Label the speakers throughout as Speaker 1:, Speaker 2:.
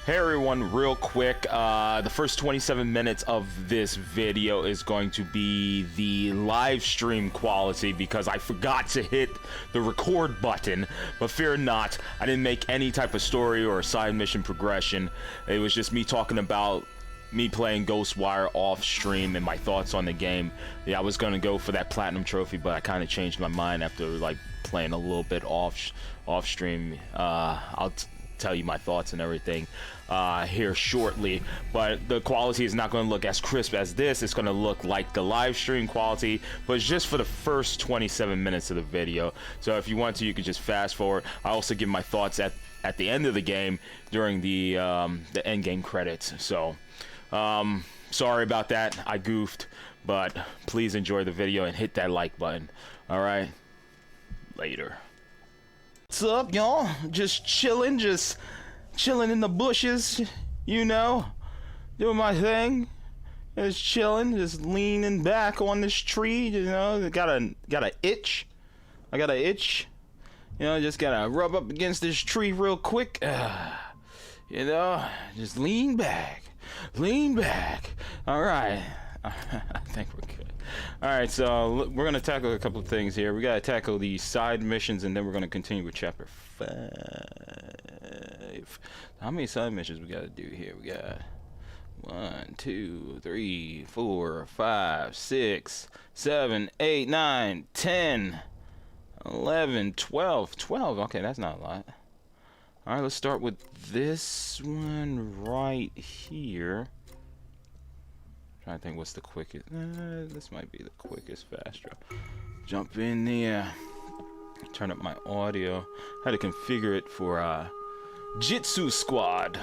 Speaker 1: Hey everyone, real quick, the first 27 minutes of this video is going to be the live stream quality because I forgot to hit the record button, but fear not, I didn't make any type of story or side mission progression. It was just me talking about me playing Ghostwire off stream and my thoughts on the game. Yeah, I was gonna go for that platinum trophy, but I kind of changed my mind after like playing a little bit off stream. I'll tell you my thoughts and everything here shortly, but the quality is not going to look as crisp as this. It's going to look like the live stream quality, but it's just for the first 27 minutes of the video. So if you want to, you can just fast forward. I also give my thoughts at the end of the game during the end game credits. So sorry about that, I goofed, but please enjoy the video and hit that like button. All right, later. What's up, y'all? Just chilling in the bushes, you know, doing my thing. Just chilling, just leaning back on this tree, you know. Got a itch. I got an itch. You know, just gotta rub up against this tree real quick. You know, just lean back. All right. I think we're good. Alright, so we're going to tackle a couple of things here. We got to tackle the side missions, and then we're going to continue with chapter 5. How many side missions we got to do here? We got 1, 2, 3, 4, 5, 6, 7, 8, 9, 10, 11, 12. 12, okay, that's not a lot. Alright, let's start with this one right here. I think what's the quickest. This might be the quickest fast draw. Jump in there. Turn up my audio. Had to configure it for Jitsu Squad.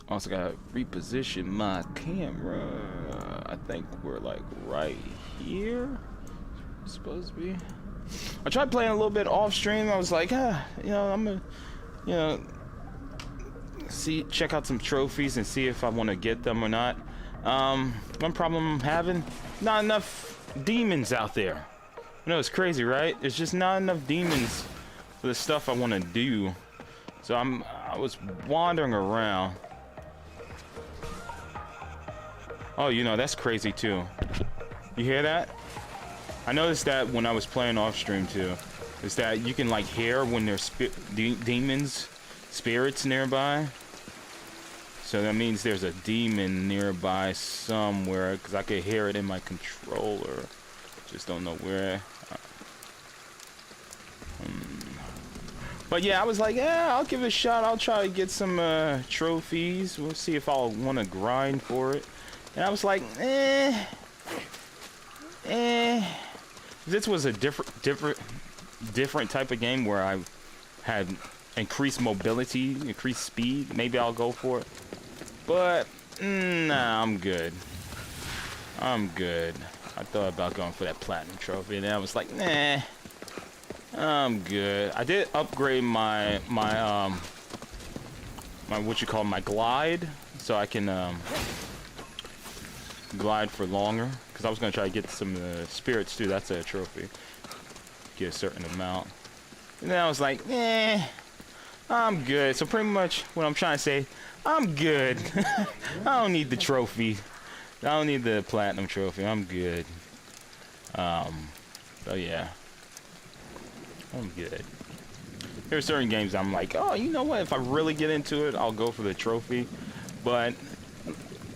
Speaker 1: Also gotta reposition my camera. I think we're like right here. Supposed to be. I tried playing a little bit off stream. I was like, you know, I'm gonna, you know, check out some trophies and see if I want to get them or not. One problem I'm having, not enough demons out there. You know, it's crazy, right? There's just not enough demons for the stuff I want to do. So I was wandering around. Oh, you know, that's crazy too. You hear that? I noticed that when I was playing off stream too, is that you can like hear when there's demons, spirits nearby. So that means there's a demon nearby somewhere, because I could hear it in my controller. Just don't know where. But yeah, I was like, yeah, I'll give it a shot. I'll try to get some trophies. We'll see if I'll want to grind for it. And I was like, This was a different type of game where I had increased mobility, increased speed. Maybe I'll go for it. But nah, I'm good. I thought about going for that platinum trophy, and then I was like, nah, I'm good. I did upgrade my what you call my glide, so I can glide for longer. Because I was gonna try to get some spirits too. That's a trophy. Get a certain amount. And then I was like, I'm good. So pretty much what I'm trying to say, I'm good. I don't need the trophy. I don't need the platinum trophy. I'm good. So yeah, I'm good. There's certain games I'm like, oh, you know what? If I really get into it, I'll go for the trophy. But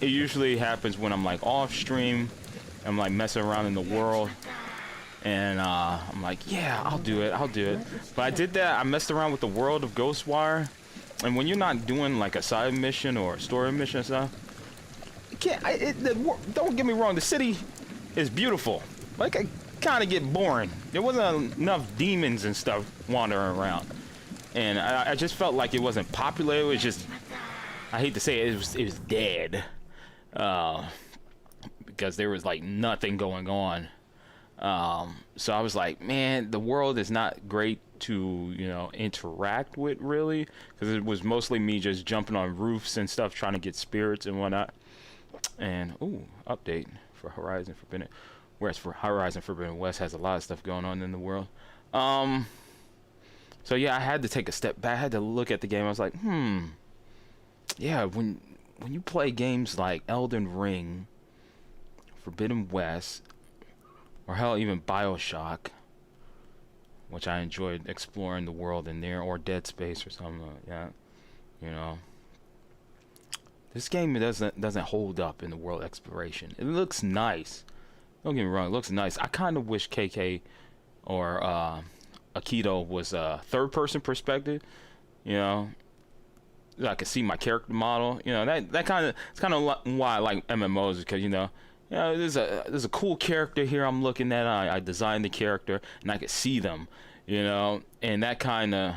Speaker 1: it usually happens when I'm like off stream. I'm like messing around in the world. And I'm like, yeah, I'll do it. But I did that. I messed around with the world of Ghostwire. And when you're not doing like a side mission or a story mission and stuff, don't get me wrong, the city is beautiful. Like, I kind of get boring. There wasn't enough demons and stuff wandering around. And I just felt like it wasn't popular. It was just, I hate to say it, it was dead. Because there was like nothing going on. So I was like, man, the world is not great to, you know, interact with really, because it was mostly me just jumping on roofs and stuff trying to get spirits and whatnot. And ooh, update for Horizon Forbidden, whereas for Horizon Forbidden West has a lot of stuff going on in the world. So yeah, I had to take a step back. I had to look at the game. I was like, yeah, when you play games like Elden Ring, Forbidden West, or hell, even BioShock, which I enjoyed exploring the world in there, or Dead Space or something like that, you know, this game doesn't hold up in the world exploration. It looks nice. Don't get me wrong, it looks nice. I kind of wish KK or Akito was a third-person perspective, you know. I could see my character model, you know. That kind of, it's kind of why I like MMOs, because you know, there's a cool character here I'm looking at. I designed the character and I could see them, you know, and that kind of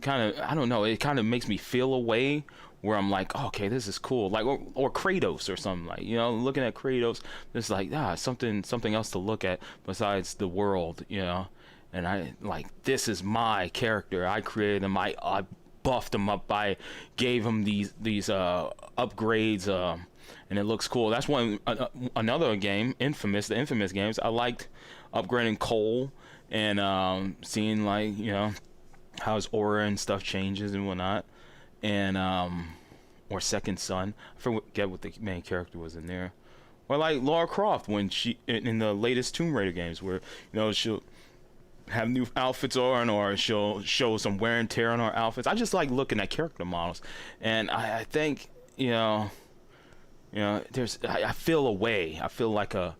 Speaker 1: I don't know, it kind of makes me feel a way where I'm like, oh, okay, this is cool, like or Kratos or something, like, you know, looking at Kratos, it's like something else to look at besides the world, you know. And I like, this is my character. I created him. I buffed him up. I gave him these upgrades, and it looks cool. That's one another game, Infamous. The Infamous games, I liked upgrading Cole and seeing, like, you know, how his aura and stuff changes and whatnot. And or Second Son. I forget what the main character was in there. Or like Lara Croft when she in the latest Tomb Raider games, where, you know, she'll have new outfits on, or she'll show some wear and tear on her outfits. I just like looking at character models, and I think, you know, there's, I feel a way. I feel like a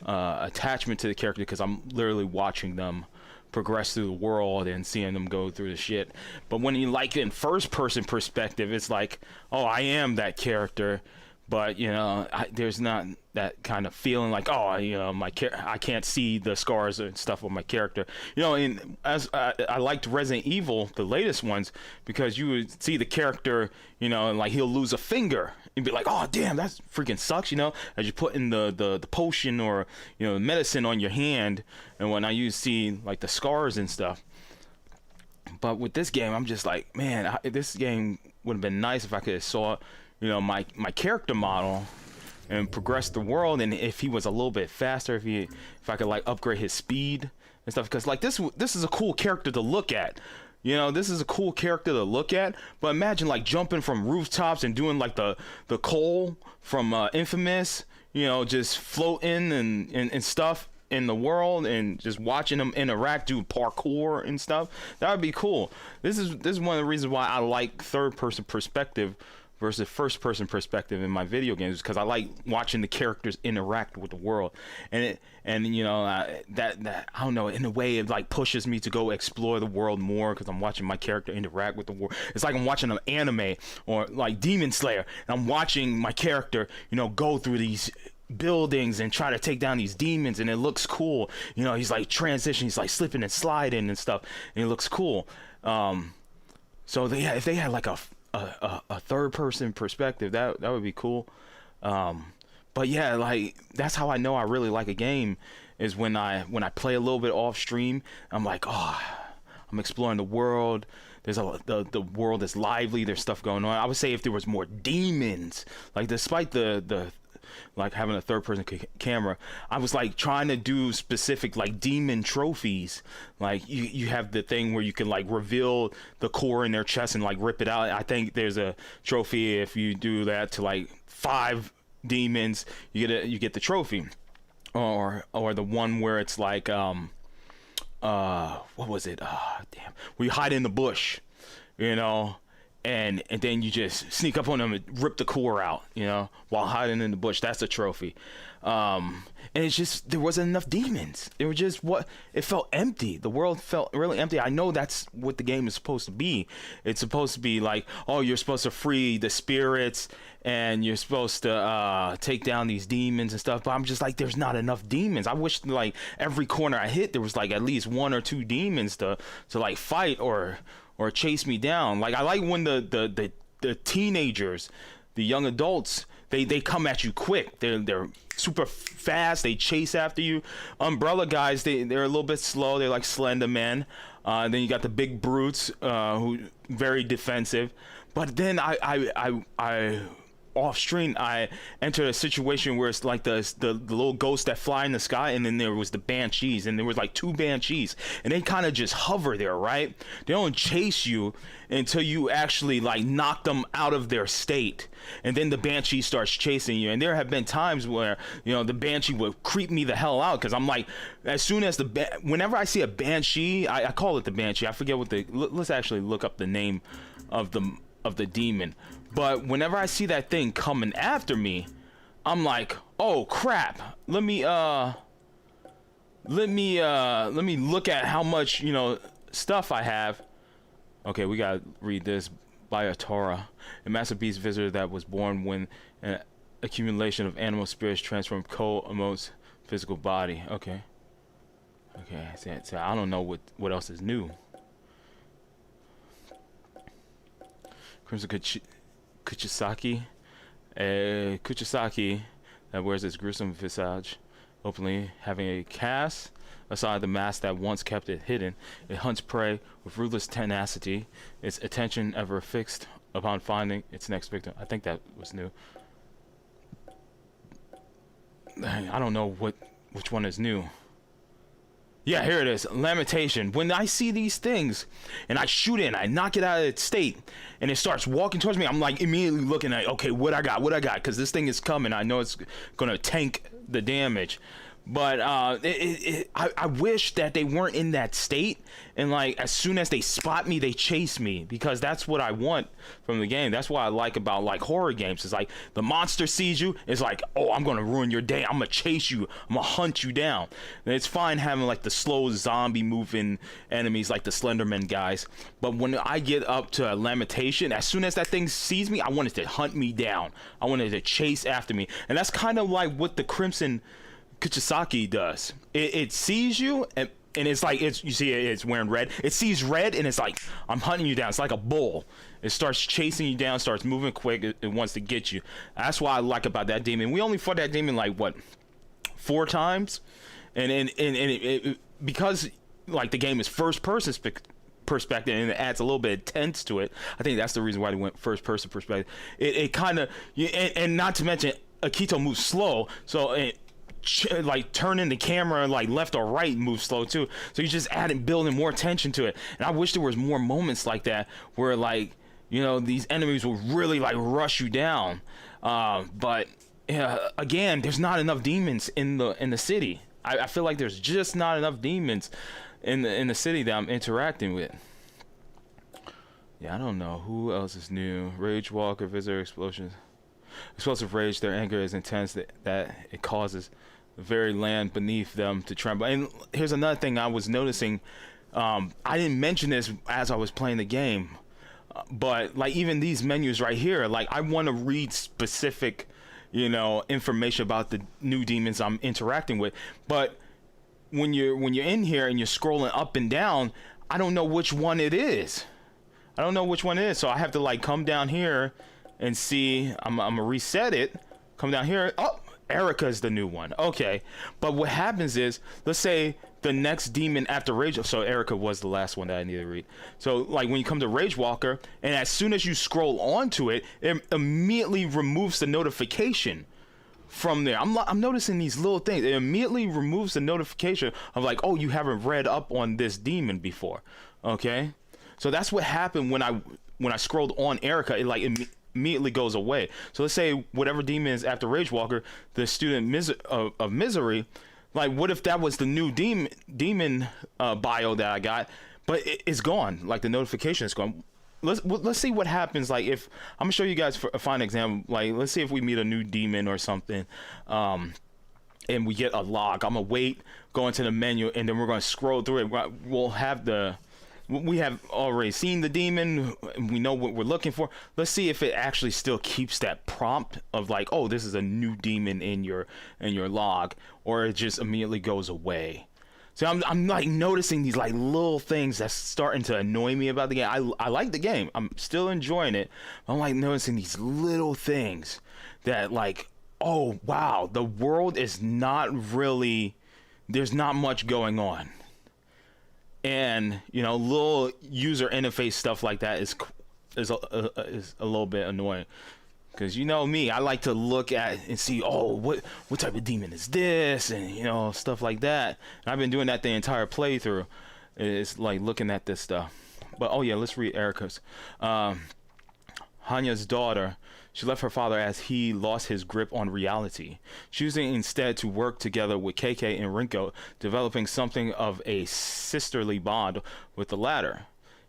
Speaker 1: attachment to the character, because I'm literally watching them progress through the world and seeing them go through the shit. But when you like in first person perspective, it's like, oh, I am that character. But, you know, there's not that kind of feeling like, oh, you know, I can't see the scars and stuff on my character. You know, and as I liked Resident Evil, the latest ones, because you would see the character, you know, and like he'll lose a finger and be like, oh, damn, that freaking sucks, you know, as you put in the potion or, you know, medicine on your hand, and when you see like the scars and stuff. But with this game, I'm just like, man, this game would have been nice if I could have saw, you know, my character model and progress the world, and if he was a little bit faster, if I could like upgrade his speed and stuff, because like this is a cool character to look at, you know. This is a cool character to look at. But imagine like jumping from rooftops and doing like the Cole from Infamous, you know, just floating and stuff in the world, and just watching them interact, do parkour and stuff. That would be cool. This is one of the reasons why I like third person perspective versus first person perspective in my video games, because I like watching the characters interact with the world, and you know, that I don't know, in a way it like pushes me to go explore the world more, because I'm watching my character interact with the world. It's like I'm watching an anime or like Demon Slayer, and I'm watching my character, you know, go through these buildings and try to take down these demons, and it looks cool. You know, he's like transitioning, he's like slipping and sliding and stuff, and it looks cool. So if they had like a third person perspective, that would be cool. But yeah, like that's how I know I really like a game, is when I play a little bit off stream. I'm like, oh, I'm exploring the world. There's the world is lively. There's stuff going on. I would say if there was more demons, like despite the like having a third person camera, I was like trying to do specific like demon trophies. Like you have the thing where you can like reveal the core in their chest and like rip it out. I think there's a trophy if you do that to like 5 demons, you get the trophy. Or the one where it's like what was it, damn, where you hide in the bush, you know, and then you just sneak up on them and rip the core out, you know, while hiding in the bush. That's a trophy. And it's just, there wasn't enough demons. It was just, it felt empty. The world felt really empty. I know that's what the game is supposed to be. It's supposed to be like, oh, you're supposed to free the spirits and you're supposed to take down these demons and stuff, but I'm just like, there's not enough demons. I wish like every corner I hit there was like at least 1 or 2 demons to like fight or chase me down. Like I like when the teenagers, the young adults, they come at you quick. They're super fast. They chase after you. Umbrella guys, they're a little bit slow. They're like Slender Man. Then you got the big brutes who very defensive. But then I off screen, I entered a situation where it's like the little ghosts that fly in the sky, and then there was the banshees, and there was like 2 banshees, and they kind of just hover there, right? They don't chase you until you actually like knock them out of their state, and then the banshee starts chasing you. And there have been times where, you know, the banshee would creep me the hell out, because I'm like, as soon as whenever I see a banshee, I call it the banshee. I forget what let's actually look up the name of the demon. But whenever I see that thing coming after me, I'm like, oh crap, let me look at how much, you know, stuff I have. Okay, we gotta read this. By a Torah, a massive beast visitor that was born when an accumulation of animal spirits transformed Ko-Amot's physical body. Okay, so I don't know what else is new. Crimson Kuchisaki, a Kuchisaki that wears its gruesome visage openly, having a cast aside the mask that once kept it hidden. It hunts prey with ruthless tenacity, its attention ever fixed upon finding its next victim. I think that was new. I don't know which one is new. Yeah, here it is. Lamentation. When I see these things and I shoot it and I knock it out of its state and it starts walking towards me, I'm like immediately looking at, okay, what I got, because this thing is coming. I know it's gonna tank the damage. But I wish that they weren't in that state, and like as soon as they spot me, they chase me, because that's what I want from the game. That's what I like about like horror games. It's like the monster sees you, it's like, oh, I'm gonna ruin your day, I'm gonna chase you, I'm gonna hunt you down. And it's fine having like the slow zombie moving enemies like the Slenderman guys, but when I get up to a Lamentation, as soon as that thing sees me, I want it to hunt me down, I want it to chase after me. And that's kind of like what the Crimson Kuchisaki does. It sees you and it's like, you see it's wearing red. It sees red and it's like, I'm hunting you down. It's like a bull. It starts chasing you down, starts moving quick. It wants to get you. That's what I like about that demon. We only fought that demon like what, 4 times, and because like the game is first person perspective and it adds a little bit of tense to it. I think that's the reason why they went first person perspective. It kind of, and not to mention Akito moves slow, so like turning the camera like left or right moves slow too, so you're just adding, building more tension to it. And I wish there was more moments like that where, like, you know, these enemies will really like rush you down, but again, there's not enough demons in the city. I feel like there's just not enough demons in the city that I'm interacting with. Yeah, I don't know who else is new. Rage Walker, visitor explosions. Explosive rage, their anger is intense that it causes the very land beneath them to tremble. And here's another thing I was noticing. I didn't mention this as I was playing the game, but like even these menus right here, like I want to read specific, you know, information about the new demons I'm interacting with. But when you're in here and you're scrolling up and down, I don't know which one it is. So I have to like come down here and see. I'm gonna reset it, come down here. Oh, Erica is the new one. Okay, but what happens is, let's say the next demon after Rage, so Erica was the last one that I need to read. So like when you come to Rage Walker, and as soon as you scroll onto it, it immediately removes the notification from there. I'm noticing these little things. It immediately removes the notification of like, oh, you haven't read up on this demon before. Okay, so that's what happened when I scrolled on Erica. It like immediately goes away. So let's say whatever demon is after Rage Walker, the student of misery, like what if that was the new demon bio that I got, but it's gone, like the notification is gone. Let's see what happens. Like if I'm gonna show you guys a fine example, like let's see if we meet a new demon or something, and we get a log. I'm gonna wait, go into the menu, and then we're gonna scroll through it. We have already seen the demon, we know what we're looking for. Let's see if it actually still keeps that prompt of like, oh, this is a new demon in your log, or it just immediately goes away. So I'm like noticing these like little things that's starting to annoy me about the game. I like the game, I'm still enjoying it. I'm like noticing these little things that like, oh wow, the world is not really, there's not much going on. And you know, little user interface stuff like that is a little bit annoying. Because you know me, I like to look at and see, oh, what type of demon is this, and you know, stuff like that. And I've been doing that the entire playthrough. It's like looking at this stuff. But oh yeah, let's read Erica's. Hanya's daughter. She left her father as he lost his grip on reality, choosing instead to work together with KK and Rinko, developing something of a sisterly bond with the latter.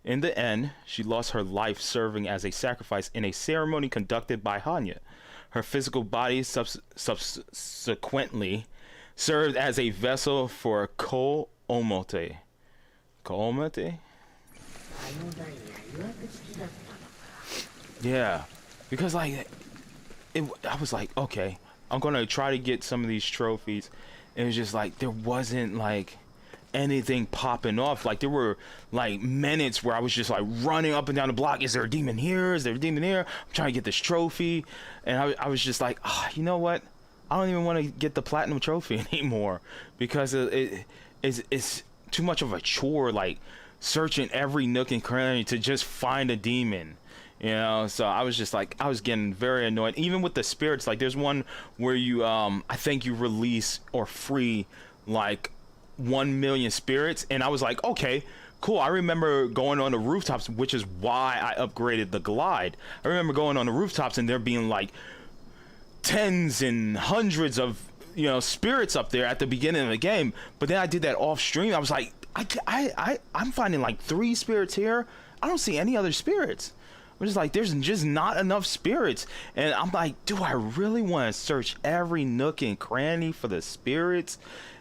Speaker 1: In the end, she lost her life serving as a sacrifice in a ceremony conducted by Hanya. Her physical body subsequently served as a vessel for Ko-Omote. Ko-Omote? Yeah, because like, I was like, okay, I'm gonna try to get some of these trophies. It was just like, there wasn't like anything popping off. Like there were like minutes where I was just like running up and down the block. Is there a demon here? Is there a demon here? I'm trying to get this trophy, and I was just like, you know what? I don't even want to get the platinum trophy anymore because it's too much of a chore. Like searching every nook and cranny to just find a demon. You know, so I was just like, I was getting very annoyed. Even with the spirits, like there's one where you, I think you release or free like 1 million spirits, and I was like, okay, cool. I remember going on the rooftops, which is why I upgraded the glide. I remember going on the rooftops and there being like tens and hundreds of, you know, spirits up there at the beginning of the game. But then I did that off stream. I was like, I'm finding like 3 spirits here. I don't see any other spirits. I'm just like, there's just not enough spirits. And I'm like, do I really want to search every nook and cranny for the spirits?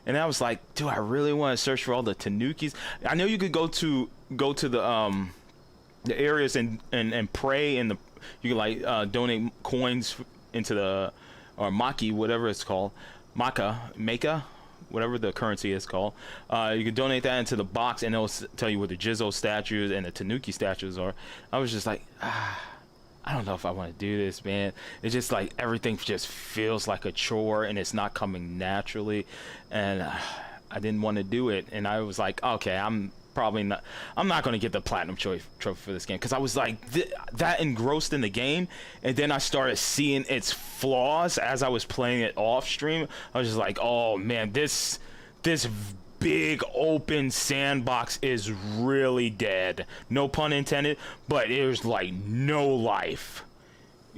Speaker 1: And I was like, do I really want to search for all the tanukis? I know you could go to the areas and pray, and you could like donate coins into the, or maki, whatever it's called, Maka, whatever the currency is called. You can donate that into the box, and it'll tell you what the Jizo statues and the Tanuki statues are. I was just like, I don't know if I want to do this, man. It's just like everything just feels like a chore, and it's not coming naturally, and I didn't want to do it. And I was like, okay, I'm not going to get the platinum trophy for this game, because I was like that engrossed in the game, and then I started seeing its flaws as I was playing it off stream. I was just like, oh man, this big open sandbox is really dead, no pun intended, but there's like no life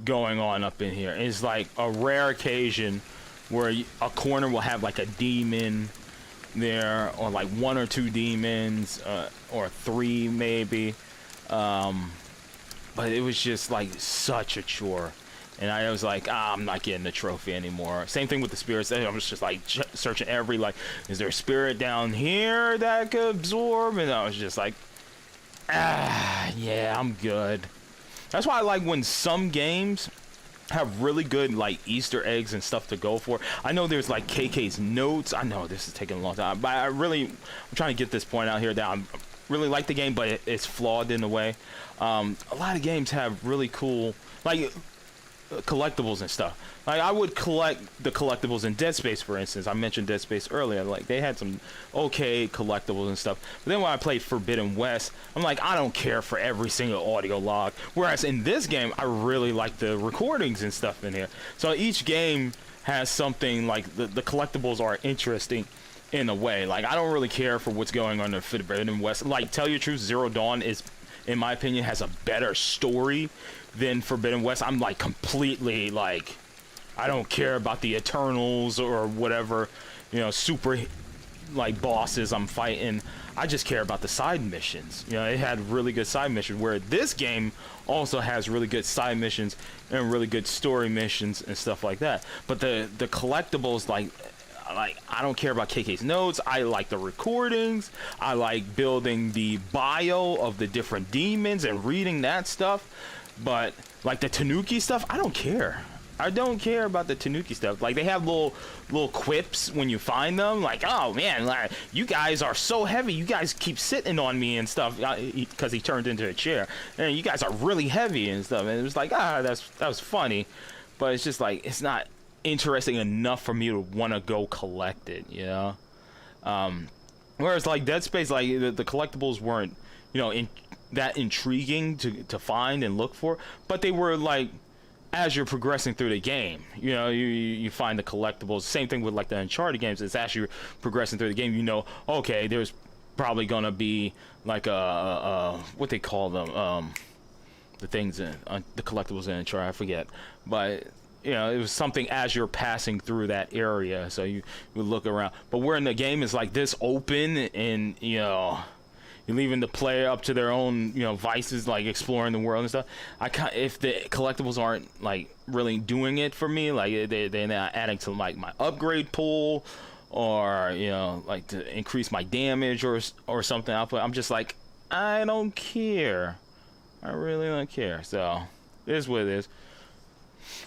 Speaker 1: going on up in here. It's like a rare occasion where a corner will have like a demon there, or like 1 or 2 demons, or 3 maybe, but it was just like such a chore, and I was like, I'm not getting the trophy anymore. Same thing with the spirits. I was just like searching every, like, is there a spirit down here that I could absorb? And I was just like, yeah, I'm good. That's why I like when some games have really good like Easter eggs and stuff to go for. I know there's like KK's notes. I know this is taking a long time, but I'm trying to get this point out here that I really like the game, but it's flawed in a way. A lot of games have really cool like collectibles and stuff. Like I would collect the collectibles in Dead Space, for instance. I mentioned Dead Space earlier. Like they had some okay collectibles and stuff. But then when I played Forbidden West, I'm like, I don't care for every single audio log. Whereas in this game, I really like the recordings and stuff in here. So each game has something like the collectibles are interesting in a way. Like I don't really care for what's going on in Forbidden West. Like tell you the truth, Zero Dawn is, in my opinion, has a better story than Forbidden West. I'm like completely like, I don't care about the Eternals or whatever, you know, super like bosses I'm fighting. I just care about the side missions. You know, it had really good side missions, where this game also has really good side missions and really good story missions and stuff like that. But the collectibles, like I don't care about KK's notes. I like the recordings. I like building the bio of the different demons and reading that stuff. But like the Tanuki stuff, I don't care. I don't care about the Tanuki stuff. Like they have little quips when you find them, like, oh man, like, you guys are so heavy, you guys keep sitting on me and stuff, because he turned into a chair, and you guys are really heavy and stuff. And it was like, that was funny, but it's just like, it's not interesting enough for me to want to go collect it, you know. Whereas like Dead Space, like the collectibles weren't, you know, that intriguing to find and look for, but they were like as you're progressing through the game. You know, you find the collectibles. Same thing with like the Uncharted games. It's as you're progressing through the game, you know, okay, there's probably gonna be like a what they call them, the things in the collectibles in Uncharted. I forget, but you know, it was something as you're passing through that area, so you would look around. But where in the game is like this open, and you know, you're leaving the player up to their own, you know, vices, like exploring the world and stuff. If the collectibles aren't like really doing it for me, like they're not adding to like my upgrade pool, or you know, like to increase my damage or something output, I'm just like, I don't care. I really don't care. So it is what it is.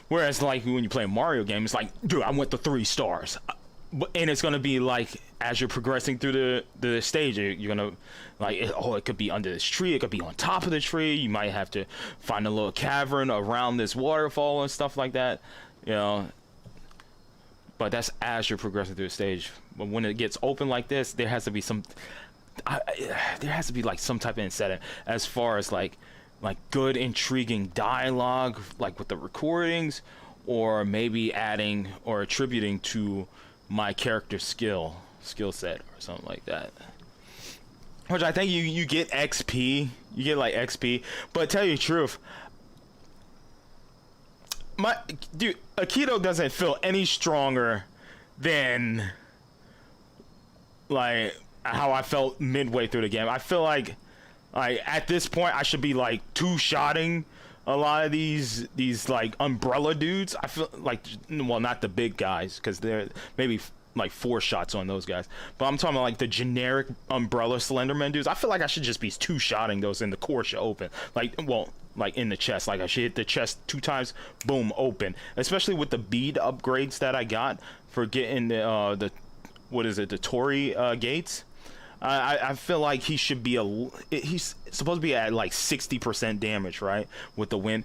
Speaker 1: Whereas like when you play a Mario game, it's like, dude, I went to 3 stars. And it's gonna be like as you're progressing through the stage, you're gonna like, it could be under this tree, it could be on top of the tree. You might have to find a little cavern around this waterfall and stuff like that, you know. But that's as you're progressing through the stage. But when it gets open like this, there has to be some, there has to be like some type of incentive as far as like good intriguing dialogue, like with the recordings, or maybe adding or attributing to my character skill set or something like that. Which I think you get XP, you get like XP. But tell you the truth, dude, Aikido doesn't feel any stronger than like how I felt midway through the game. I feel like at this point I should be like two-shotting a lot of these like umbrella dudes. I feel like, well, not the big guys, because they're maybe like 4 shots on those guys, but I'm talking about like the generic umbrella Slenderman dudes. I feel like I should just be two-shotting those, and the core should open, like, well, like in the chest. Like I should hit the chest 2 times, boom, open. Especially with the bead upgrades that I got for getting the what is it, the Torii gates. I feel like he should be he's supposed to be at like 60% damage, right, with the wind.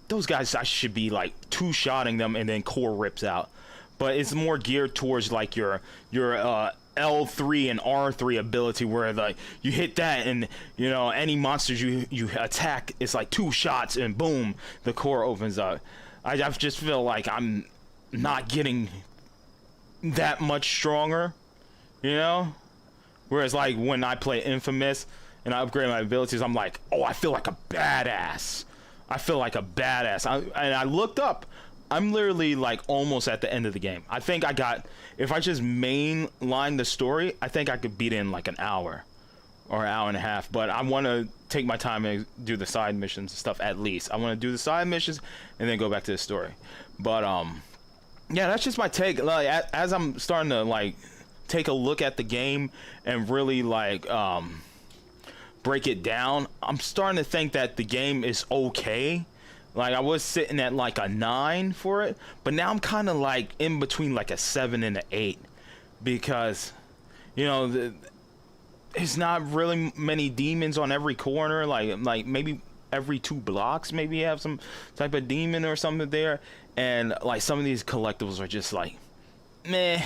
Speaker 1: Those guys, I should be like two-shotting them and then core rips out. But it's more geared towards like your L3 and R3 ability, where like you hit that and, you know, any monsters you attack, it's like 2 shots and boom, the core opens up. I just feel like I'm not getting that much stronger, you know? Whereas like when I play Infamous and I upgrade my abilities, I'm like, oh, I feel like a badass. I feel like a badass. And I looked up. I'm literally like almost at the end of the game. I think I got, if I just mainline the story, I think I could beat it in like an hour or an hour and a half. But I want to take my time and do the side missions and stuff at least. I want to do the side missions and then go back to the story. But yeah, that's just my take. Like as I'm starting to like take a look at the game and really like break it down, I'm starting to think that the game is okay. Like I was sitting at like a 9 for it, but now I'm kind of like in between like a 7 and an 8, because you know there's not really many demons on every corner. Like maybe every 2 blocks maybe you have some type of demon or something there, and like some of these collectibles are just like, meh,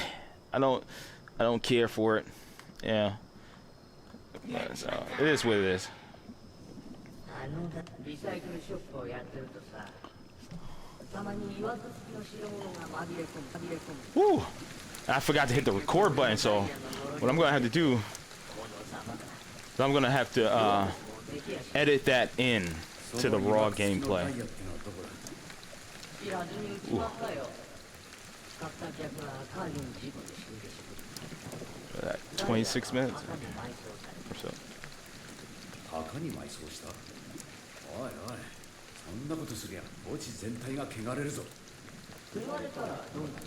Speaker 1: I don't care for it. Yeah, so it is what it is. Woo! I forgot to hit the record button, so what I'm gonna have to do is I'm gonna have to edit that in to the raw gameplay. Ooh. 26 minutes or so.
Speaker 2: 墓に埋葬した。おいおい、そんなことすりゃ墓地全体が汚れるぞ。言われたらどうなる？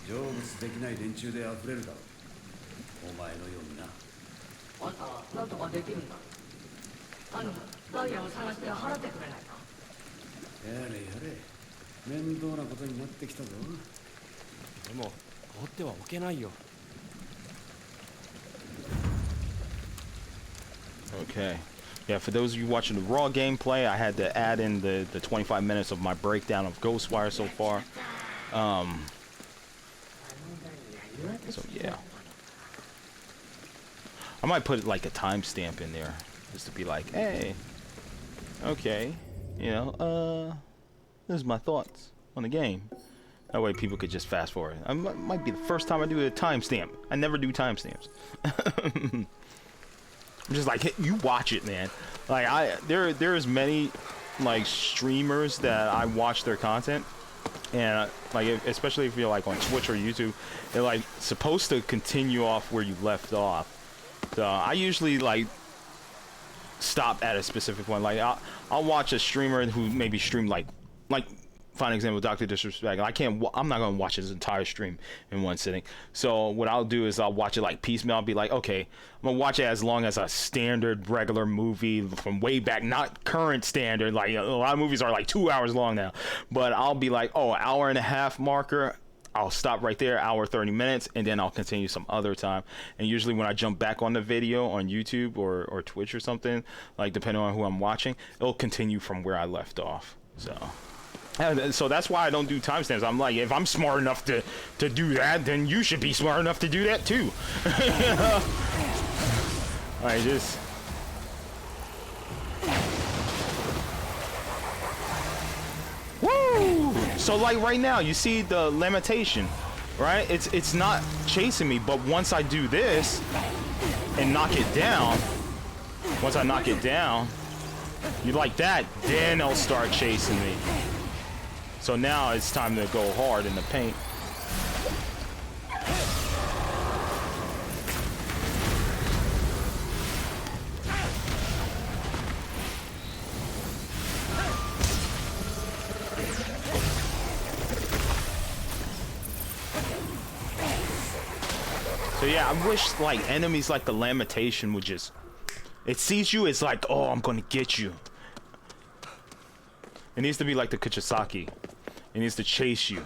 Speaker 2: 成仏できない連中で溢れるだろう。お前のようにな。あんたは何とかできるんだ。ダイヤを探して払ってくれないか。やれやれ、面倒なことになってきたぞ。でも放ってはおけないよ。
Speaker 1: Okay. Yeah, for those of you watching the raw gameplay, I had to add in the 25 minutes of my breakdown of Ghostwire so far. So yeah. I might put like a timestamp in there just to be like, hey, okay, you know, This is my thoughts on the game. That way people could just fast forward. I might be the first time I do a timestamp. I never do timestamps. I'm just like, hey, you watch it, man. Like there's many like streamers that I watch their content, and like especially if you're like on Twitch or YouTube, they're like supposed to continue off where you left off. So I usually like stop at a specific one. Like I'll watch a streamer who maybe streamed like fine example, Dr. Disrespect. I'm not gonna watch his entire stream in one sitting. So what I'll do is I'll watch it like piecemeal. I'll be like, okay, I'm gonna watch it as long as a standard regular movie from way back, not current standard. Like a lot of movies are like 2 hours long now, but I'll be like, oh, hour and a half marker. I'll stop right there, hour 30 minutes, and then I'll continue some other time. And usually when I jump back on the video on YouTube or Twitch or something, like depending on who I'm watching, it'll continue from where I left off. So that's why I don't do timestamps. I'm like, if I'm smart enough to do that, then you should be smart enough to do that too. I just... Woo! So like right now, you see the lamentation, right? It's not chasing me, but once I do this and knock it down, once I knock it down, you like that, then it'll start chasing me. So now it's time to go hard in the paint. So yeah, I wish like enemies like the lamentation would just, it sees you, it's like, oh, I'm gonna get you. It needs to be like the Kuchisaki. It needs to chase you,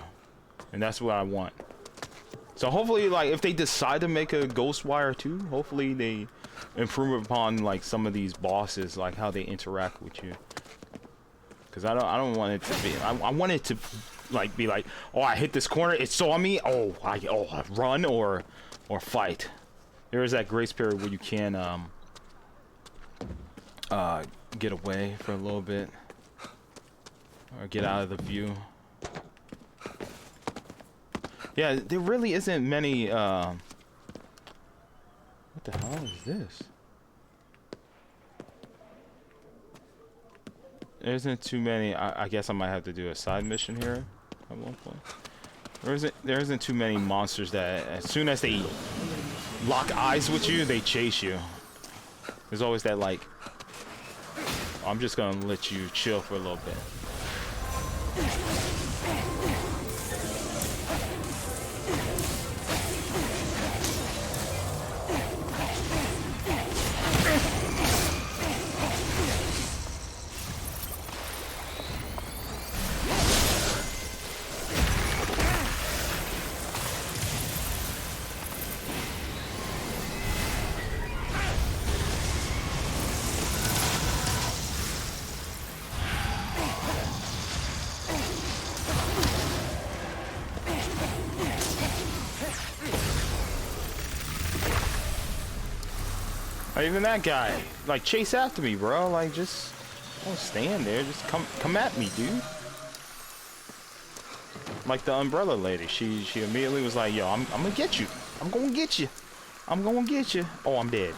Speaker 1: and that's what I want. So hopefully, like, if they decide to make a Ghostwire 2, hopefully they improve upon like some of these bosses, like how they interact with you. Because I don't want it to be. I want it to like be like, oh, I hit this corner, it saw me. Oh, I run or fight. There is that grace period where you can get away for a little bit or get out of the view. Yeah, there really isn't many, what the hell is this? There isn't too many, I guess I might have to do a side mission here at one point. There isn't too many monsters that, as soon as they lock eyes with you, they chase you. There's always that like, I'm just gonna let you chill for a little bit. Even that guy, like, chase after me, bro. Like, just don't stand there. Just come at me, dude. Like the umbrella lady, she immediately was like, yo, I'm gonna get you. I'm gonna get you. I'm gonna get you. Oh, I'm dead.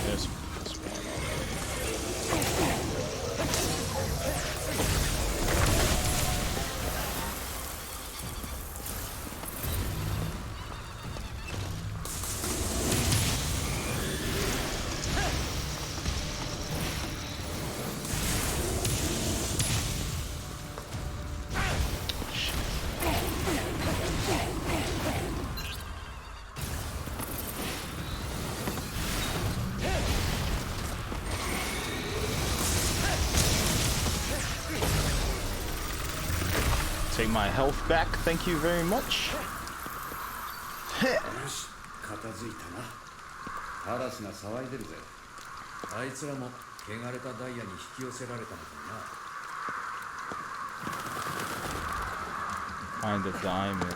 Speaker 1: There's one Take my health back, thank you very much.
Speaker 2: 片付いたな。嵐が騒いでるぜ。あいつらも汚れたダイヤに引き寄せられたのか
Speaker 1: Find the diamond.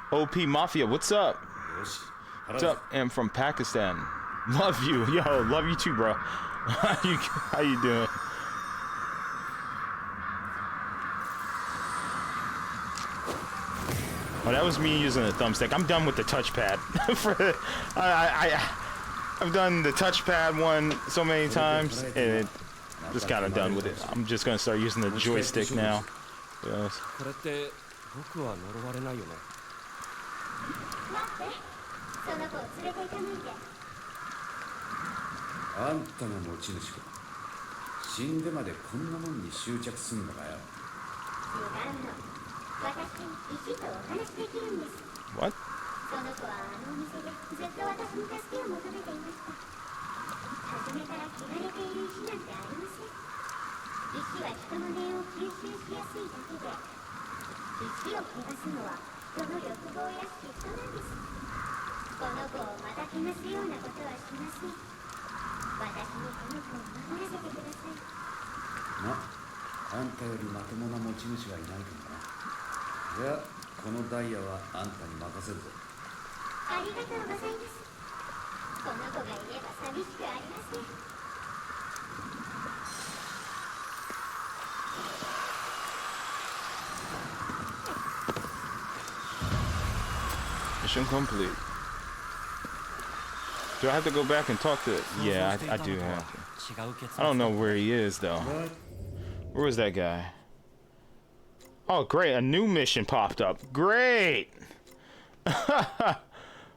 Speaker 1: OP Mafia, what's up? What's up? I'm from Pakistan. Love you. Yo, love you too, bro. How you doing? Oh, that was me using a thumbstick. I'm done with the touchpad. I've done the touchpad one so many times, and just kind of done with it. I'm just gonna start using the joystick now. Yes.
Speaker 2: あんたが持ち主か。死んでまでこんなもんに執着すんのかよ。違うの。私、石とお話できるんです。
Speaker 1: What?
Speaker 2: その子はあのお店でずっと私に助けを求めていました。初めから汚れている石なんてありません。石は人の念を吸収しやすいだけで、石を汚すのは人の欲望や嫉妬なんです。この子をまた汚すようなことはしません。 私にこの子を守らせてください。ま、あんたよりまともな持ち主はいないかもな。じゃあ、このダイヤはあんたに任せるぞ。ありがとうございます。この子がいれば寂しくありません。
Speaker 1: Mission complete. Do I have to go back and talk to? Yeah, I do have to. I don't know where he is though. Where was that guy? Oh, great! A new mission popped up. Great!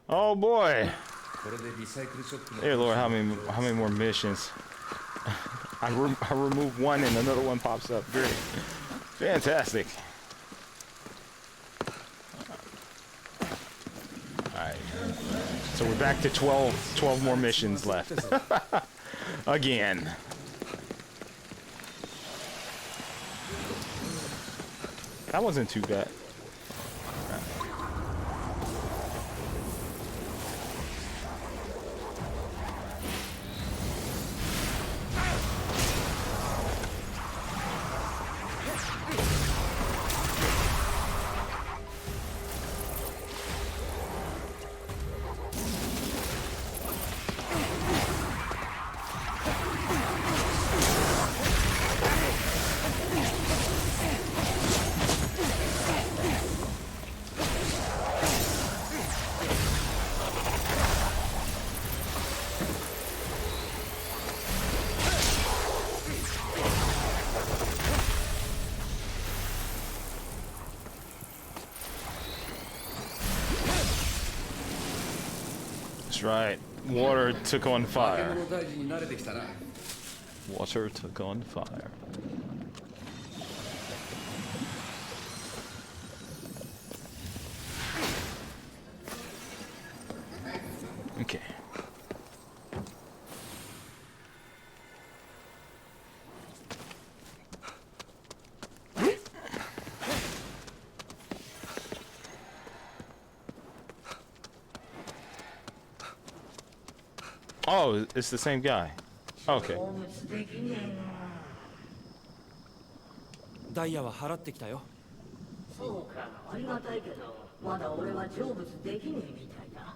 Speaker 1: Oh boy! Dear Lord, how many more missions? I remove one and another one pops up. Great! Fantastic! So we're back to 12 more missions left. Again. That wasn't too bad. Right. Water took on fire. Water took on fire. Okay. Oh, it's the same guy. Okay.
Speaker 3: ダイヤは払ってきたよ。
Speaker 4: そうか、ありがたいけど、まだ俺は成仏できねえみたいだ。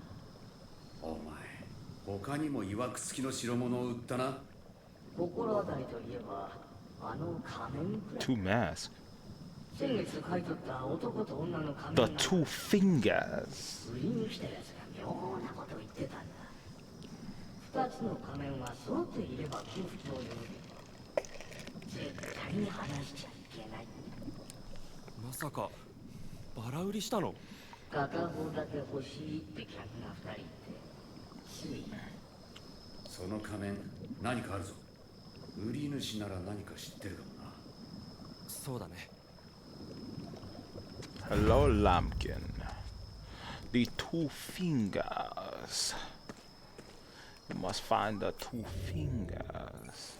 Speaker 2: お前、他にも曰く付きの代物を売ったな。
Speaker 4: 心当たりといえば、あの仮面くらい。
Speaker 1: Two masks.
Speaker 4: 先月買い取った男と女の仮
Speaker 1: The
Speaker 4: 面が
Speaker 1: two fingers.
Speaker 4: 売りに来たやつが妙なこと言ってたんだ。二つの仮面は揃っていれば寄付と呼ぶ。絶対に話しちゃいけない。
Speaker 3: まさかバラ売りしたの？
Speaker 4: 片方だけ欲しいって客が二人ってつい。
Speaker 2: その仮面、何かあるぞ。売り主なら何か知ってるかもな。
Speaker 3: そうだね。
Speaker 1: Hello, Lumpkin. The two fingers. You must find the two fingers.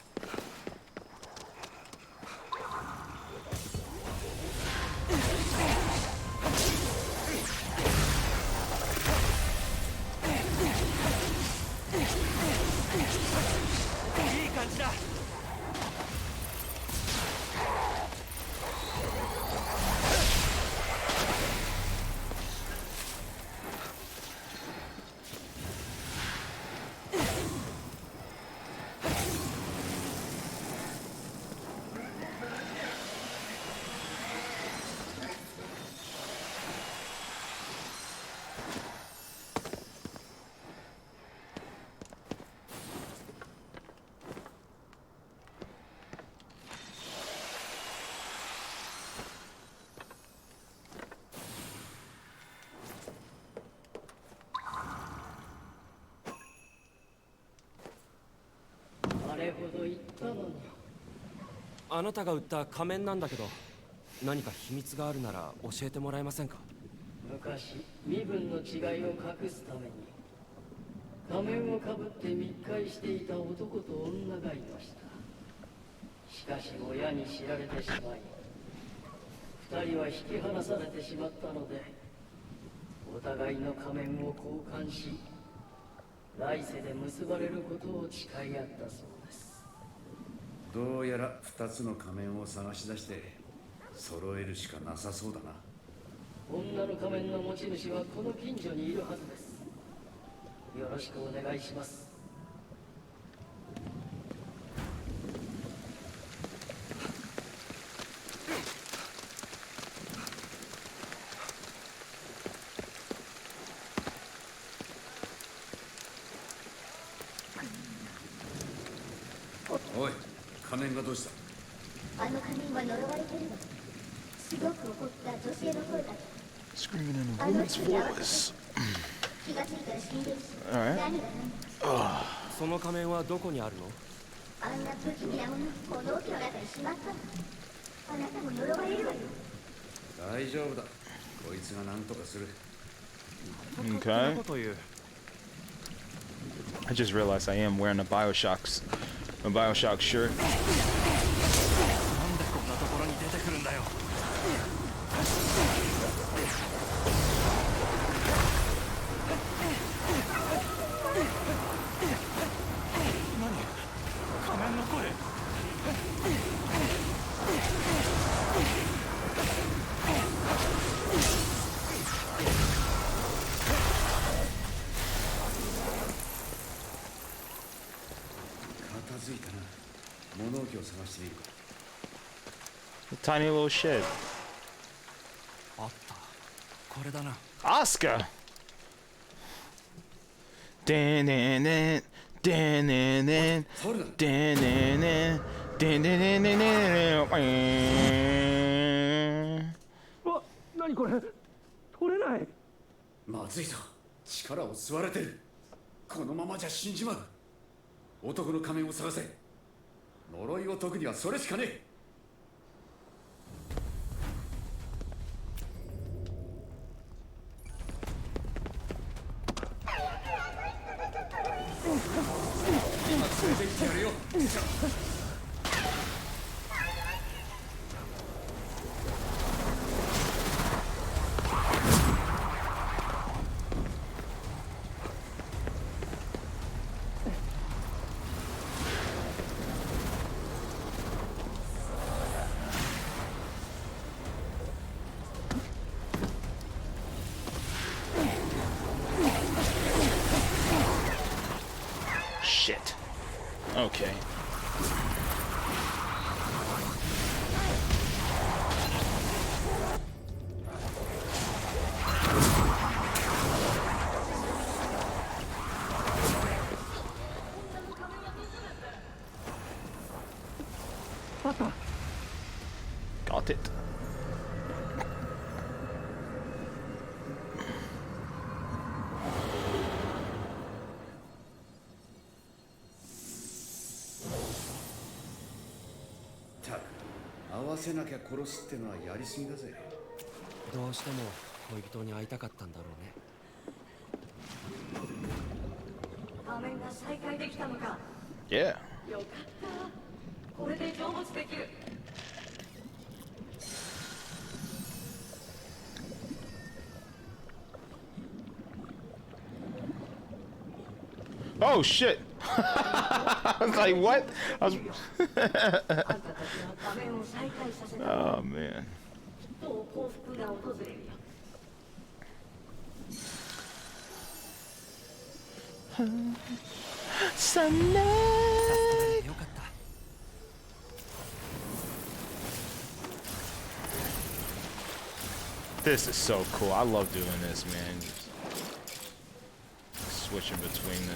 Speaker 4: れほど言ったのに。
Speaker 3: あなたが売った仮面なんだけど、何か秘密があるなら教えてもらえませんか？
Speaker 4: 昔身分の違いを隠すために仮面をかぶって密会していた男と女がいました。しかし親に知られてしまい、二人は引き離されてしまったので、お互いの仮面を交換し、来世で結ばれることを誓い合ったそうです。
Speaker 2: どうやら2つの仮面を探し出して揃えるしかなさそうだな。
Speaker 4: 女の仮面の持ち主はこの近所にいるはずです。よろしくお願いします。
Speaker 2: おい、仮面がどうした？
Speaker 5: あの仮面は呪われてるの。すごく怒った女性の声が
Speaker 1: Screaming in a woman's voice.
Speaker 5: 気がついたら死んでるし、
Speaker 1: Alright.
Speaker 5: 何が何
Speaker 3: その仮面はどこにあるの？
Speaker 5: あんな不気味なものを物置の中にしまったの。あなたも呪われるわよ。
Speaker 2: 大丈夫だ。こいつが何とかする。
Speaker 1: Okay.
Speaker 3: こと言う。
Speaker 1: I just realized I am wearing a Bioshock shirt.
Speaker 3: なんでこんなところに出てくるんだよ。何？仮面の声。
Speaker 2: 片付いたな。物置を探してみるか。
Speaker 1: A tiny little shed.
Speaker 3: あった。これだな。
Speaker 1: Oscar. Dan dan dan dan dan dan
Speaker 2: 触るな。
Speaker 1: dan dan dan dan dan dan dan dan.
Speaker 3: わ、何これ？取れない。
Speaker 2: まずいぞ。力を吸われてる。このままじゃ死んじまう。男の仮面を探せ。呪いを解くにはそれしかねえ。今連れて行ってやるよ。
Speaker 1: Shit. Okay. Got it.
Speaker 2: Ta 合わせなきゃ殺すってのはやりすぎだぜ。
Speaker 3: どうしても恋人に会いたかったんだろうね。
Speaker 4: 仮面が再開できたのか。
Speaker 1: Yeah.
Speaker 4: よかった。これで成仏できる。
Speaker 1: Oh shit. I was like, what? I was
Speaker 4: あんたたちの仮面を再開させたら
Speaker 1: Oh man.
Speaker 4: きっと幸福が訪れるよ。
Speaker 1: Sunlight.
Speaker 3: よかった。
Speaker 1: This is so cool. I love doing this, man. Just switching between the.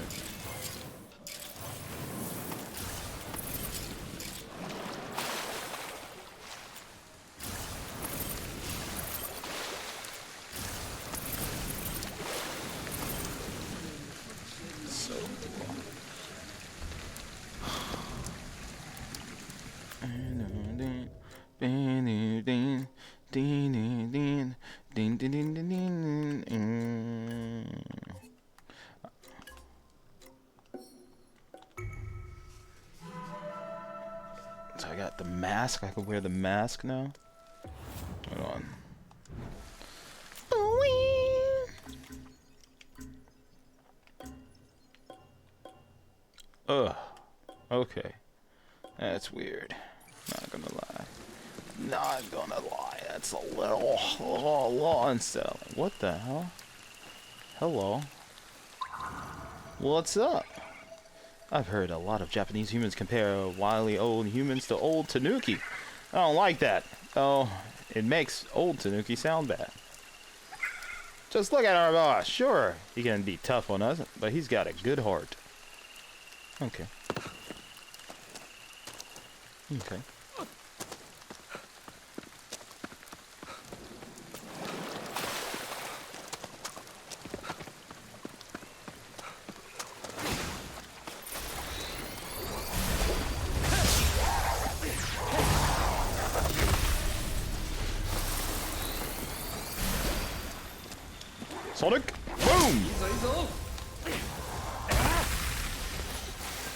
Speaker 1: So cool. Ding, ding, ding, ding, ding, ding, ding, ding, ding, ding. So I got the mask. I can wear the mask now. Hold on. Ugh. Okay. That's weird. Not gonna lie. Not gonna lie. That's a little unsettling. What the hell? Hello. What's up? I've heard a lot of Japanese humans compare wily old humans to old Tanuki. I don't like that. Oh, it makes old Tanuki sound bad. Just look at our boss. Sure, he can be tough on us, but he's got a good heart. Okay. Okay. Sonic, boom!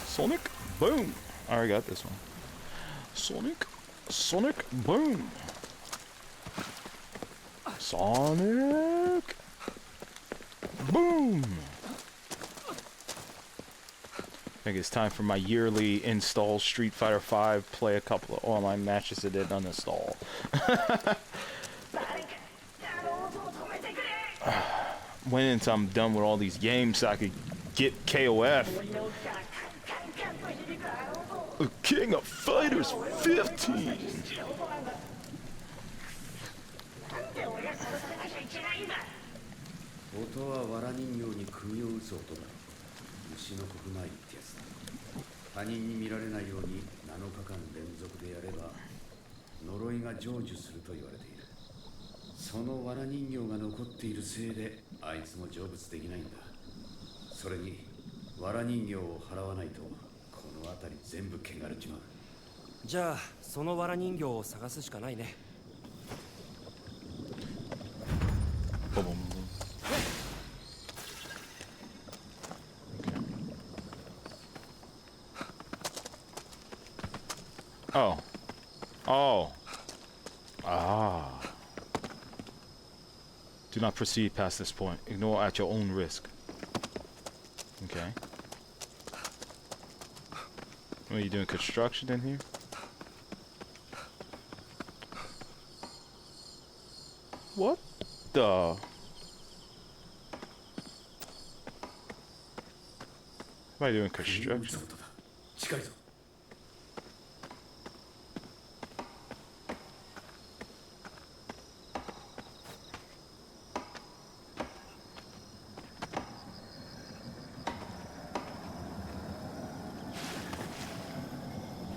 Speaker 1: Sonic, boom! I already got this one. Sonic, Sonic, boom! Sonic, boom! I think it's time for my yearly install Street Fighter 5, play a couple of online matches that did uninstall. When until I'm done with all these games so I could get KOF. The King of Fighters 15!
Speaker 3: じゃあその藁人形を探すしかないね。
Speaker 1: Oh. Oh. Ah. Do not proceed past this point. Ignore at your own risk. Okay. What are you doing? Construction in here? What the? What are you doing? Construction?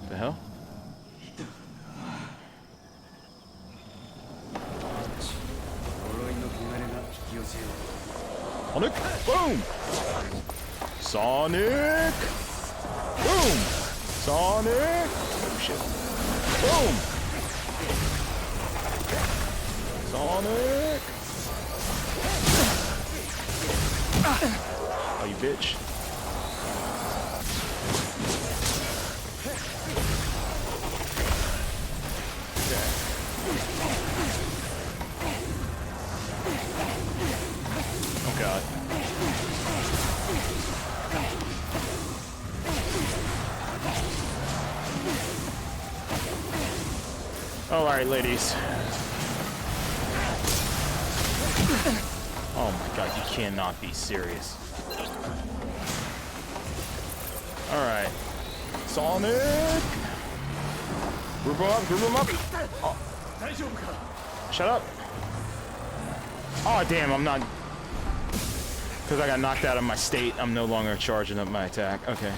Speaker 1: The hell? Sonic, boom! Sonic, boom! Sonic, oh shit! Boom! Sonic! Oh, you bitch! Oh god. Alright, ladies. Oh my god, you cannot be serious. Alright. Sonic! Group him up, group him up! Oh. Shut up! Oh damn, I'm not... Because I got knocked out of my state, I'm no longer charging up my attack. Okay.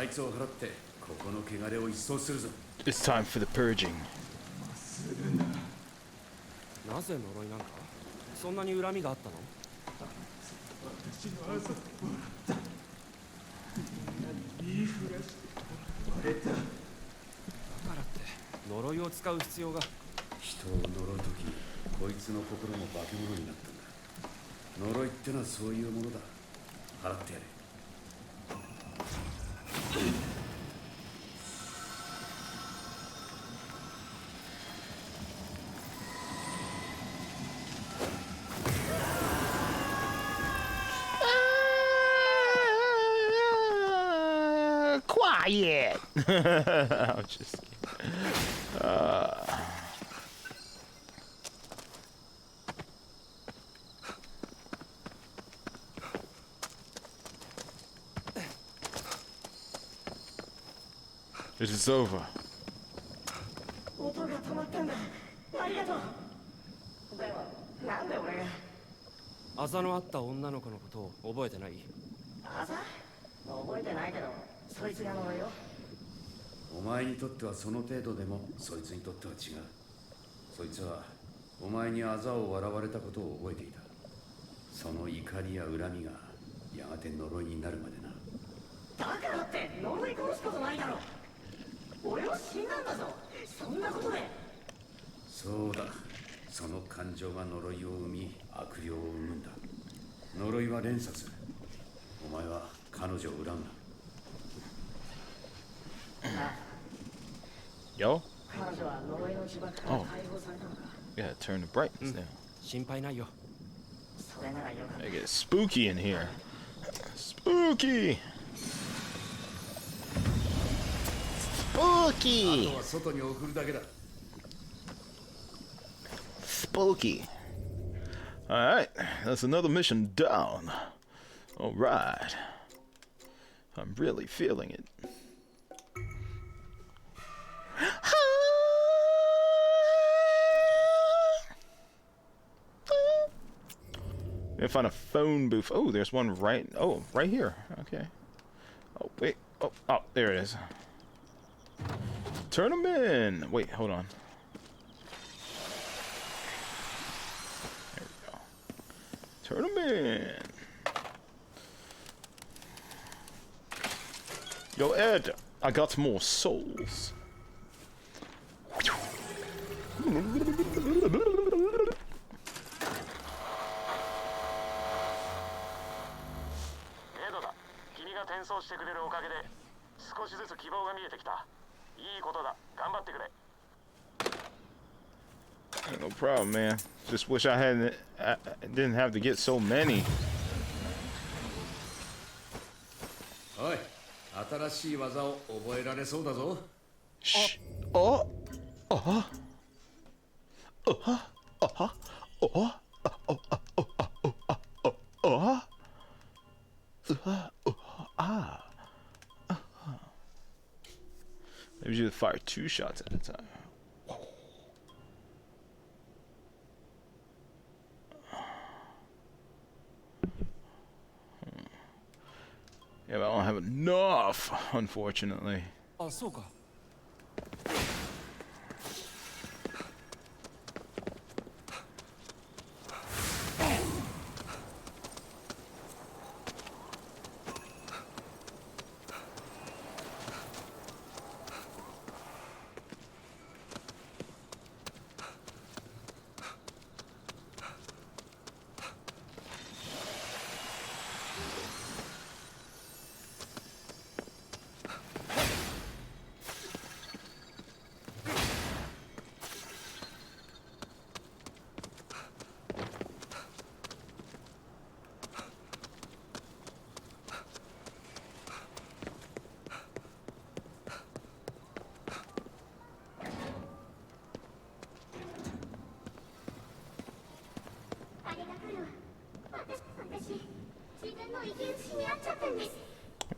Speaker 2: いつを払ってここの汚れを一掃するぞ。
Speaker 1: It's time for the purging.
Speaker 3: なぜ呪いなんか？そんなに恨みがあったの？だからって呪いを使う必要が。
Speaker 2: 人を呪うときこいつの心も化け物になったんだ。呪いってのはそういうものだ。払ってやれ。
Speaker 1: Quiet. I'm just kidding. This is over.
Speaker 4: 音が止まったんだ。ありがとう。でもなんで俺が。
Speaker 3: あざのあった女の子のことを覚えてない？
Speaker 4: あざ？覚えてないけど、そいつが呪いよ。
Speaker 2: お前にとってはその程度でもそいつにとっては違う。そいつはお前にあざを笑われたことを覚えていた。その怒りや恨みがやがて呪いになるまでな。
Speaker 4: だからって呪い殺すことないだろ。俺は死んだんだぞ。そんなことで。
Speaker 2: そうだ、その感情が呪いを生み悪霊を生むんだ。呪いは連鎖する。お前は彼女を恨むな。
Speaker 1: Yo?
Speaker 4: 彼女は呪いの呪縛から解放されたのか。
Speaker 1: Yeah, turn the brightness down.
Speaker 3: 心配ないよ。
Speaker 4: それならよかった。
Speaker 1: I get spooky in here. Spooky!
Speaker 2: あと
Speaker 1: Spooky!
Speaker 2: は外に送るだけだ。
Speaker 1: Spooky. Alright, that's another mission down. Alright. I'm really feeling it. I found a phone booth. Oh, there's one right. Oh, right here. Okay. Oh, wait. Oh, there it is. Turn them in. Wait, hold on. There we go. Turn them in. Yo, Ed, I got more souls. No problem, man. Just wish I didn't have to get so many.
Speaker 2: おい、新しい技を覚えられそうだぞ。
Speaker 1: Shh. Oh. Oh. Oh. Oh. Oh. Maybe you fire 2 shots at a time. Yeah, but I don't have enough, unfortunately.
Speaker 3: あ、そうか。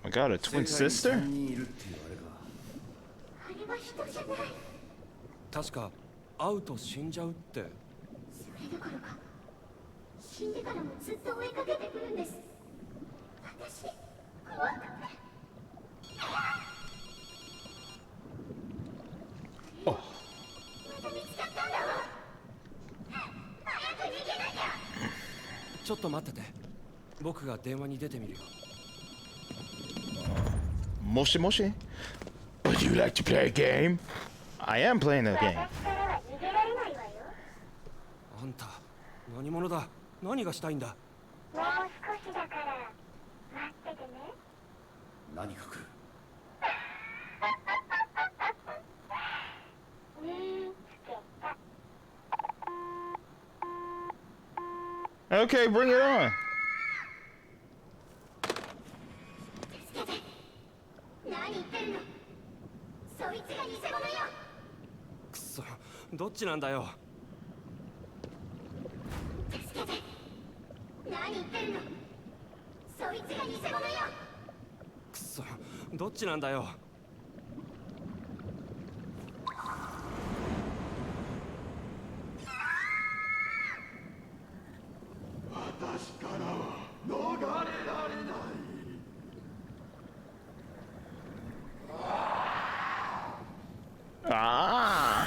Speaker 1: I got a twin sister?
Speaker 2: 3人いるっていうあれか。
Speaker 5: あれは人じゃない。
Speaker 3: 確か会うと死んじゃうって。
Speaker 5: それどころか死んでからもずっと追いかけてくるんです。私怖くて。
Speaker 3: ちょっと待ってて。僕が電話に出てみるよ。
Speaker 1: Moshi Moshi? Would you like to play a game? I am playing a game.
Speaker 5: 私からは逃げられないわよ。
Speaker 3: あんた、何者だ？何がしたいんだ？
Speaker 5: もう少しだから待っててね。
Speaker 2: 何か来る。
Speaker 5: 見つけた。
Speaker 1: Okay, bring it on.
Speaker 5: 助けて。何言ってるの。そいつが偽物よ。
Speaker 3: くそ、どっちなんだよ。
Speaker 5: 助けて。何言ってるの。そいつが偽物よ。
Speaker 3: くそ、どっちなんだよ。
Speaker 1: Ah.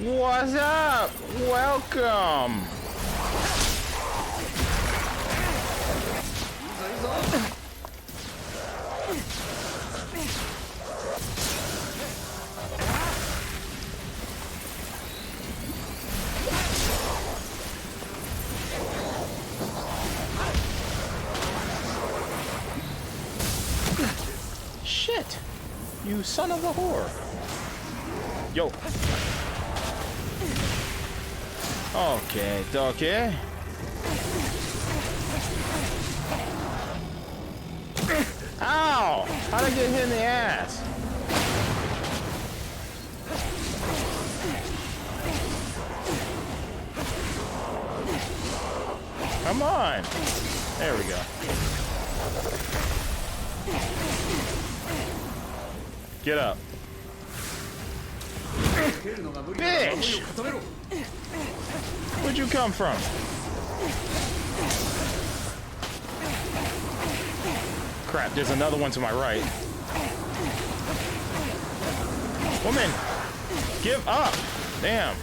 Speaker 1: What's up? Welcome. Shit! You son of a whore! Yo! Okay, okay. Ow! How'd I get hit in the ass? Come on! There we go. Get up. Bitch! Where'd you come from? Crap, there's another one to my right. Woman! Give up! Damn.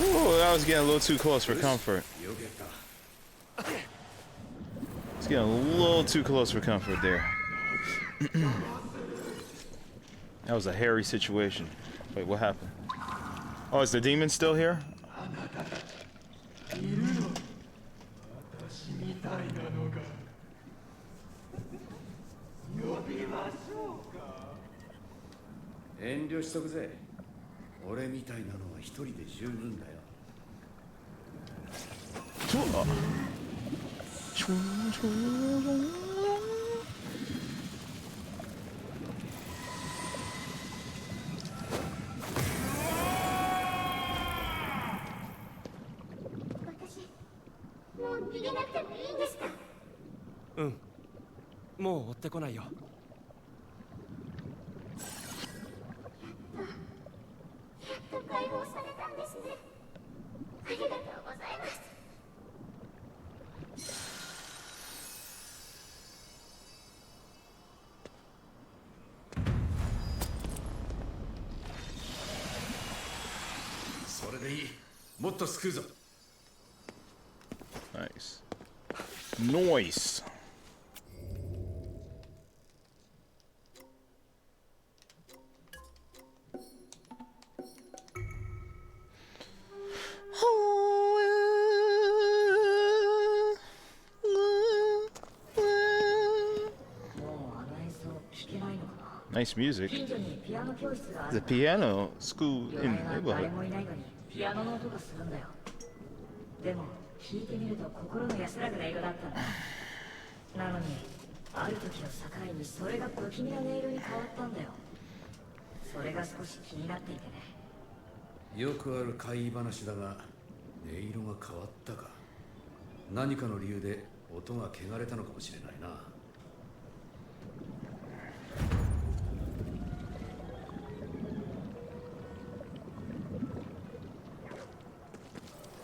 Speaker 1: Ooh, that was getting a little too close for comfort. It's getting a little too close for comfort there. That was a hairy situation. Wait, what happened? Oh, is the demon still here?
Speaker 3: Mm. もう追ってこないよ。
Speaker 5: やっと解放されたんですね。ありがとうございます。
Speaker 2: それでいい。もっと救うぞ。
Speaker 1: Nice. Noise. Nice music. The piano school in the neighborhood.
Speaker 6: 聞いてみると心の安らぐ音色だったんだ。なのにある時を境にそれが不気味な音色に変わったんだよ。それが少し気になっていてね。
Speaker 2: よくある怪異話だが、音色が変わったか。何かの理由で音が汚れたのかもしれないな。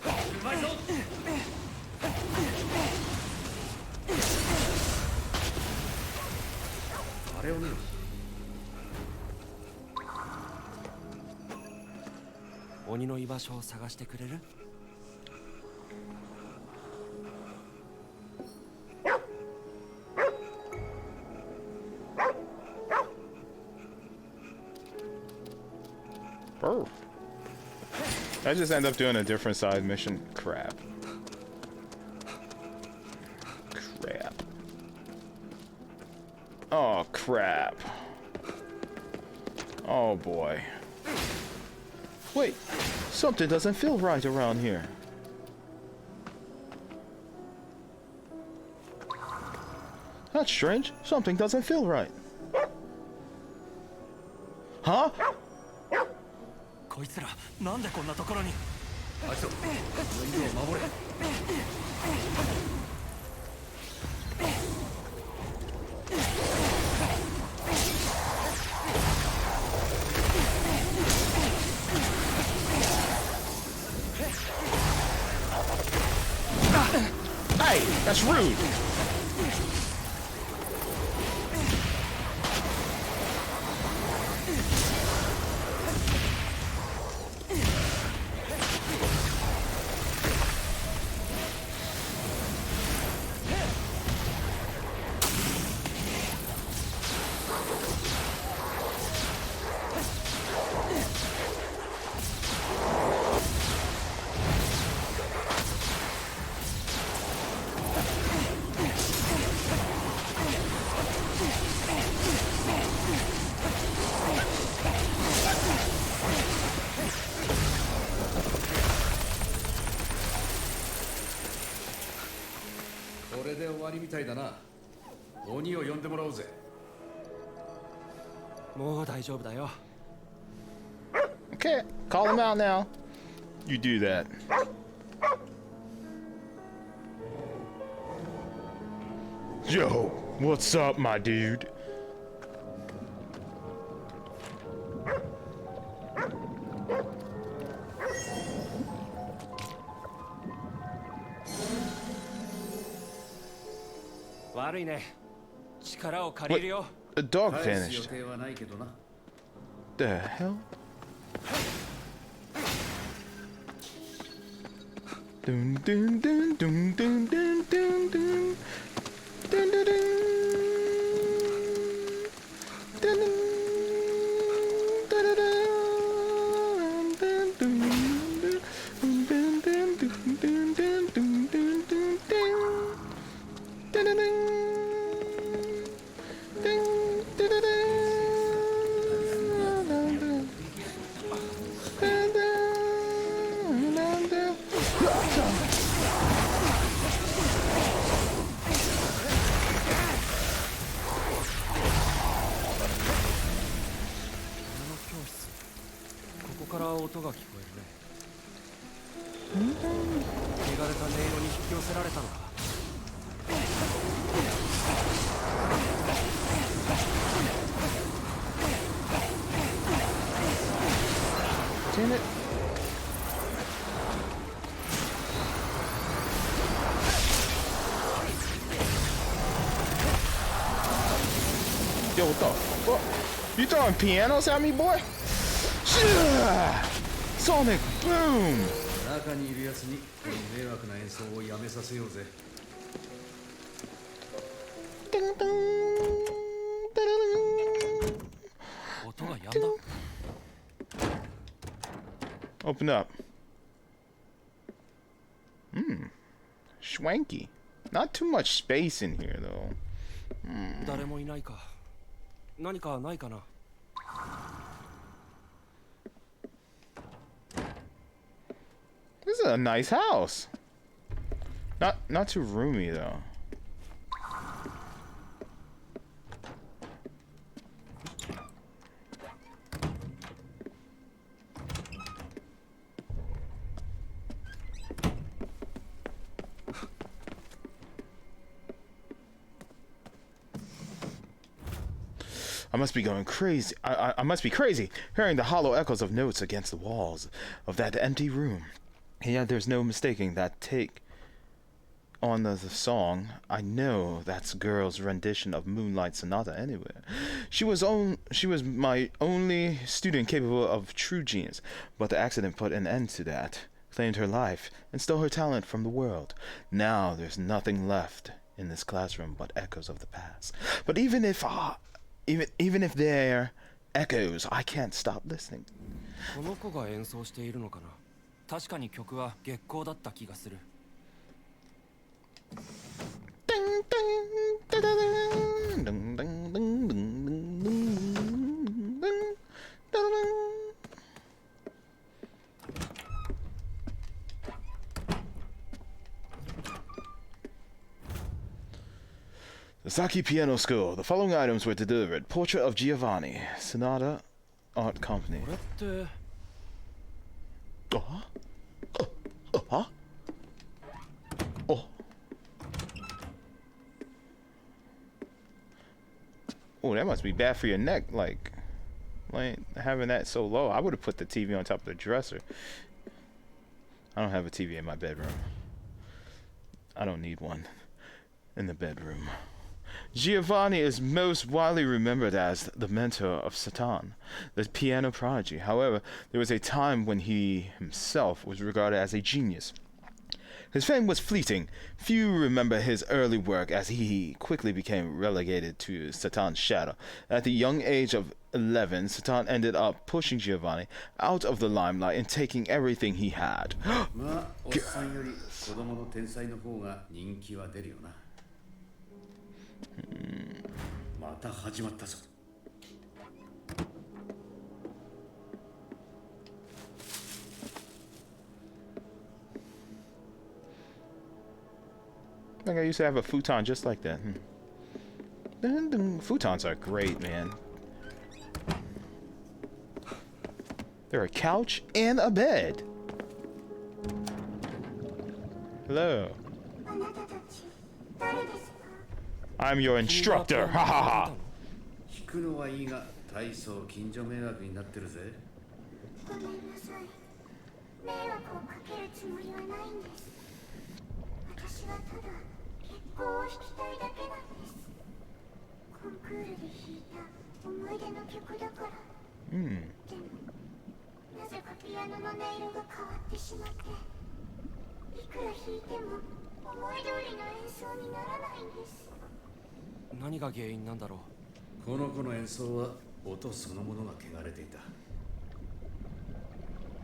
Speaker 2: うまいぞ。あれを見ろ。
Speaker 3: 鬼の居場所を探してくれる？Oh.
Speaker 1: I just end up doing a different side mission. Crap. Crap. Oh, crap. Oh, boy. Wait, something doesn't feel right around here. That's strange. Something doesn't feel right. Huh?
Speaker 3: こいつらなんでこんなところに？
Speaker 2: あいつを犬を守れ。
Speaker 1: Hey, that's rude.
Speaker 2: これで終わりみたいだな。鬼を呼んでもらおうぜ。
Speaker 3: もう大丈夫だよ。
Speaker 1: Okay, call him out now. You do that. Yo, what's up, my dude?
Speaker 3: 悪いね。力を借りるよ。
Speaker 1: A dog
Speaker 2: 返す予
Speaker 1: vanished.
Speaker 2: 定はないけどな。
Speaker 1: The hell? Dun dun dun dun dun dun dun dun dun dun dun dun
Speaker 3: 音が聞こえるね。汚れた音色に引き寄せられたのか。
Speaker 1: Damn it. Yo, what the fuck? You throwing pianos at me, boy? Sonic boom!
Speaker 2: 中にいるやつにこの迷惑な演奏をやめさせようぜ。
Speaker 3: 音が止んだ。
Speaker 1: Open up. Schwanky. Not too much space in here, though.
Speaker 3: 誰もいないか。何かないかな。
Speaker 1: This is a nice house. Not too roomy though. I must be going crazy. I must be crazy, hearing the hollow echoes of notes against the walls of that empty room. And yet there's no mistaking that take on the song. I know that's girl's rendition of Moonlight Sonata anywhere. She was my only student capable of true genius, but the accident put an end to that, claimed her life, and stole her talent from the world. Now there's nothing left in this classroom but echoes of the past. But even if they're echoes, I can't stop listening.
Speaker 3: この子が演奏しているのかな。確かに曲は月光だった気がする。
Speaker 1: The Saki Piano School. The following items were delivered. Portrait of Giovanni. Sonata Art Company.
Speaker 3: これって。
Speaker 1: Oh, that must be bad for your neck, like having that so low. I would have put the TV on top of the dresser. I don't have a TV in my bedroom. I don't need one in the bedroom. Giovanni is most widely remembered as the mentor of Satan, the piano prodigy. However, there was a time when he himself was regarded as a genius. His fame was fleeting. Few remember his early work, as he quickly became relegated to Satan's shadow. At the young age of 11, Satan ended up pushing Giovanni out of the limelight and taking everything he had.
Speaker 2: まあ、おっさんより子供の天才の方が人気は出るよな。また始まったぞ。
Speaker 1: I think I used to have a futon just like that. Futons are great, man. They're a couch and a bed. Hello. I'm your instructor. Ha ha ha.
Speaker 2: 弾くのはいいが、大層近所迷惑になってるぜ。
Speaker 5: ごめんなさい。迷惑をかけるつもりはないんです。私はただ結婚を弾きたいだけなんです。コンクールで弾いた思い出の曲だから。でも、なぜかピアノの音色が変わってしまって、いくら弾いても思い通りの演奏にならないんです。
Speaker 3: 何が原因なんだろう。
Speaker 2: この子の演奏は音そのものが汚れていた。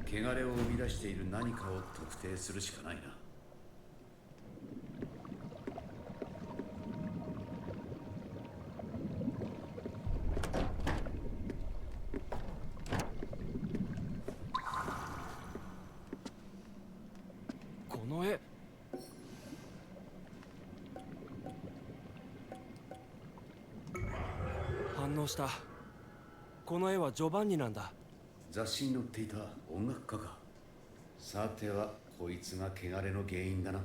Speaker 2: 汚れを生み出している何かを特定するしかないな。
Speaker 3: この絵。反応した。この絵はジョバンニなんだ。
Speaker 2: 雑誌に載っていた音楽家か。さてはこいつが汚れの原因だな。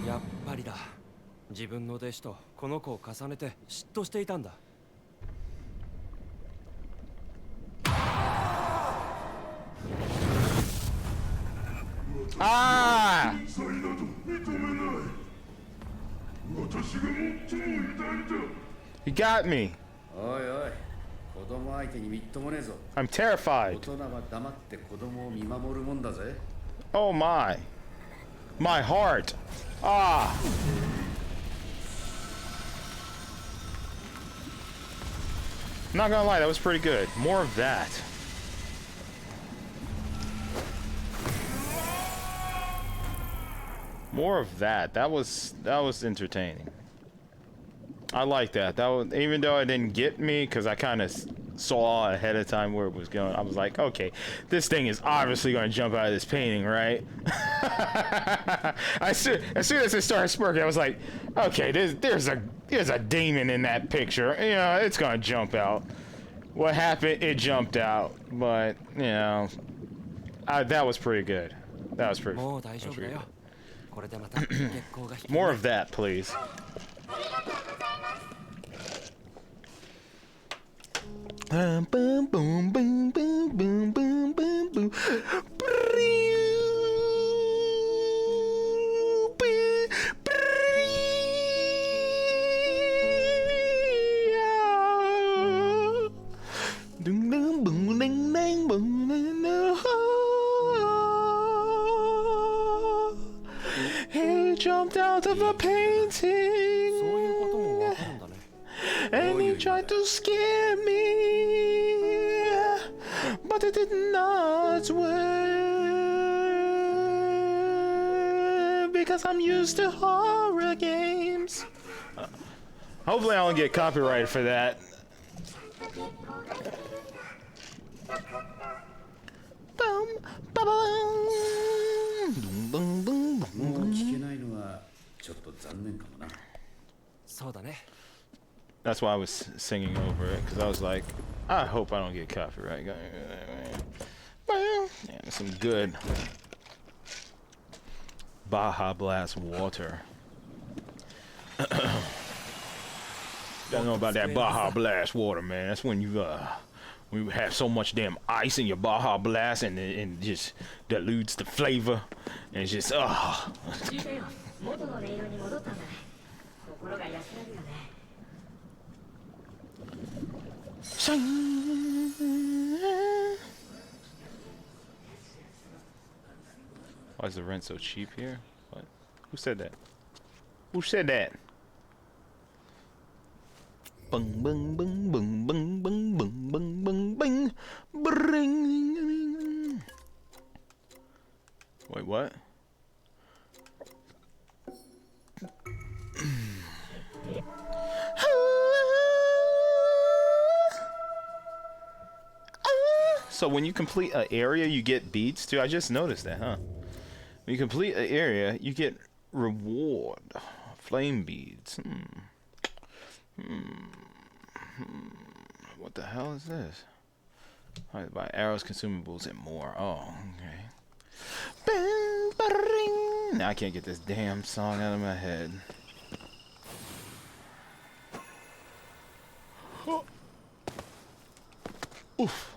Speaker 3: やっぱりだ。自分の弟子とこの子を重ねて嫉妬していたんだ。
Speaker 1: Ah! He got me.
Speaker 2: おいおい、子供相手にみっともねえぞ。
Speaker 1: I'm
Speaker 2: 大
Speaker 1: terrified.
Speaker 2: 人は黙って子供を見守るもんだぜ。
Speaker 1: Oh my. My heart. Ah. Not gonna lie, that was pretty good. More of that. More of that. That was entertaining. I like that. That was, even though it didn't get me, because I kind of saw ahead of time where it was going. I was like, okay, this thing is obviously going to jump out of this painting, right? As soon as it started smirking, I was like, okay, there's a demon in that picture. You know, it's going to jump out. What happened? It jumped out, but you know, that was pretty good. That was pretty good. More of that, please. Boom, boom, boom, boom, boom, boom, boom, boom. He jumped out of a painting and he tried to scare me, but it did not work because I'm used to horror games. Hopefully I don't get copyrighted for that. Boom, ba-boom. Boom, boom, boom. That's why I was singing over it, because I was like, I hope I don't get copyright. Yeah, some good Baja Blast water. Don't know about that Baja Blast water, man. That's when you have so much damn ice in your Baja Blast and it just dilutes the flavor and it's just Why is the rent so cheap here? What? Who said that? Who said that? Bung bung bung bung bung bung bung bung bung bung bring. Wait, what? So when you complete an area, you get beads too. I just noticed that, huh? When you complete an area, you get reward, flame beads. What the hell is this? I buy arrows, consumables, and more. Oh, okay. Now I can't get this damn song out of my head. Oh. Oof.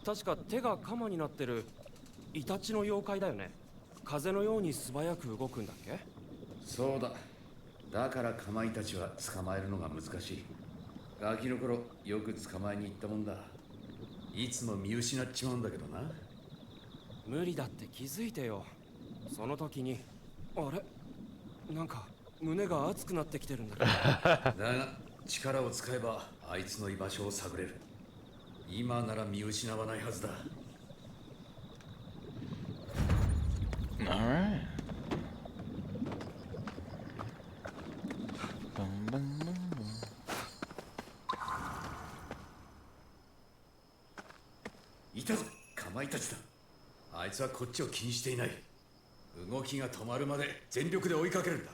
Speaker 3: 確か手が鎌になってるイタチの妖怪だよね。風のように素早く動くんだっけ？
Speaker 2: そうだ。だからかまいたちは捕まえるのが難しい。ガキの頃よく捕まえに行ったもんだ。いつも見失っちまうんだけどな。
Speaker 3: 無理だって気づいてよ。その時にあれなんか胸が熱くなってきてるんだけど。
Speaker 2: だが力を使えばあいつの居場所を探れる。今なら見失わないはずだ。
Speaker 1: All right.
Speaker 2: いたぞ、かまいたちだ。あいつはこっちを気にしていない。動きが止まるまで全力で追いかけるんだ。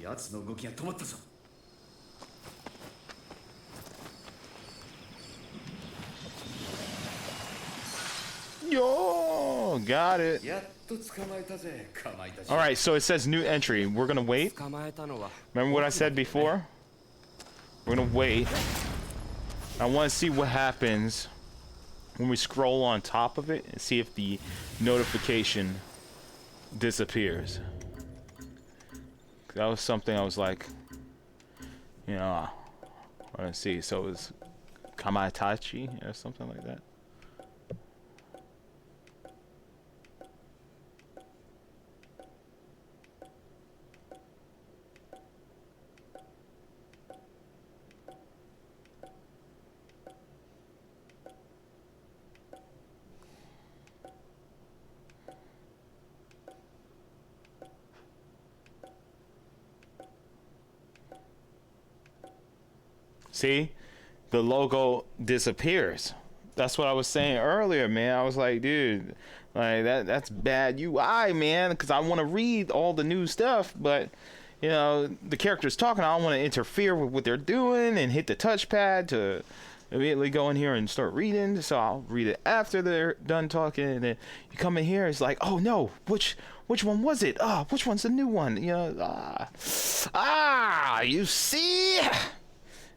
Speaker 2: 奴の動きが止まったぞ。
Speaker 1: Yo, got it. All right, so it says new entry. We're gonna wait. Remember what I said before? We're gonna wait. I want to see what happens when we scroll on top of it and see if the notification disappears. That was something I was like, you know, I want to see. So it was Kamatachi or something like that. See, the logo disappears. That's what I was saying earlier, man. I was like, dude, like that's bad UI, man, because I want to read all the new stuff, but you know, the character's talking. I don't want to interfere with what they're doing and hit the touchpad to immediately go in here and start reading. So I'll read it after they're done talking, and then you come in here, it's like, oh no, which one was it? Which one's the new one? You know, you see?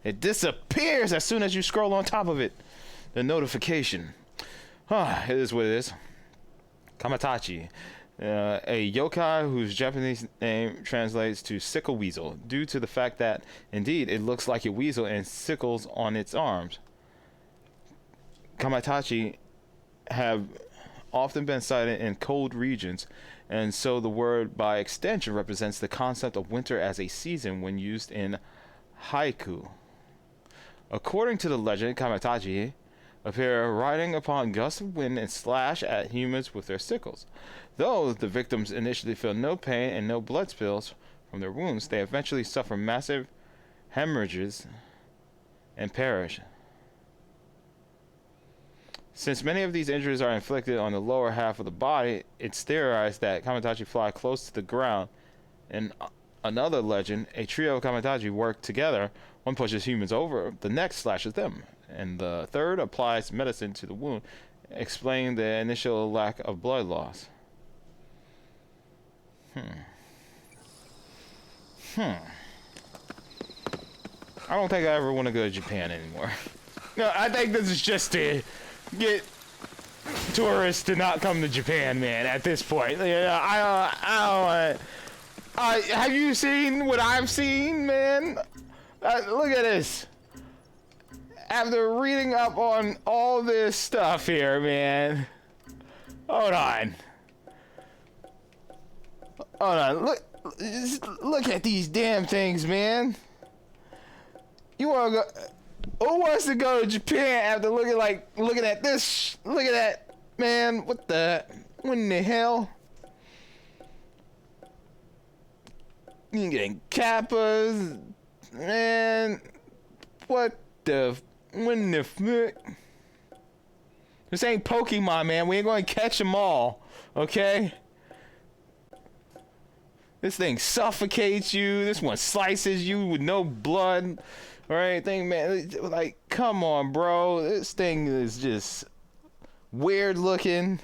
Speaker 1: It disappears as soon as you scroll on top of it. The notification. It is what it is. Kamatachi. A yokai whose Japanese name translates to sickle weasel, due to the fact that, indeed, it looks like a weasel and sickles on its arms. Kamatachi have often been sighted in cold regions, and so the word by extension represents the concept of winter as a season when used in haiku. According to the legend, Kamatachi appear riding upon gusts of wind and slash at humans with their sickles. Though the victims initially feel no pain and no blood spills from their wounds, they eventually suffer massive hemorrhages and perish. Since many of these injuries are inflicted on the lower half of the body, it's theorized that Kamatachi fly close to the ground. In another legend, a trio of Kamatachi work together. One pushes humans over, the next slashes them, and the third applies medicine to the wound, explaining the initial lack of blood loss. I don't think I ever want to go to Japan anymore. No, I think this is just to get tourists to not come to Japan, man, at this point. You know, I don't have you seen what I've seen, man? Look at this. After reading up on all this stuff here, man. Hold on. Look at these damn things, man. You wanna go? Who wants to go to Japan after looking at this? Look at that, man. What in the hell? You getting kappas, man? What the fuck? This ain't Pokemon, man. We ain't gonna catch them all, okay? This thing suffocates you. This one slices you with no blood or anything, man. Like, come on, bro. This thing is just weird looking.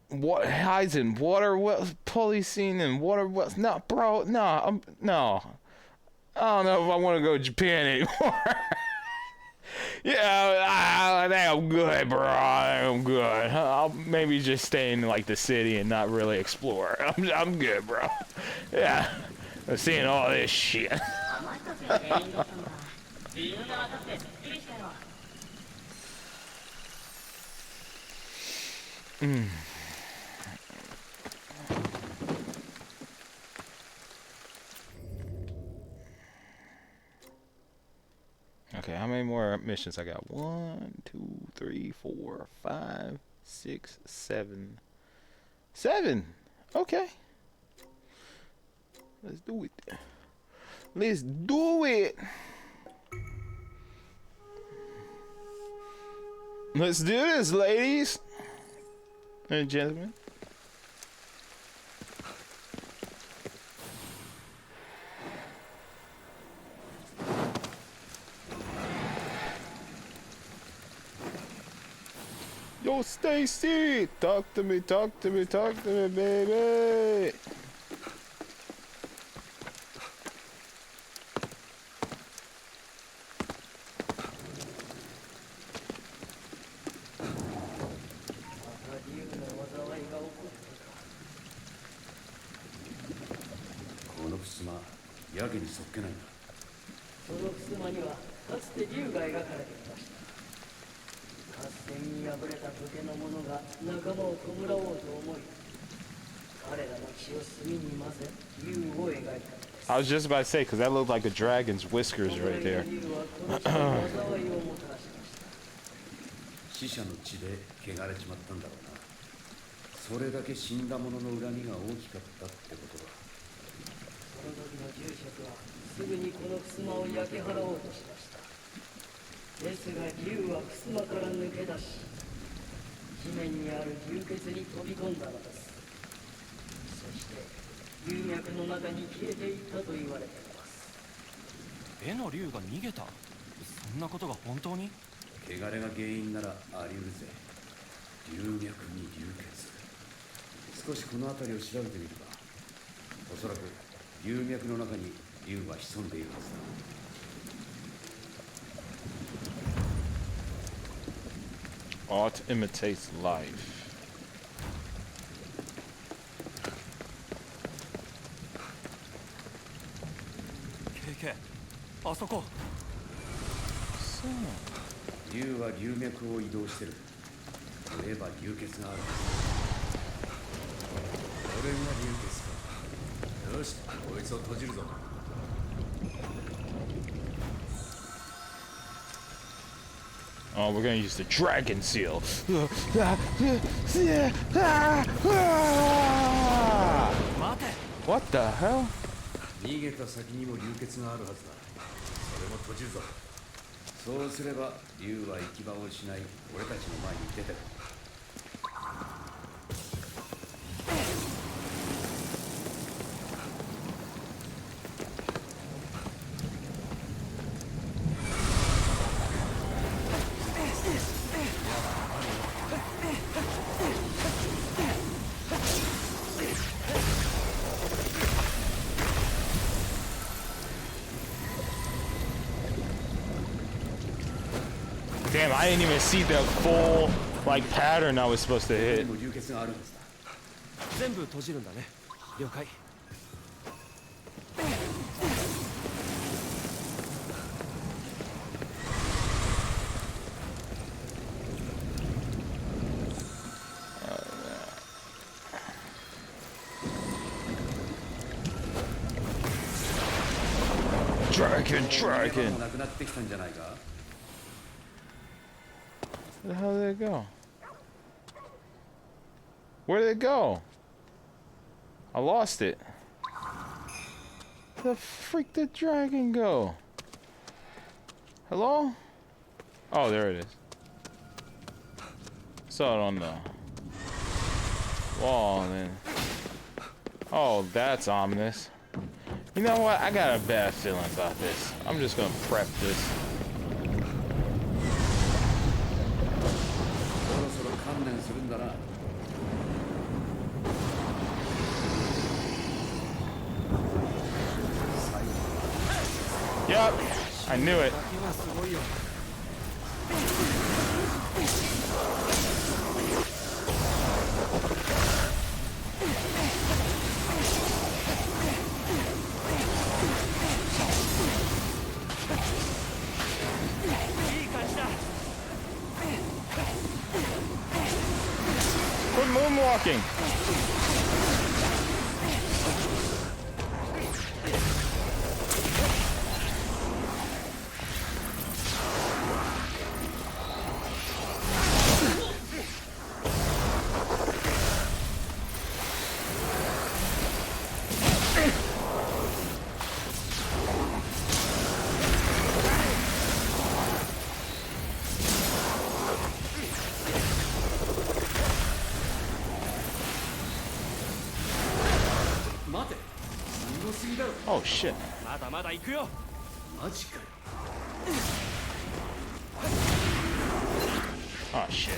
Speaker 1: What hides in water? What policing and water? What? No, bro. No, no. I don't know if I want to go to Japan anymore. Yeah, I think I'm good, bro. I think I'm good. I'll maybe just stay in like the city and not really explore. I'm good, bro. Yeah, I'm seeing all this shit. Okay, how many more missions I got? 1, 2, 3, 4, 5, 6, 7. 7! Okay. Let's do it. Let's do it! Let's do this, ladies and gentlemen. Yo, Stacy! Talk to me, baby!
Speaker 2: やけにそっけないんだ。
Speaker 4: その襖にはかつて竜が描かれていました。合戦に敗れた武家の者が仲間を弔おうと思い、彼らの血を炭に混ぜ竜を描いたのです。
Speaker 1: I was just about to say, because that looked like a dragon's whiskers right there.
Speaker 4: 竜はこの地に災いをもたらしました。
Speaker 2: 死者の血で汚れちまったんだろうな。それだけ死んだ者の恨みが大きかったってことだ。
Speaker 4: その時の住職はすぐにこの襖を焼き払おうとしました。ですが竜は襖から抜け出し、地面にある流血に飛び込んだのです。そして龍脈の中に消えていったと言われています。
Speaker 3: 絵の竜が逃げた。そんなことが本当に？
Speaker 2: 汚れが原因ならあり得るぜ。龍脈に流血。少しこの辺りを調べてみるか。おそらく龍脈の中に竜は潜んでいるはずだ。
Speaker 1: Art imitates life.
Speaker 3: ケケ、あそこ。
Speaker 2: 竜は龍脈を移動してる。といえば流血がある。これが流血か。よし、こいつを閉じるぞ。
Speaker 1: Oh, we're gonna use the dragon seal. What the hell?
Speaker 2: 逃げた先にも流血があるはずだ。それも閉じるぞ。そうすれば竜は行き場を失い、俺たちの前に出てくる。
Speaker 1: Damn, I didn't even see the full like pattern I was supposed to hit.
Speaker 2: 流血があるはずだ。
Speaker 3: 全部閉じるんだね。了解。
Speaker 1: Dragon.
Speaker 2: なくなってきたんじゃないか。
Speaker 1: Where the hell did it go? Where did it go? I lost it. Where the freak did dragon go? Hello? Oh, there it is. Saw it on the wall, then. Oh, that's ominous. You know what? I got a bad feeling about this. I'm just gonna prep this. Yup, I knew it. Quit moonwalking. Oh shit.
Speaker 3: まだまだ行くよ。
Speaker 2: マジかよ。
Speaker 1: Oh shit.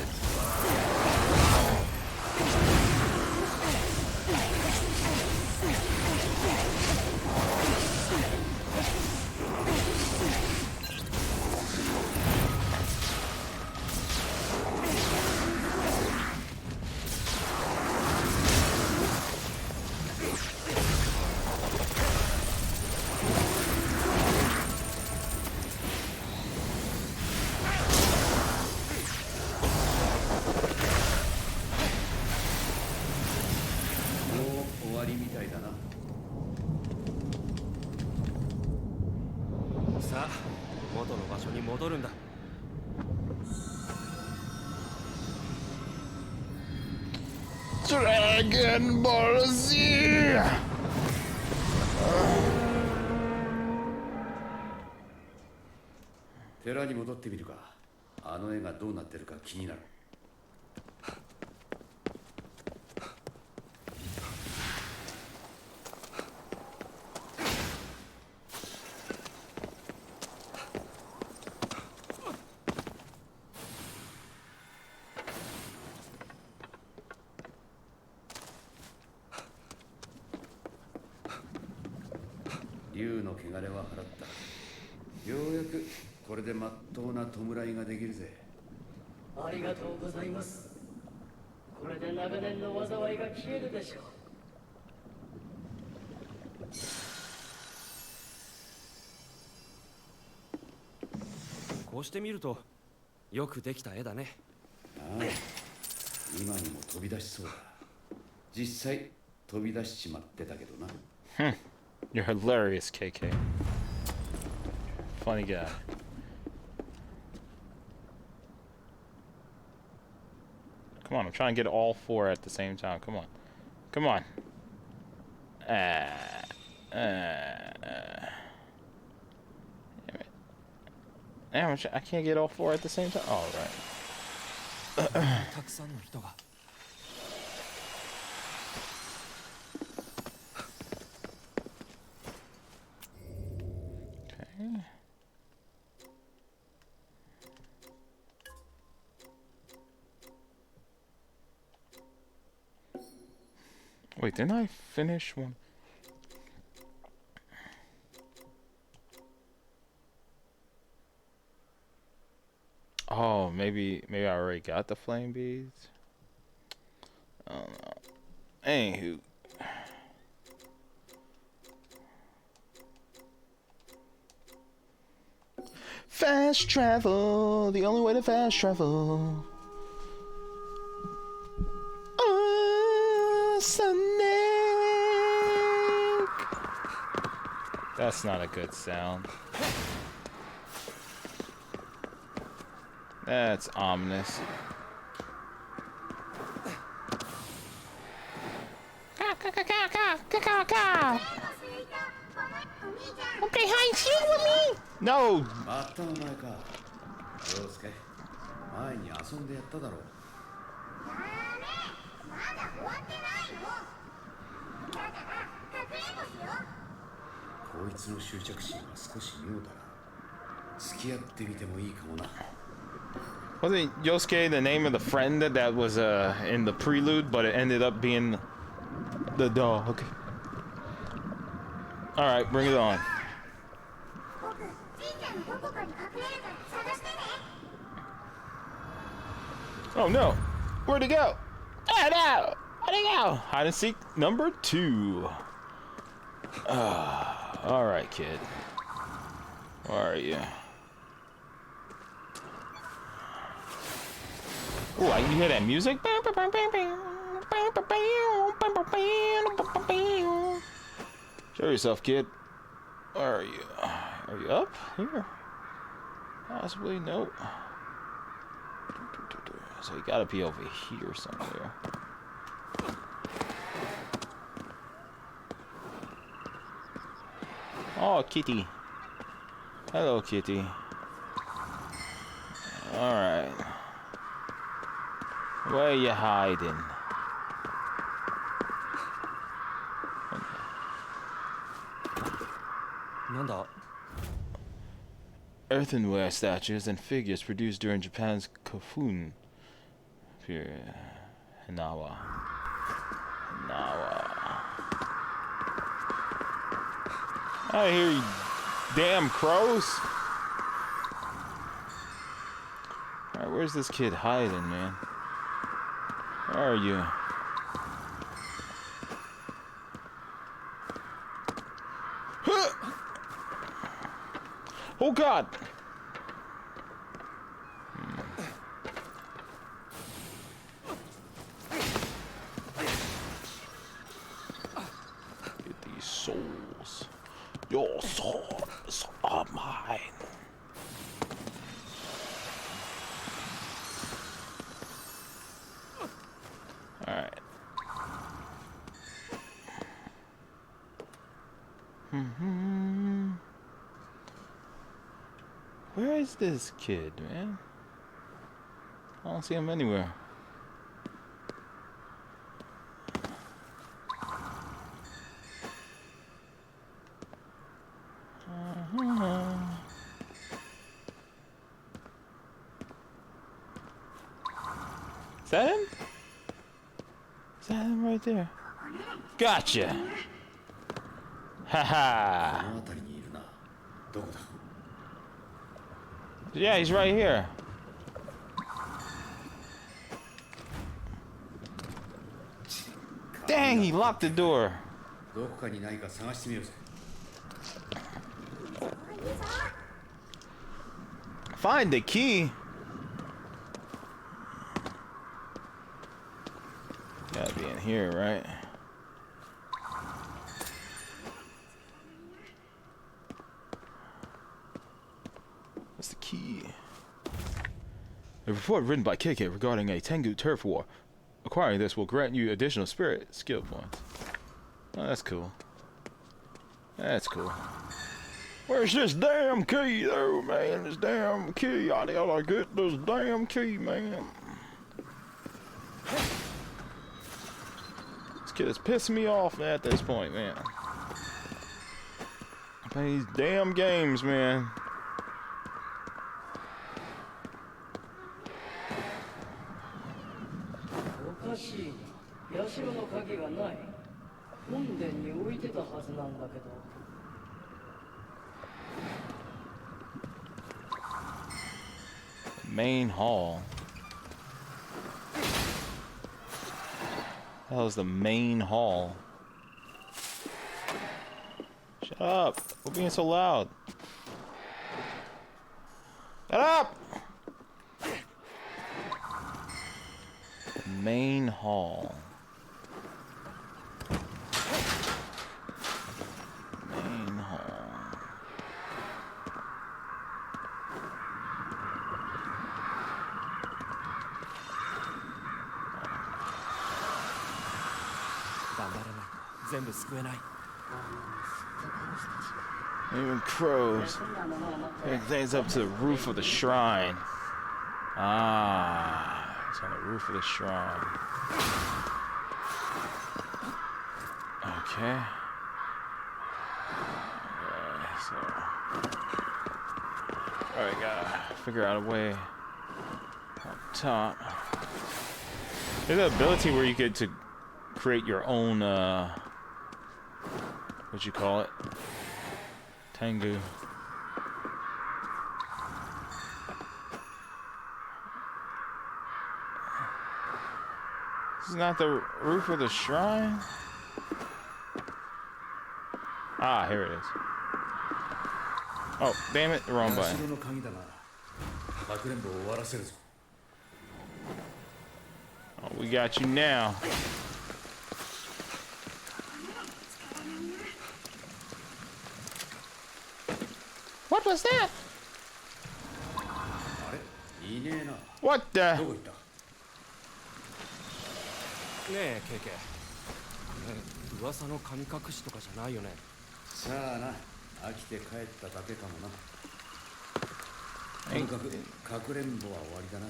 Speaker 2: わりみたいだな。
Speaker 3: さあ元の場所に戻るんだ。
Speaker 1: Dragon Ball Z!
Speaker 2: 寺に戻ってみるか。あの絵がどうなってるか気になる。竜の汚れは払った。ようやくこれでまっとうな弔いができるぜ。
Speaker 4: ありがとうございます。これで長年の災いが消えるでしょう。
Speaker 3: こうしてみるとよくできた絵だね。
Speaker 2: ああ、今にも飛び出しそうだ。実際飛び出しちまってたけどな。
Speaker 1: You're hilarious, KK. Funny guy. Come on, I'm trying to get all four at the same time. Come on. Come on. Damn it. I can't get all four at the same time. All right.
Speaker 3: たくさんの人が。
Speaker 1: Okay. Wait, didn't I finish one? Oh, maybe I already got the flame beads. I don't know. Anywho. Fast travel, the only way to fast travel. Snake. That's not a good sound. That's ominous. Okay, hi, sing with me. No.
Speaker 2: またお前か。陽介、前に遊んでやっただろう。
Speaker 5: まだ終わってないの。だからかくれんぼしよう。
Speaker 2: こいつの執着心は少し妙だな。付き合ってみてもいいかもな。
Speaker 1: Wasn't Yosuke the name of the friend that was in the prelude, but it ended up being the dog? All right, bring it on.
Speaker 5: 僕、神社のどこかに隠れるから探してね。
Speaker 1: Oh no! Where'd he go? Oh no! Where'd he go? Hide and seek number 2. All right, kid. Where are you? Oh, you hear that music? Show yourself, kid. Where are you? Are you up here? Possibly, nope. So you gotta be over here somewhere. Oh, kitty. Hello, kitty. Alright. Where are you hiding?
Speaker 3: Nanda?
Speaker 1: Earthenware statues and figures produced during Japan's Kofun period. Hinawa. I hear you damn crows. Alright, where's this kid hiding, man? Where are you? Oh god! souls. Your souls are mine. Alright. Where is this kid, man? I don't see him anywhere. Is that him? Is that him right there? Gotcha! Haha!
Speaker 2: この辺りにいるな。どこだ。
Speaker 1: Yeah, he's right here. Dang, he locked the door.
Speaker 2: どこかにないか探してみようぜ。
Speaker 1: Find the key. Gotta be in here, right? What's the key? A report written by KK regarding a Tengu turf war. Acquiring this will grant you additional spirit skill points. Oh, that's cool. That's cool. Where's this damn key though, man? This damn key. I gotta get this damn key, man. This kid is pissing me off at this point, man. I play these damn games, man. Main hall. That was the main hall. Shut up! We're being so loud. Shut up! Main hall. Main hall. Even crows. Take things up to the roof of the shrine. Ah, it's on the roof of the shrine. Okay. So. Alright, gotta figure out a way up top. There's an ability where you get to create your own, what you call it? Tengu. This is not the roof of the shrine? Ah, here it is. Oh, damn it, the wrong button.
Speaker 2: の鍵だな。かくれんぼを終わらせるぞ。
Speaker 1: Oh, we got you now. What was that?
Speaker 2: あれ？いねえな。
Speaker 1: What the?
Speaker 2: どこ行った？
Speaker 3: ねえケイケ噂の神隠しとかじゃないよね。
Speaker 2: さあな、飽きて帰っただけかもな。とにかくかくれんぼは終わりだな。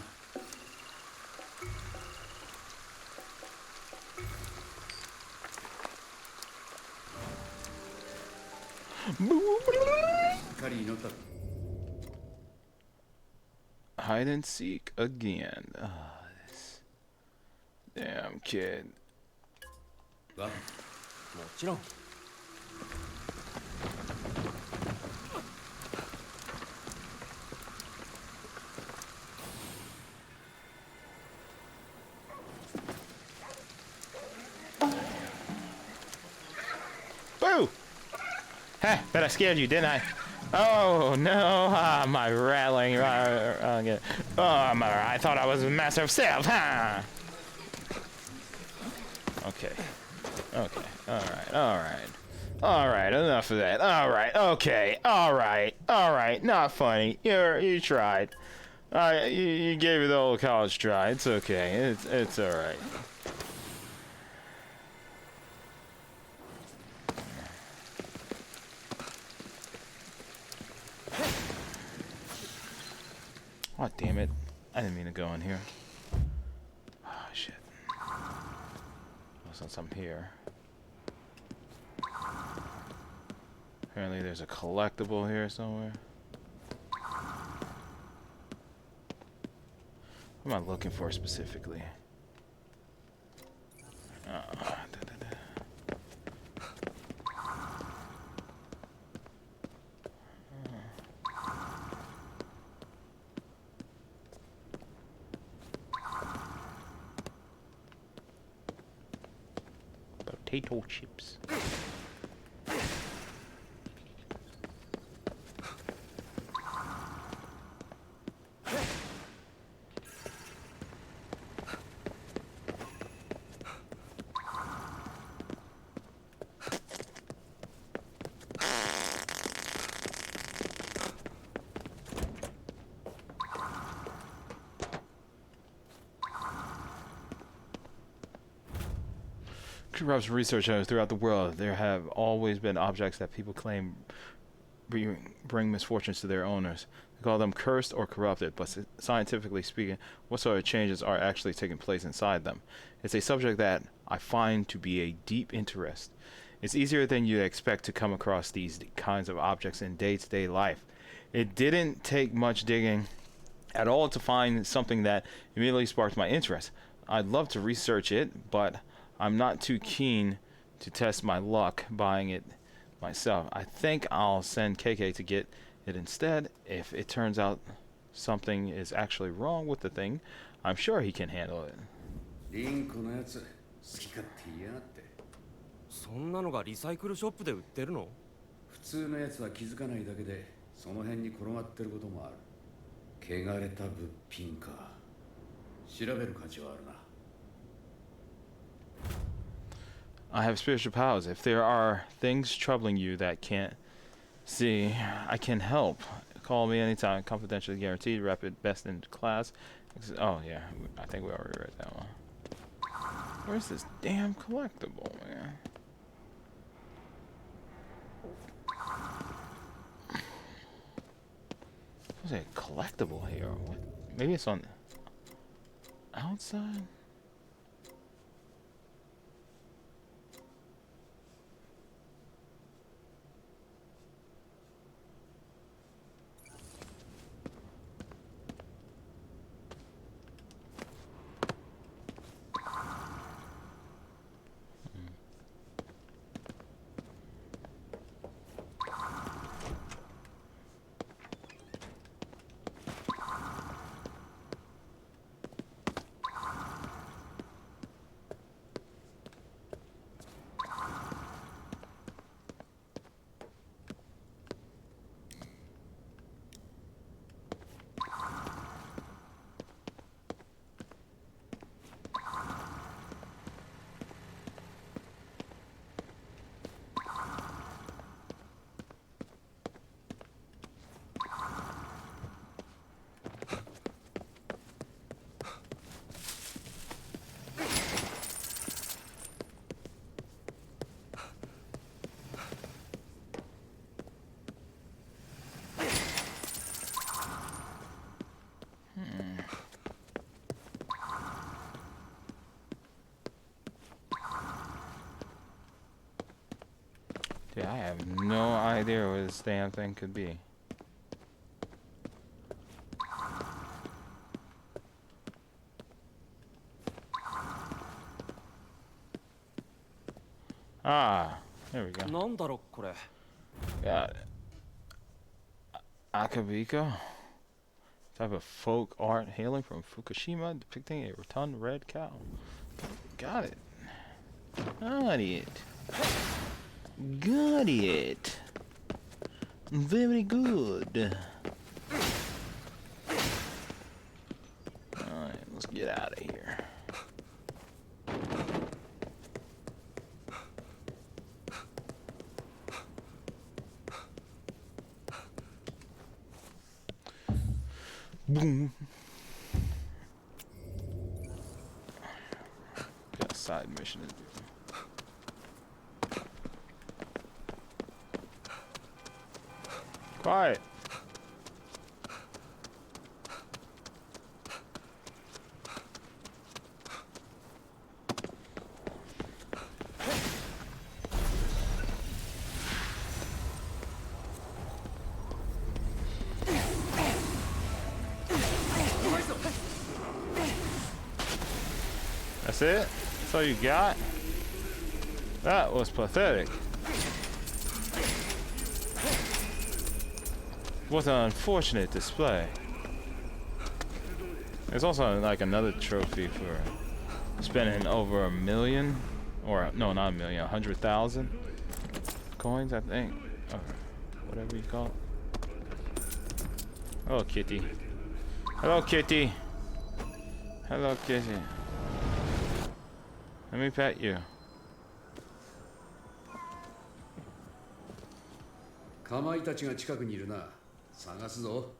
Speaker 1: Hide and seek again. Oh, this damn kid.
Speaker 2: わ、
Speaker 3: もちろん。
Speaker 1: Boo! Huh, bet I scared you, didn't I? Oh no, my rattling. I thought I was a master of self, huh? Okay. Okay. Alright, alright. All right, enough of that. All right, okay, all right. Not funny. You tried. You gave it the old college try. It's okay. It's all right. Oh damn it! I didn't mean to go in here. Oh shit. Since I'm here. Apparently there's a collectible here somewhere. What am I looking for specifically? Potato chips. Corrupts research throughout the world. There have always been objects that people claim bring misfortunes to their owners. They call them cursed or corrupted, but scientifically speaking, what sort of changes are actually taking place inside them? It's a subject that I find to be a deep interest. It's easier than you'd expect to come across these kinds of objects in day-to-day life. It didn't take much digging at all to find something that immediately sparked my interest. I'd love to research it, but I'm not too keen to test my luck buying it myself. I think I'll send KK to get it instead. If it turns out something is actually wrong with the thing, I'm sure he can handle it.
Speaker 2: リンコのやつ好き勝手言いやがって。
Speaker 3: そんなのがリサイクルショップで売ってるの？
Speaker 2: 普通のやつは気づかないだけでその辺に転がってることもある。汚れた物品か。調べる価値はあるな。
Speaker 1: I have spiritual powers. If there are things troubling you that can't see, I can help. Call me anytime. Confidentially guaranteed. Rapid, best in class. Oh yeah, I think we already read that one. Where's this damn collectible, man? There's a collectible here. What? Maybe it's on the outside. Dude, I have no idea what this damn thing could be. Ah, there we go.
Speaker 3: なんだろこれ。
Speaker 1: Got it. Akabiko. Type of folk art hailing from Fukushima depicting a rotund red cow. Got it. Got it. Got it. Very good. Alright, let's get out of here. Boom. Got a side mission to do. Quiet. That's it? That's all you got? That was pathetic. What an unfortunate display. There's also like another trophy for spending over $1 million, or no, not $1 million, 100,000 coins, I think, or whatever you call it. Hello, kitty. Hello, kitty. Hello, kitty. Let me pet you.
Speaker 2: かまいたちが近くにいるな。探すぞ。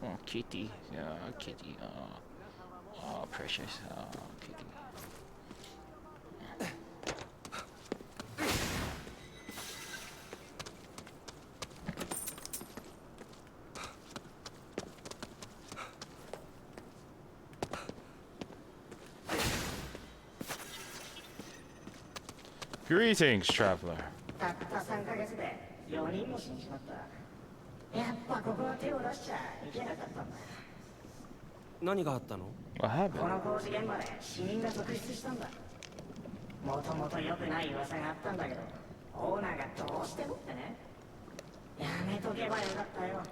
Speaker 1: Oh, kitty. Yeah, kitty. Oh, precious. Oh, kitty. Greetings, traveler.
Speaker 6: たった3ヶ月で4人も死んじまった。やっぱここは手を出しちゃいけなかったんだ。
Speaker 3: 何があったの？
Speaker 1: What
Speaker 6: こ
Speaker 1: happened?
Speaker 6: の工事現場で死人が続出したんだ。もともと良くない噂があったんだけど、オーナーがどうしてもってね。やめとけばよかったよ。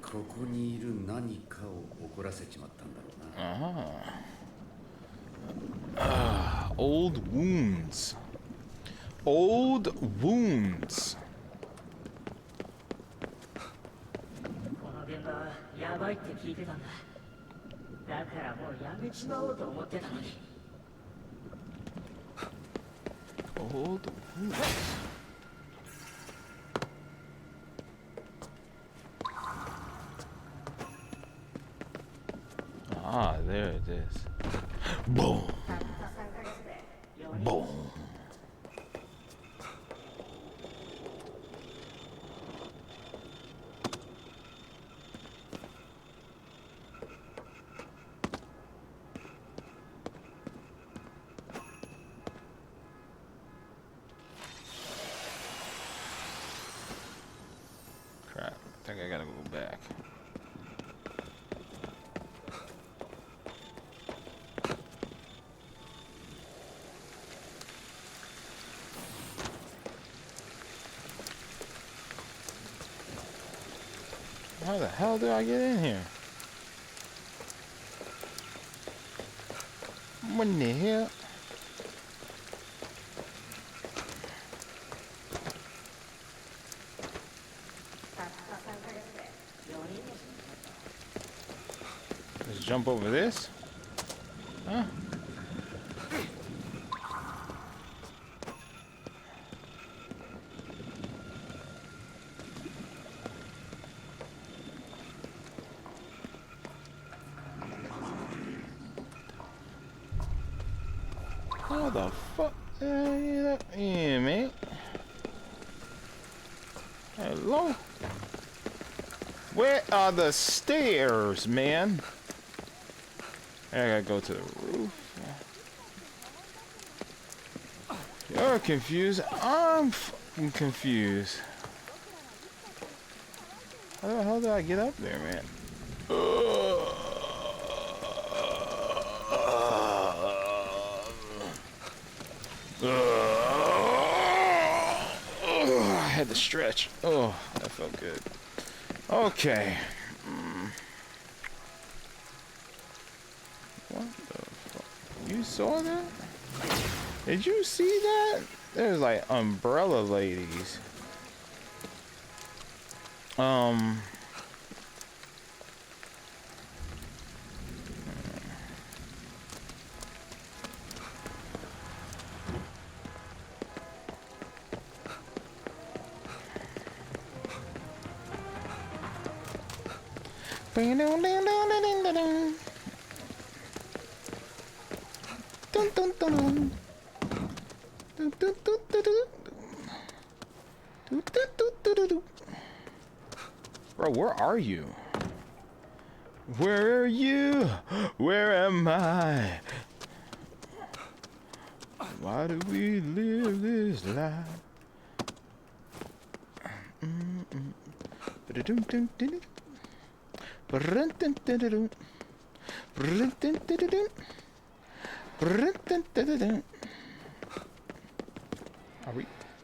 Speaker 2: ここにいる何かを怒らせちまったんだろうな。
Speaker 1: Old wounds. Old wounds.
Speaker 6: この現場はやばいって聞いてたんだ。だからもうやめちまおうと思ってたのに。
Speaker 1: Old wounds. Ah, there it is. Boom.
Speaker 6: たった3ヶ月で4人
Speaker 1: Boom. Crap, I think I gotta go back. How the hell did I get in here? What in the hell? Let's jump over this. Huh? How the fuck? Yeah, mate. Hello? Where are the stairs, man? I gotta go to the roof. You're confused. I'm fucking confused. How the hell did I get up there, man? I had to stretch. Oh, that felt good. Okay. What the fuck? You saw that? Did you see that? There's like umbrella ladies. Bro, where are you? Where are you? Where am I? Why do we live this life?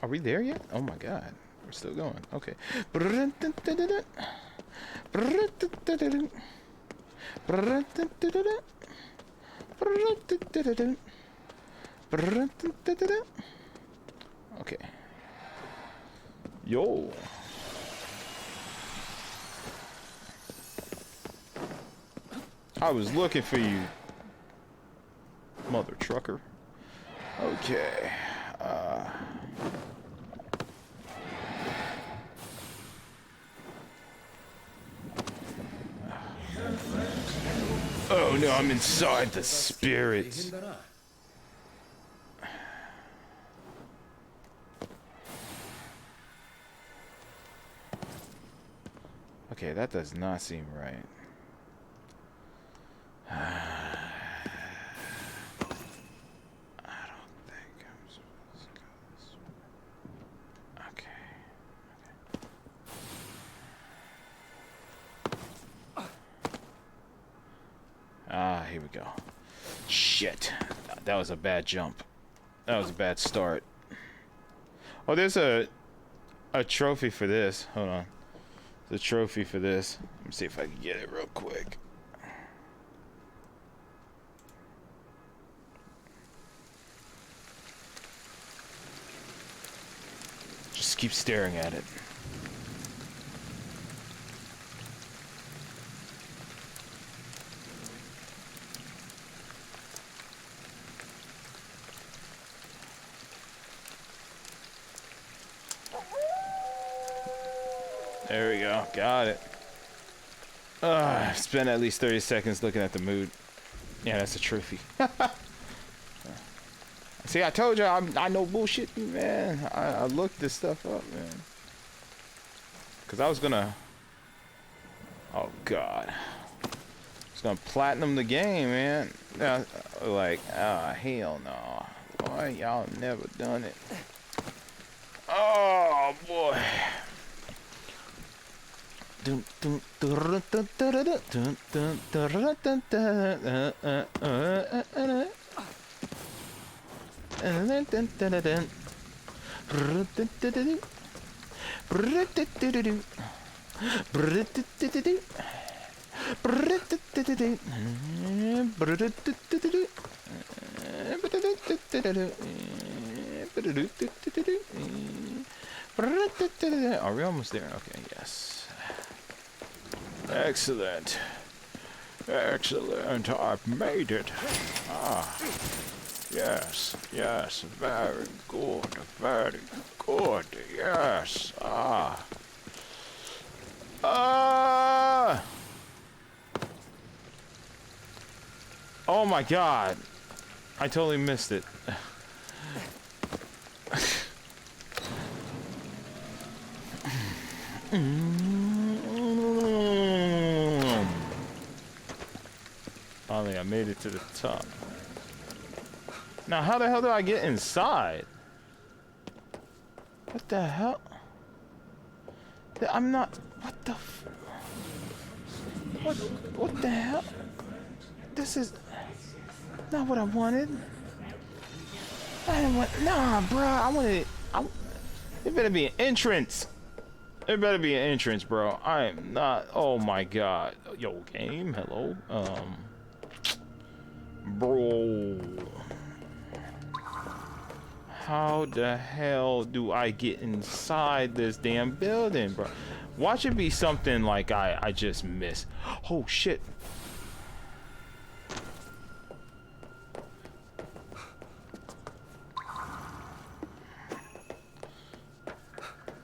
Speaker 1: Are we there yet? Oh my god. We're still going. Okay. Okay. Yo. I was looking for you, mother trucker. Okay. Oh no, I'm inside the spirits. Okay, that does not seem right. I don't think I'm supposed to go this way. Okay. Ah, here we go. Shit. That was a bad jump. That was a bad start. Oh, there's a trophy for this. Hold on. The trophy for this. Let me see if I can get it real quick. Just keep staring at it. There we go. Got it. Spent at least 30 seconds looking at the mood. Yeah, that's a trophy. See, I told you I know bullshit, man. I looked this stuff up, man. Cause I was gonna. Oh God. I was gonna platinum the game, man. Like, hell no. Boy, y'all never done it. Oh boy. Are we almost there? Okay, yes. Excellent. Excellent. I've made it. Ah. Yes. Yes. Very good. Very good. Yes. Ah. Ah. Oh my God. I totally missed it. Finally, I made it to the top. Now, how the hell do I get inside? What the hell? I'm not. What the? What the hell? This is not what I wanted. I didn't want. Nah, bro. I wanted. It better be an entrance. It better be an entrance, bro. I am not. Oh my God. Yo, game. Hello. Bro. How the hell do I get inside this damn building, bro? Watch it be something like I just missed. Oh shit.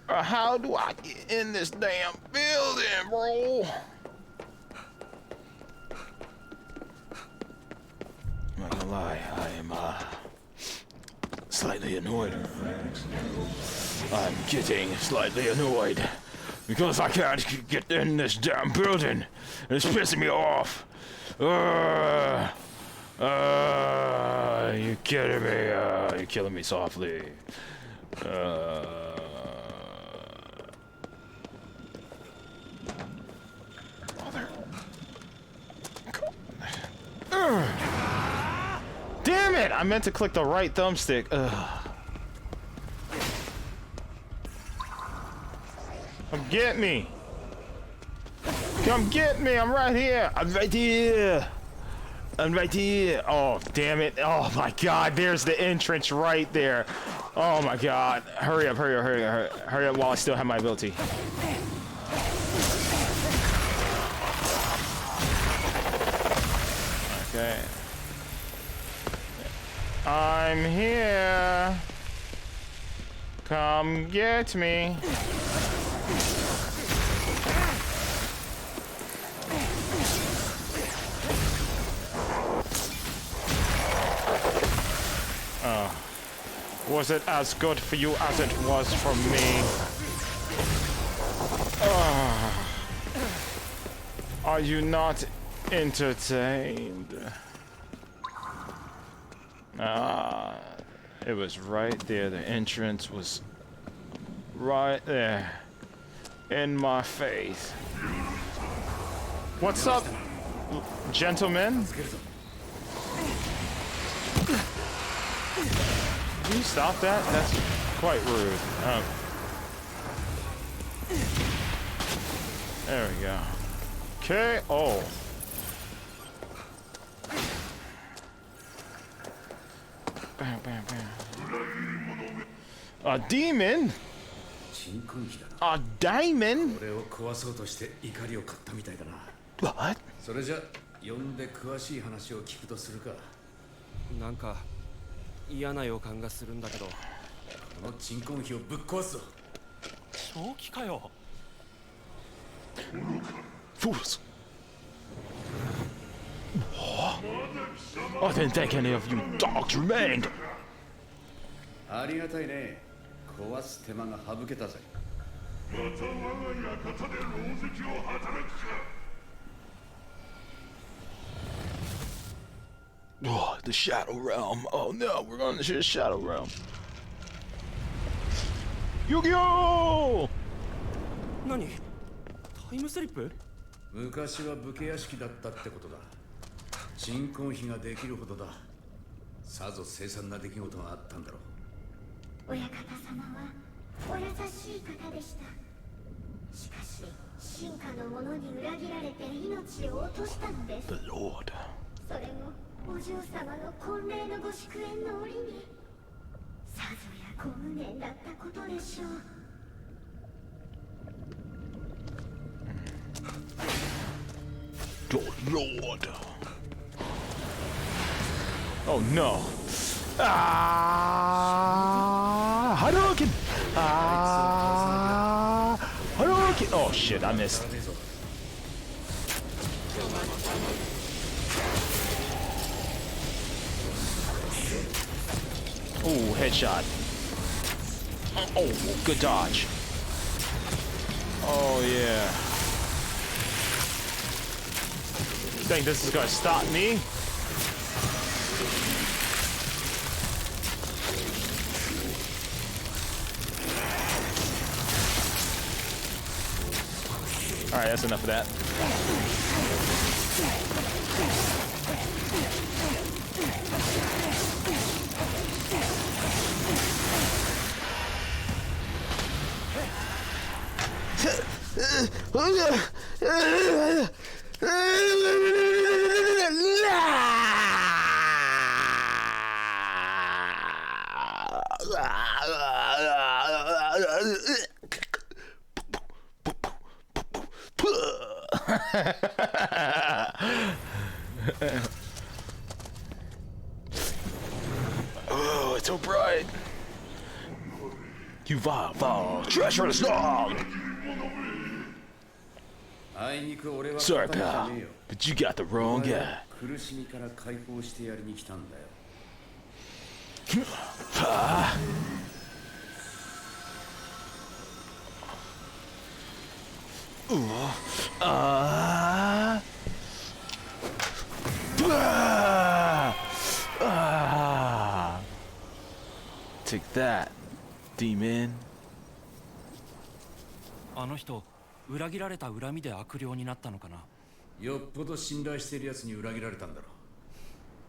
Speaker 1: How do I get in this damn building, bro? I am slightly annoyed. I'm getting slightly annoyed because I can't get in this damn building. It's pissing me off. You kidding me? You're killing me softly. Damn it! I meant to click the right thumbstick. Come get me! Come get me! I'm right here! I'm right here! I'm right here! Oh, damn it. Oh my god, there's the entrance right there. Oh my god. Hurry up, hurry up, hurry up, hurry up while I still have my ability. Okay. I'm here. Come get me. Was it as good for you as it was for me? Are you not entertained? It was right there. The entrance was right there in my face. What's up, gentlemen? Can you stop that? That's quite rude. There we go. Okay. Oh. Bam, bam, bam. A demon? A diamond? What?
Speaker 2: それじゃ呼んで詳しい話を聞くとするか。
Speaker 3: なんか嫌な予感がするんだけど。
Speaker 2: この鎮魂碑をぶっ壊すぞ。
Speaker 3: 正気かよ。
Speaker 1: Fools! I didn't think any of you dogs remained.
Speaker 2: ありがたいね。壊す手間が省けたぜ。また我が館で狼藉を働くか。
Speaker 1: Oh, the Shadow Realm. Oh no, we're going to the Shadow Realm. Yu-Gi-Oh!
Speaker 3: 何？タイムスリップ？
Speaker 2: 昔は武家屋敷だったってことだ。鎮魂碑ができるほどだ。さぞ凄惨な出来事があったんだろう。
Speaker 5: 親方様はお優しい方でした。しかし進化の者に裏切られて命を落としたのです。
Speaker 1: The Lord.
Speaker 5: それもお嬢様の婚礼のご祝宴の折にさぞやご無念だったことでしょう。
Speaker 1: The Lord. Oh no. Ah! Hadouken! Ah! Hadouken! Oh shit, I missed. Ooh, headshot. Oh, good dodge. Oh yeah. Think this is gonna stop me? Alright, that's enough of that. Oh, it's so bright. You vile, treacherous dog. Sorry, pal, but you got the wrong guy.
Speaker 2: 苦しみから解放してやりに来たんだよ。
Speaker 1: Take that, demon.
Speaker 3: あの人裏切られた恨みで悪霊になったのかな。
Speaker 2: よっぽど信頼してるやつに裏切られたんだろう。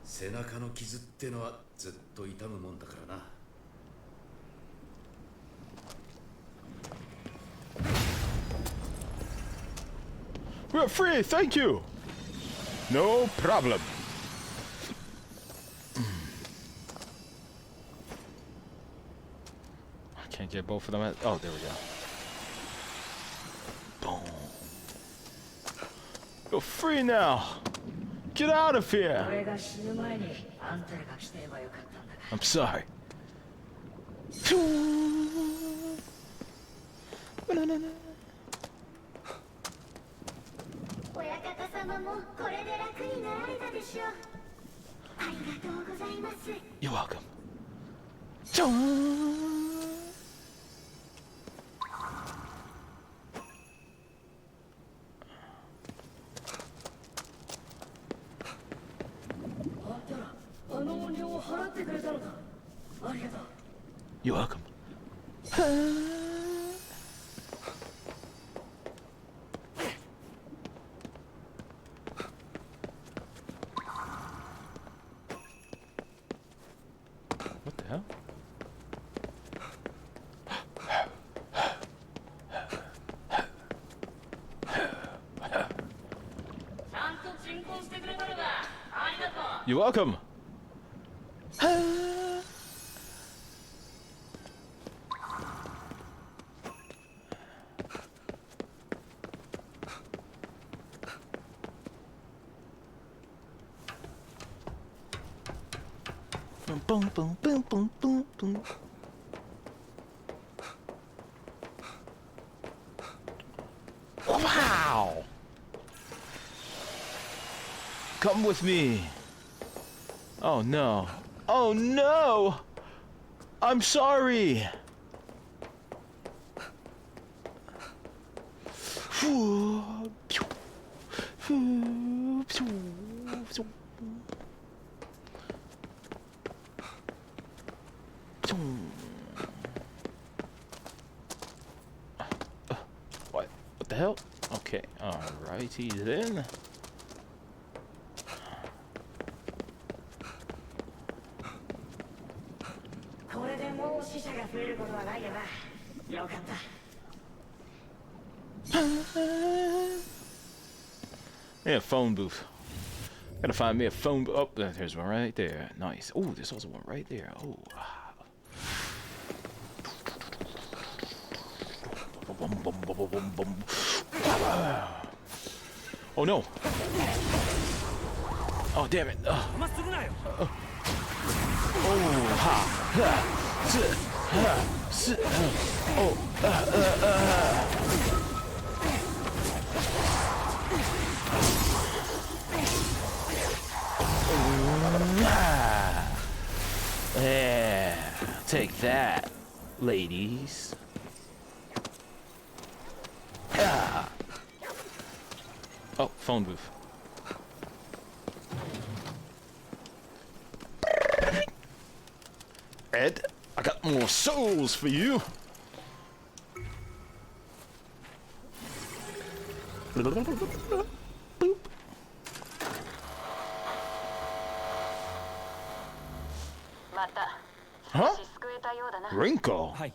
Speaker 2: 背中の傷ってのはずっと痛むもんだからな。
Speaker 1: We're free, thank you. No problem. I can't get both of them. Oh, there we go. Boom. You're free now. Get out of here. I'm sorry.
Speaker 5: 親方様もこれで楽になられたでしょう。ありがとうございます。
Speaker 1: You're welcome.
Speaker 4: あんたらあの音量を払ってくれたのか。ありがとう。
Speaker 1: You're welcome. What the hell? You're welcome. Boom, boom, boom, boom, boom, boom. Wow! Come with me. Oh no. Oh no! I'm sorry. What? What the hell? Okay, alrighty then. Yeah, phone booth. Gotta find me a phone booth. Oh, there's one right there. Nice. Oh, there's also one right there. Oh. Oh no. Oh damn it. Oh, ha. Yeah, take that, ladies. Ah. Oh, phone booth. Ed, I got more souls for you. Boop. Huh? Wrinkle?
Speaker 3: はい、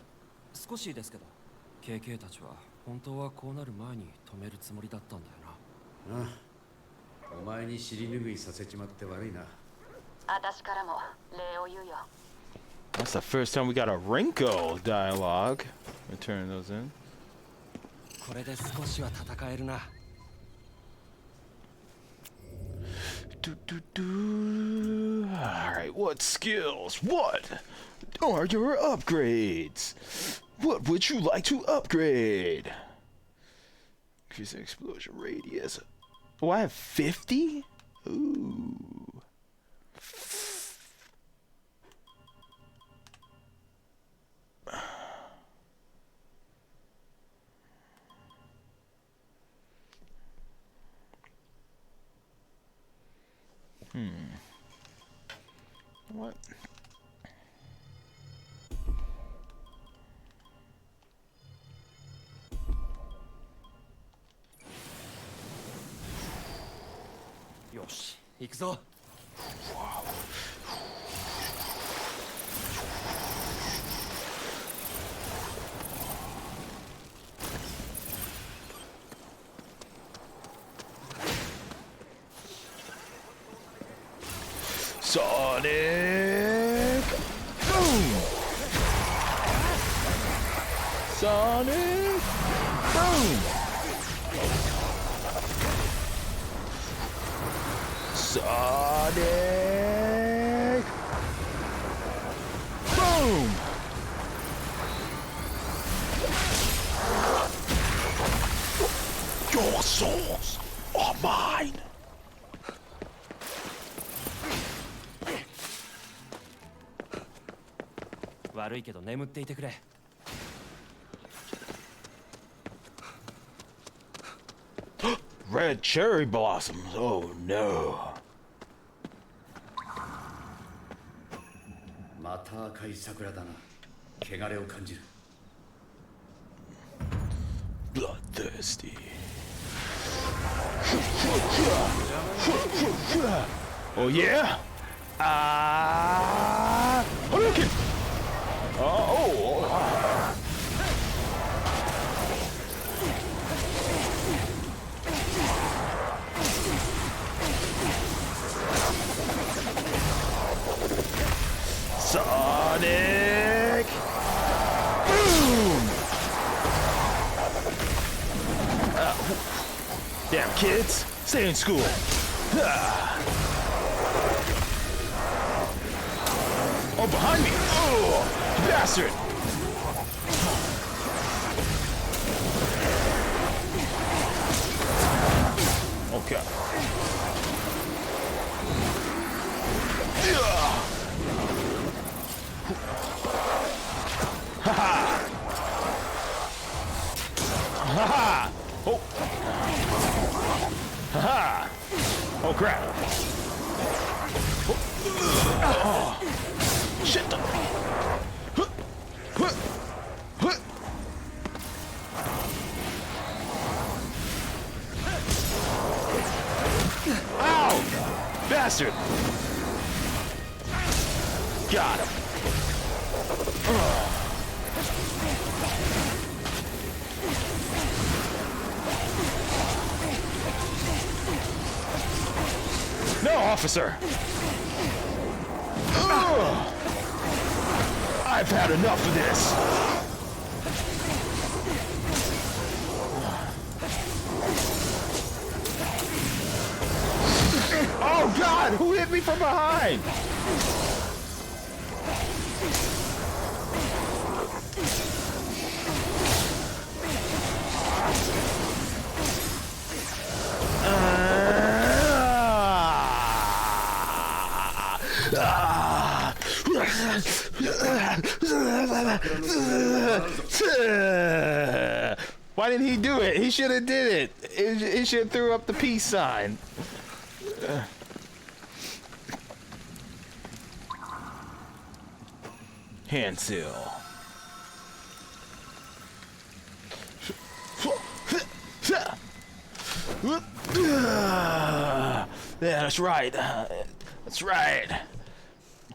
Speaker 3: 少しですけど KK たちは本当はこうなる前に止めるつもりだったんだよな。
Speaker 2: ああ、お前に尻拭いさせちまって悪いな。
Speaker 7: 私からも礼を言うよ。
Speaker 1: That's the first time we got a wrinkle dialogue. Let me turn those in.
Speaker 3: これで少しは戦えるな。
Speaker 1: Alright, what skills? What are your upgrades? What would you like to upgrade? Increase the explosion radius. Oh, I have 50? Ooh. What?
Speaker 3: Yoshi, 行くぞ。
Speaker 1: Sonic! Boom! Sonic! Boom! Sonic! Boom! Your souls are mine! Red cherry blossoms. Oh no.
Speaker 2: また赤い桜だな。汚れを感じる。
Speaker 1: Bloodthirsty. Oh yeah? Hadouken! Oh. Sonic! Boom! Damn kids, stay in school. Oh, behind me! Oh, you bastard! Okay. Haha! Haha! Oh! Haha! Oh crap! Oh. Shit! Ow! Bastard! Got him! No, officer! I've had enough of this! Oh God! Who hit me from behind? Why didn't he do it? He should have did it. He should have threw up the peace sign. Hand seal. Yeah, that's right. That's right.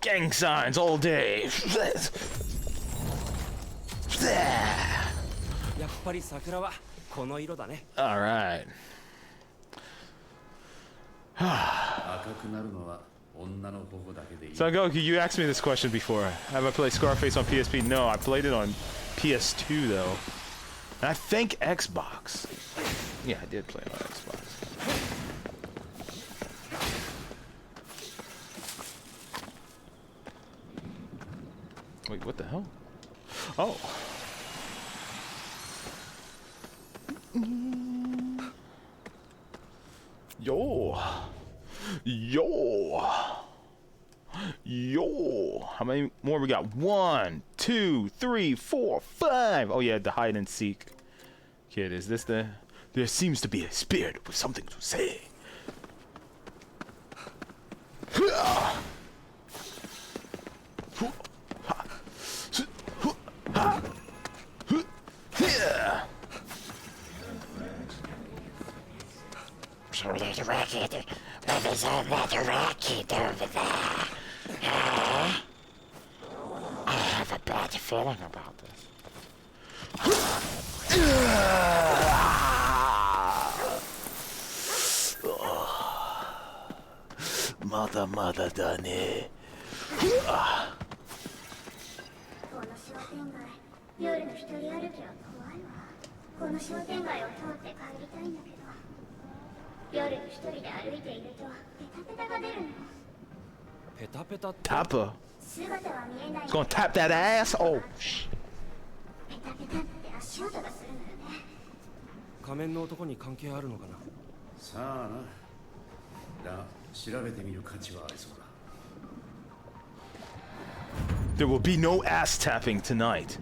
Speaker 1: Gang signs all day. All right. So Goku, you asked me this question before. Have I played Scarface on PSP? No, I played it on PS2 though. And I think Xbox. Yeah, I did play it on Xbox. Wait, what the hell? Oh. Yo. Yo. Yo. How many more we got? 1, 2, 3, 4, 5. Oh yeah, the hide and seek. Kid, is this the... There seems to be a spirit with something to say. There's another racket over there. I have a bad feeling about this. Motherだね。
Speaker 5: この商店街、夜の一人歩きは怖いわ。この商店街を通って帰りたいんだけど、夜に一人で歩いているとペタペタが出るの。
Speaker 3: ペタペタって。
Speaker 1: Tapper.
Speaker 5: 姿は見えない。
Speaker 1: It's gonna tap that ass. Oh.
Speaker 5: ペタペタって足音がするのよね。
Speaker 3: 仮面の男に関係あるのかな。
Speaker 2: さあな。だ、調べてみる価値はありそうだ。
Speaker 1: There will be no ass tapping tonight.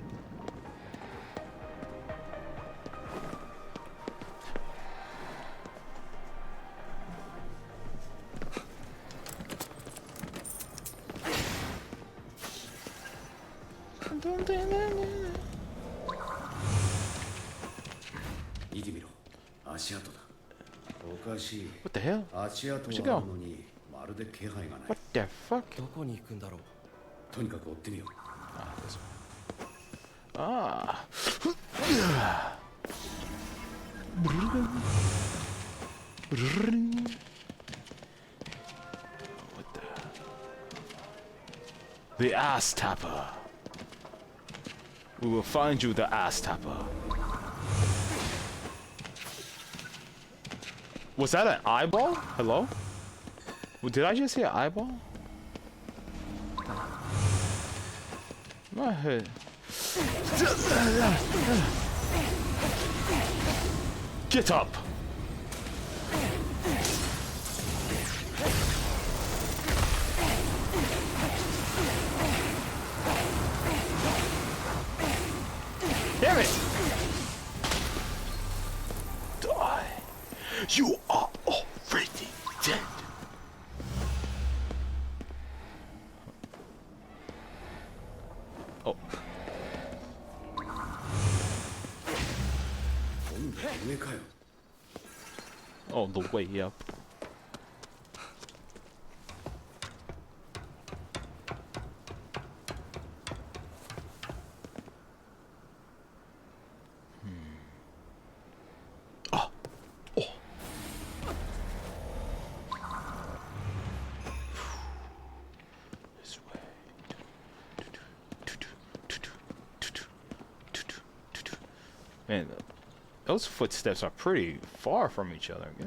Speaker 2: What
Speaker 1: the hell? Where'd she go? What the fuck?
Speaker 3: どこに行くんだろう。
Speaker 2: とにかく追ってみよう。
Speaker 1: Ah. What the ass tapper. We will find you the ass tapper. Was that an eyeball? Hello? Did I just hear eyeball? My head. Get up! Damn it! Die. You are already dead. Oh. Oh, the way up. Oh. Oh. This way. Man, those footsteps are pretty far from each other. Yeah.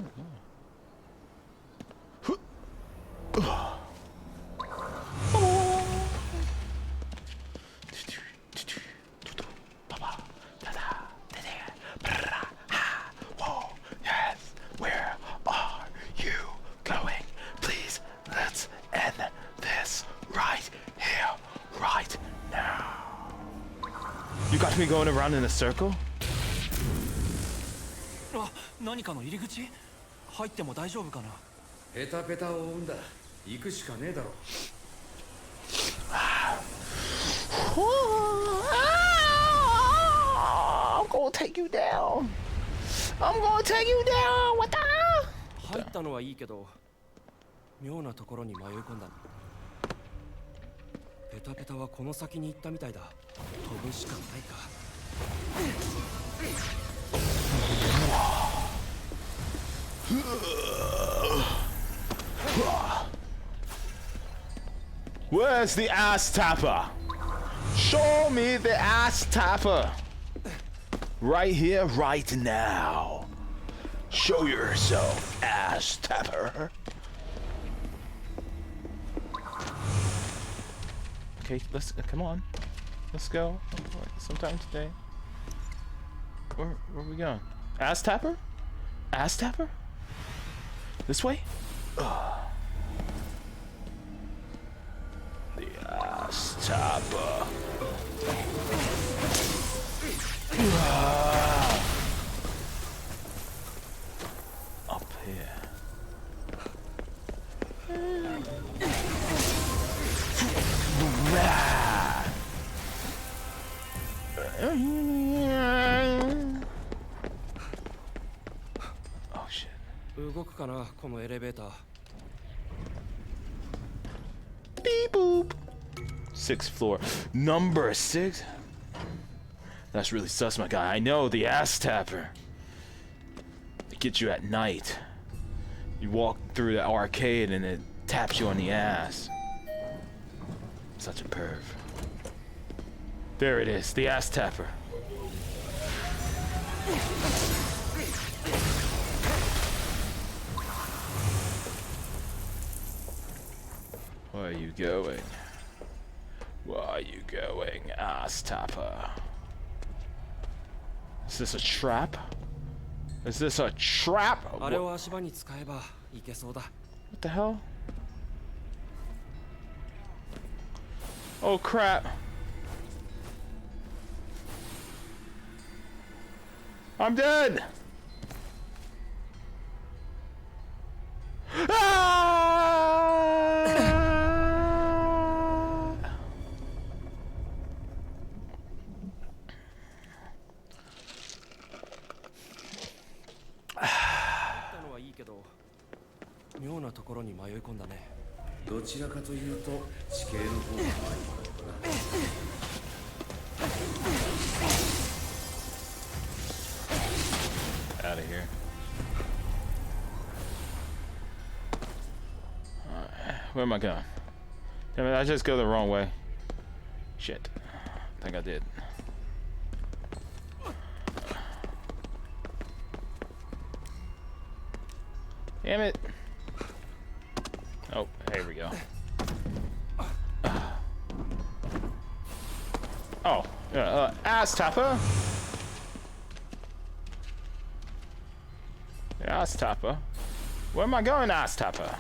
Speaker 1: Whoa, yes, where are you going? Please, let's end this right here, right now. You got me going around in a circle?
Speaker 3: 何かの入り口？入っても大丈夫かな。
Speaker 2: ペタペタを追うんだ。行くしかねえだろ。
Speaker 1: I'm gonna take you down. I'm gonna take you down. What the?
Speaker 3: 入ったのはいいけど、妙なところに迷い込んだ。ペタペタはこの先に行ったみたいだ。飛ぶしかないか。
Speaker 1: Where's the ass tapper? Show me the ass tapper. Right here, right now. Show yourself, ass tapper. Okay, let's come on. Let's go. Sometime today. Where are we going? Ass tapper? Ass tapper? This way? The ass tapper. Up here. Oh shit.
Speaker 3: 動くかなこのエレベーター。
Speaker 1: 6th floor. Number 6? That's really sus, my guy. I know, the ass tapper. It gets you at night. You walk through the arcade and it taps you on the ass. Such a perv. There it is, the ass tapper. Where are you going? Where are you going, ass tapper? Is this a trap? Is this a trap? What the hell? Oh crap. I'm dead! Out of here. Where am I going? Damn it, I just go the wrong way. Shit. I think I did. Damn it. Oh, here we go. Oh, ass tapper. Ass tapper. Where am I going, ass tapper?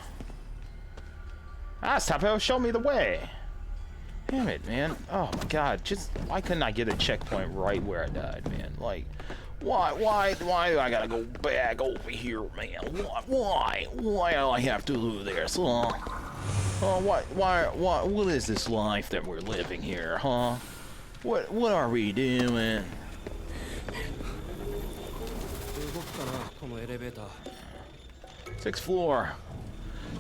Speaker 1: Ass tapper, show me the way. Damn it, man. Oh my god, just why couldn't I get a checkpoint right where I died, man? Like, why do I gotta go back over here, man? Why do I have to do this, huh? What is this life that we're living here, huh? What are we doing? Sixth floor.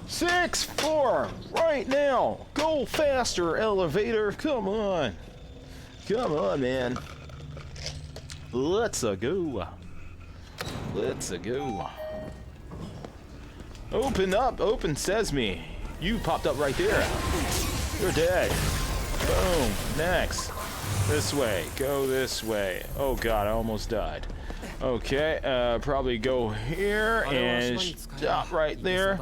Speaker 1: 6th floor! Right now! Go faster, elevator! Come on! Come on, man! Let's go! Let's go! Open up! Open sesame! You popped up right there! You're dead! Boom! Next! This way! Go this way! Oh god, I almost died. Okay, probably go here and stop right there.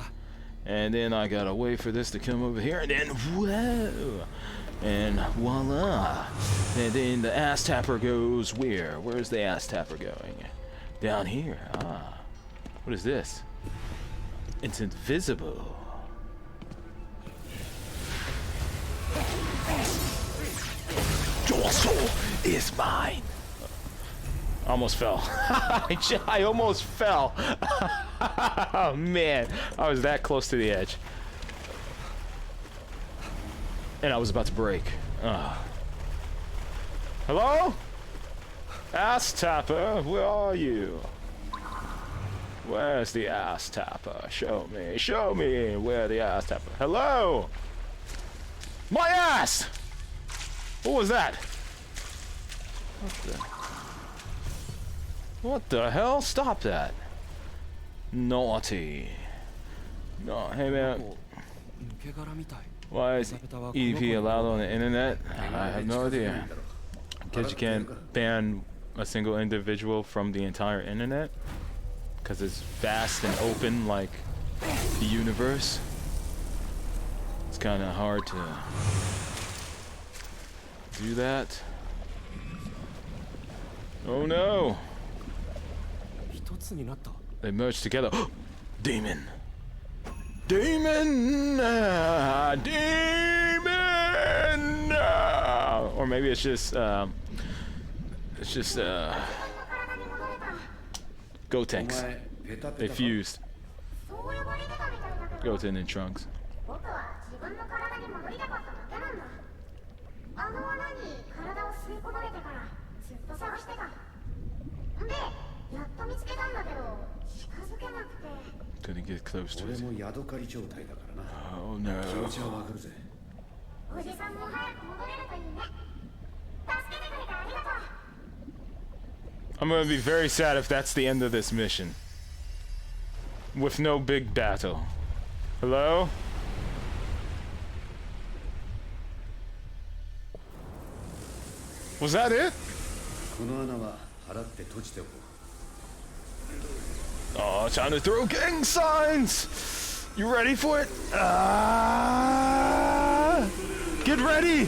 Speaker 1: And then I gotta wait for this to come over here, and then whoa, and voila. And then the ass tapper goes where? Where's the ass tapper going? Down here. Ah, what is this? It's invisible. Your soul is mine. Almost fell. I almost fell. Oh man, I was that close to the edge. And I was about to break. Hello? Ass tapper, where are you? Where's the ass tapper? Show me where the ass tapper. Hello? My ass! What was that? What the hell? Stop that. Naughty. No, hey man. Why is EDP allowed on the internet? I have no idea. Because you can't ban a single individual from the entire internet? Because it's vast and open like the universe? It's kind of hard to do that. Oh no! They merged together. Demon! Demon! Demon! Or maybe it's just Gotenks. They fused. Goten and Trunks. Couldn't get close to it. Oh no. I'm gonna be very sad if that's the end of this mission. With no big battle. Hello? Was that it?
Speaker 2: この穴は払って閉じておこう。
Speaker 1: Oh, time to throw gang signs! You ready for it? Get ready!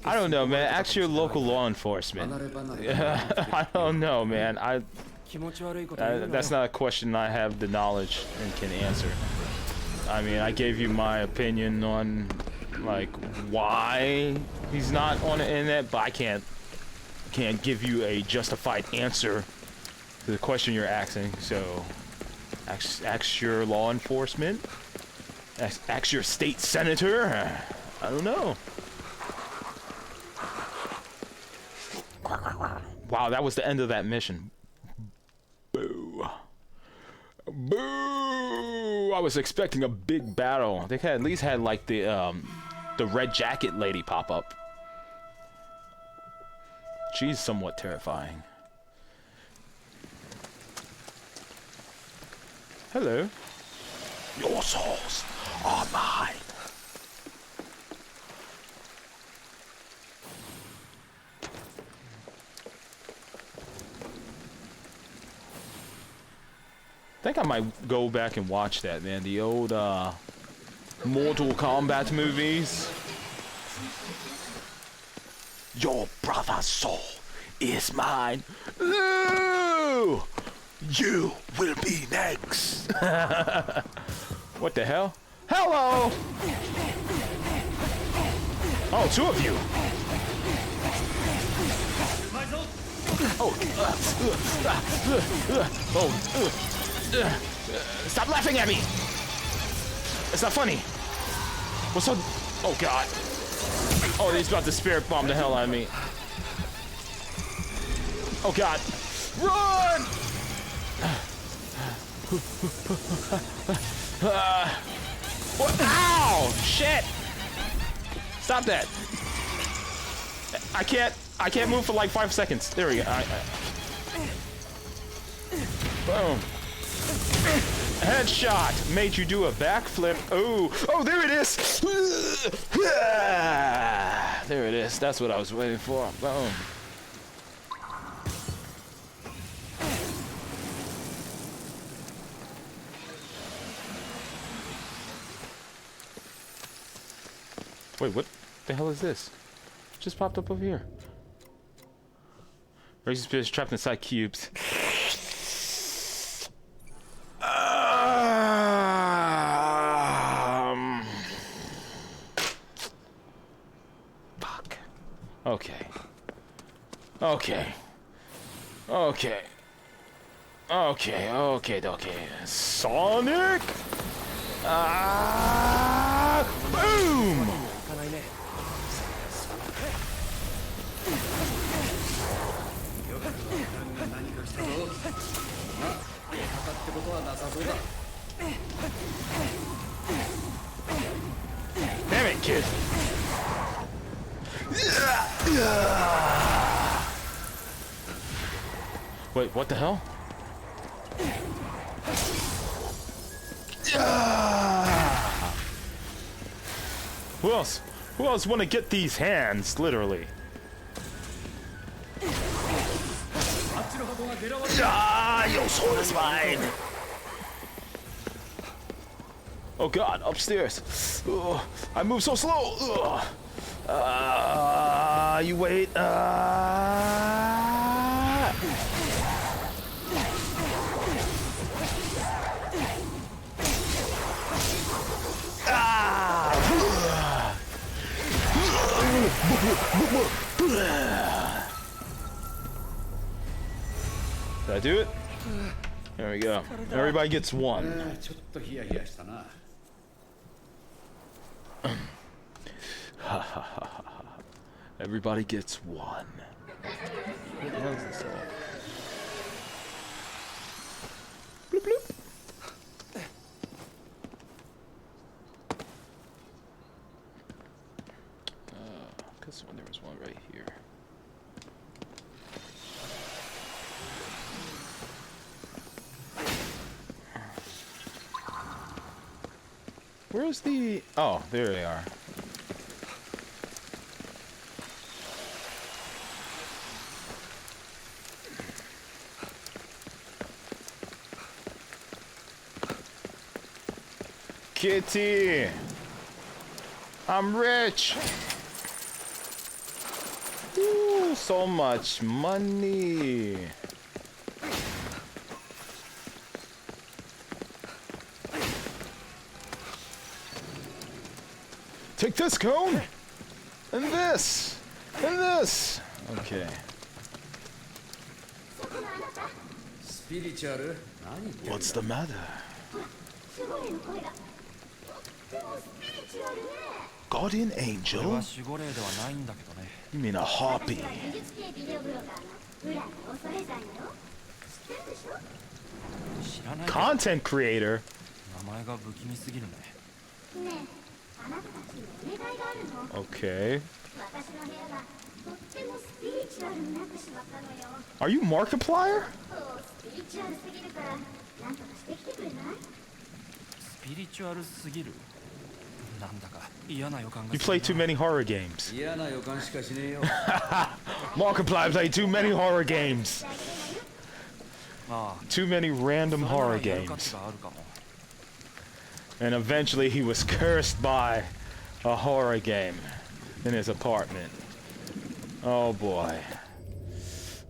Speaker 3: I
Speaker 1: don't know, man. Ask your local law enforcement. I don't know, man. That's not a question I have the knowledge and can answer. I mean, I gave you my opinion on, like, why he's not on the internet, but I can't give you a justified answer to the question you're asking. So, ask your law enforcement. Ask your state senator. I don't know. Wow, that was the end of that mission. Boo. Boo! I was expecting a big battle. They had at least had like the red jacket lady pop up. She's somewhat terrifying. Hello. Your souls are mine. I think I might go back and watch that, man. The old Mortal Kombat movies. Your brother's soul is mine. Ooh! You will be next. What the hell? Hello! Oh, two of you. Stop laughing at me! It's not funny. What's up? Oh god. Oh, he's about to spirit bomb the hell out of me. Oh god. Run! What? Ow! Shit! Stop that! I can't move for like 5 seconds. There we go. Boom. Headshot! Made you do a backflip. Oh! Oh, there it is! There it is. That's what I was waiting for. Boom. Wait, what the hell is this? Just popped up over here. Racing spirits trapped inside cubes. Fuck. Okay. Okay. Okay. Okay, okay, okay. Sonic! Boom! Damn it, kid. Wait, what the hell? Who else? Who else want to get these hands, literally? Your soul is mine! Oh god, upstairs. Ugh, I move so slow. You wait. Did I do it? There we go. Everybody gets one.
Speaker 2: ちょっとヒヤヒヤしたな。
Speaker 1: Everybody gets one. What the hell is this all? Bloop, bloop. Where's the... Oh, there they are. Kitty! I'm rich! Ooh, so much money! Take this cone! And this! And this! Okay.
Speaker 2: スピリチュアル何言ってるんだ
Speaker 1: What's the matter?
Speaker 5: 守護霊の声だ。でもスピリチュアルね。
Speaker 1: Guardian
Speaker 3: これ
Speaker 1: angel?
Speaker 3: は守護霊ではないんだけどね。
Speaker 1: You mean a
Speaker 5: 私
Speaker 1: harpy?
Speaker 5: は技術系ビデオブロガーの浦野恐れ山よ。知ってるでしょ？
Speaker 3: 知らないけど
Speaker 1: Content creator?
Speaker 3: 名前が不気味すぎるね。
Speaker 5: ねえ、あなたたちにお願いがあるの。
Speaker 1: Okay.
Speaker 5: 私の部屋がとってもスピリチュアルになってしまったのよ。
Speaker 1: Are you Markiplier?
Speaker 5: スピリチュアルすぎるからなんとかしてきてくれない？
Speaker 3: スピリチュアルすぎる。なんだか嫌な予感が
Speaker 1: You
Speaker 3: する
Speaker 1: play
Speaker 3: な。
Speaker 1: too many horror games.
Speaker 2: 嫌な予感しかしねえよ
Speaker 1: Markiplier played too many horror games.
Speaker 3: ああ、
Speaker 1: Too many random
Speaker 3: それな
Speaker 1: horror
Speaker 3: らやる価値
Speaker 1: games.
Speaker 3: があるかも。
Speaker 1: And eventually he was cursed by a horror game in his apartment. Oh boy.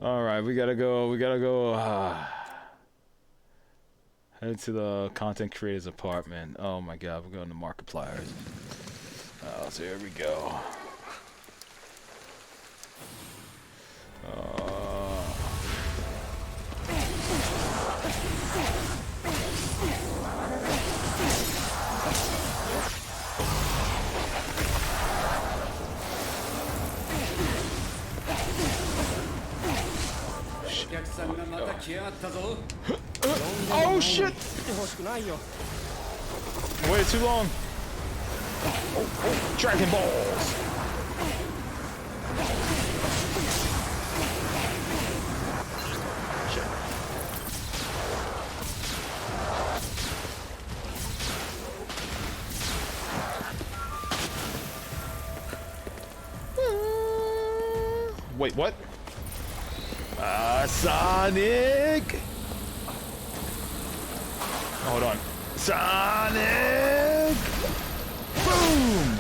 Speaker 1: Alright, we gotta go, head to the content creator's apartment. Oh my god, we're going to Markiplier's. Oh, so here we go. Oh shit!
Speaker 3: 来てほしくないよ。
Speaker 1: Waited too long. Oh, Dragon Balls! Shit. Wait, what? Sonic! Hold on. Sonic! Boom!